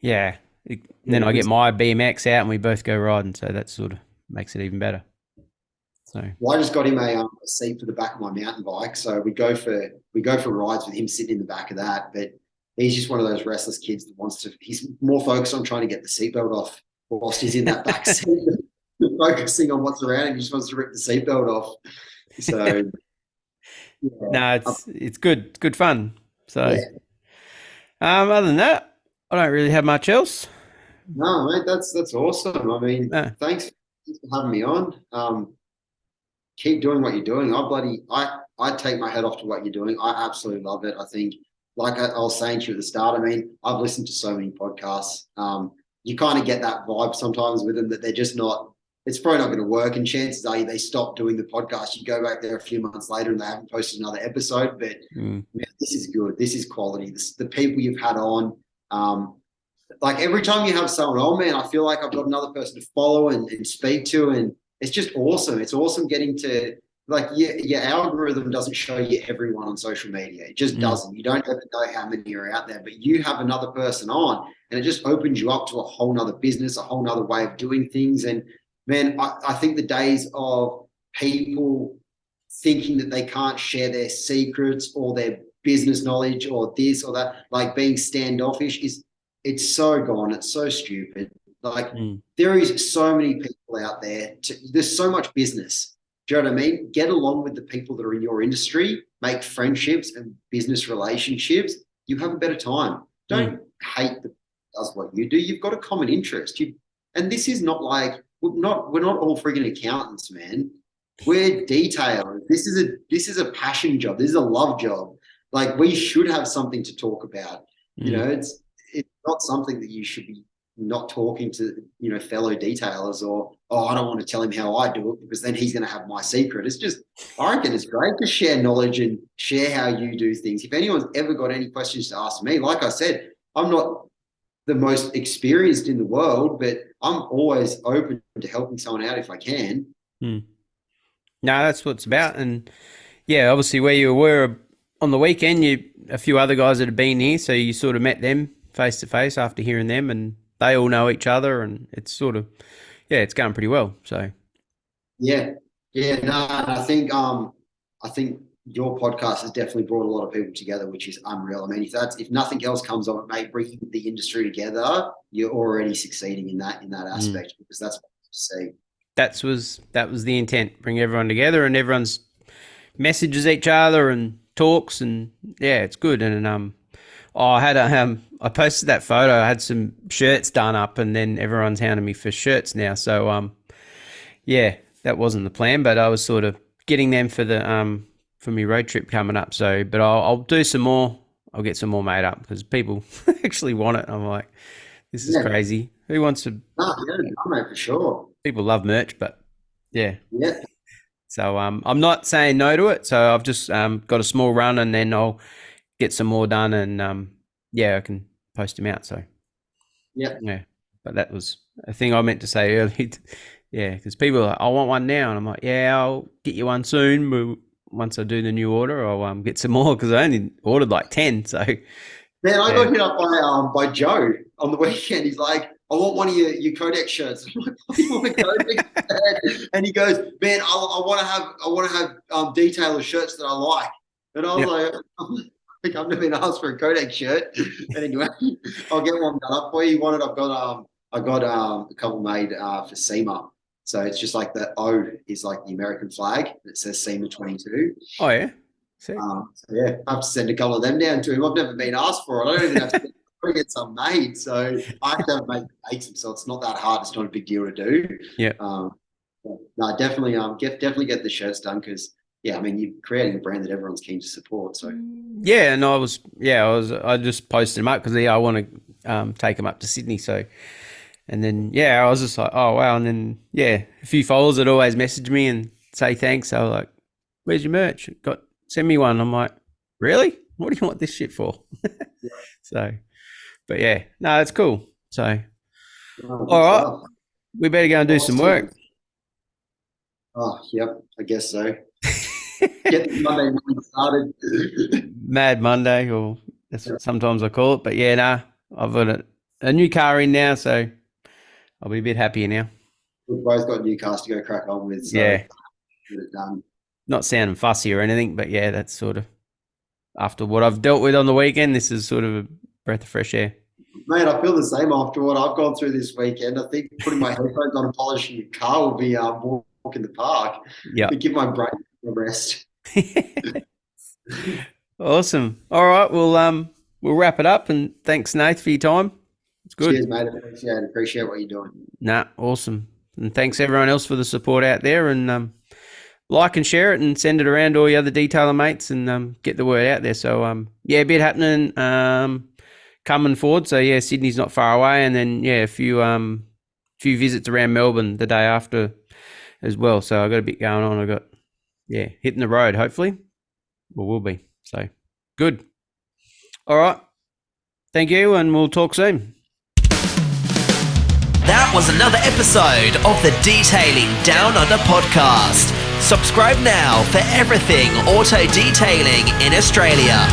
yeah, then Yeah, I get my BMX out and we both go riding. So that sort of makes it even better. So well, I just got him a seat for the back of my mountain bike, so we go for rides with him sitting in the back of that. But he's just one of those restless kids that wants to. He's more focused on trying to get the seatbelt off whilst he's in that back seat, focusing on what's around him. He just wants to rip the seatbelt off. So yeah, no, it's good fun. So yeah. other than that, I don't really have much else. No, mate, that's awesome. I mean, No. thanks for having me on. Keep doing what you're doing. I take my head off to what you're doing. I absolutely love it. I think, like I was saying to you at the start, I mean, I've listened to so many podcasts. You kind of get that vibe sometimes with them that they're just not. It's probably not going to work, and chances are they stop doing the podcast. You go back there a few months later and they haven't posted another episode. But Mm. man, this is good. This is quality. The people you've had on. Like every time you have someone, oh man, I feel like I've got another person to follow and speak to, and it's just awesome. It's awesome getting to like your algorithm doesn't show you everyone on social media. It just Mm. doesn't. You don't ever know how many are out there, but you have another person on, and it just opens you up to a whole nother business, a whole nother way of doing things. And man, I think the days of people thinking that they can't share their secrets or their business knowledge or this or that, like being standoffish, it's so gone. It's so stupid. Like Mm. there is so many people out there. There's so much business. Do you know what I mean? Get along with the people that are in your industry, make friendships and business relationships. You have a better time. Mm. Don't hate the does what you do. You've got a common interest. And this is not like we're not all frigging accountants, man. We're detailers. This is a passion job. This is a love job. Like we should have something to talk about. Mm. It's not something that you should be not talking to fellow detailers, or I don't want to tell him how I do it because then he's going to have my secret. It's just, I reckon it's great to share knowledge and share how you do things. If anyone's ever got any questions to ask me, like I said, I'm not the most experienced in the world, but I'm always open to helping someone out if I can. Mm. No, that's what it's about. And yeah, obviously where you were on the weekend, a few other guys that had been here, so you sort of met them face to face after hearing them, and they all know each other, and it's sort of, yeah, it's going pretty well. So Yeah, yeah, no, and I think your podcast has definitely brought a lot of people together, which is unreal. I mean, if nothing else comes of it, mate, bringing the industry together, you're already succeeding in that aspect, because that's what you see. that was the intent, bring everyone together, and everyone's messages each other and talks, and yeah, it's good. And I posted that photo. I had some shirts done up, and then everyone's hounding me for shirts now. So yeah, that wasn't the plan, but I was sort of getting them for my road trip coming up. So, but I'll do some more. I'll get some more made up because people actually want it. I'm like, this is crazy. Who wants to? No, yeah, no, mate, for sure. People love merch, but yeah. Yeah, So I'm not saying no to it. So I've just got a small run, and then I'll get some more done, and yeah, I can post them out. So yeah. yeah, but that was a thing I meant to say earlier. Yeah, because people are like, I want one now, and I'm like, yeah, I'll get you one soon. once I do the new order, I'll get some more because I only ordered like 10. So Man, I got hit up by Joe on the weekend. He's like, I want one of your Codex shirts. I'm like, what do you want a Codex shirt? And he goes, man, I want to have detailer shirts that I like. And I was like, I've never been asked for a Codex shirt. But anyway, I'll get one done up for you. You want it? I got a couple made for SEMA. So it's just like the O is like the American flag. It says SEMA 22. Oh yeah. So yeah, I have to send a couple of them down to him. I've never been asked for it. I don't even have to get some made. So I have to make some. So it's not that hard. It's not a big deal to do. Yeah. No, definitely. Definitely get the shirts done because yeah, I mean you're creating a brand that everyone's keen to support. So yeah, and I just posted them up because I want to take them up to Sydney. So. And then, I was just like, oh, wow. And then, a few followers would always message me and say thanks. I was like, where's your merch? Send me one. I'm like, really? What do you want this shit for? So, but yeah, no, it's cool. So, all right. We better go and do some work. Oh, yep. I guess so. Get the Monday morning started. Mad Monday, or that's what sometimes I call it. But I've got a new car in now, so I'll be a bit happier now. We've both got new cars to go crack on with. So yeah. Get it done. Not sounding fussy or anything, but that's sort of after what I've dealt with on the weekend, this is sort of a breath of fresh air. Mate, I feel the same after what I've gone through this weekend. I think putting my headphones on and polishing the car will be a walk in the park. Yeah. Give my brain a rest. Awesome. All right, we'll wrap it up, and thanks, Nath, for your time. It's good. Cheers, mate. Appreciate what you're doing. Nah, awesome. And thanks everyone else for the support out there, and like and share it and send it around to all your other detailer mates and get the word out there. So a bit happening coming forward. So Sydney's not far away, and then a few visits around Melbourne the day after as well. So I got a bit going on. I got hitting the road hopefully, or will be. So good. All right. Thank you, and we'll talk soon. That was another episode of the Detailing Down Under podcast. Subscribe now for everything auto detailing in Australia.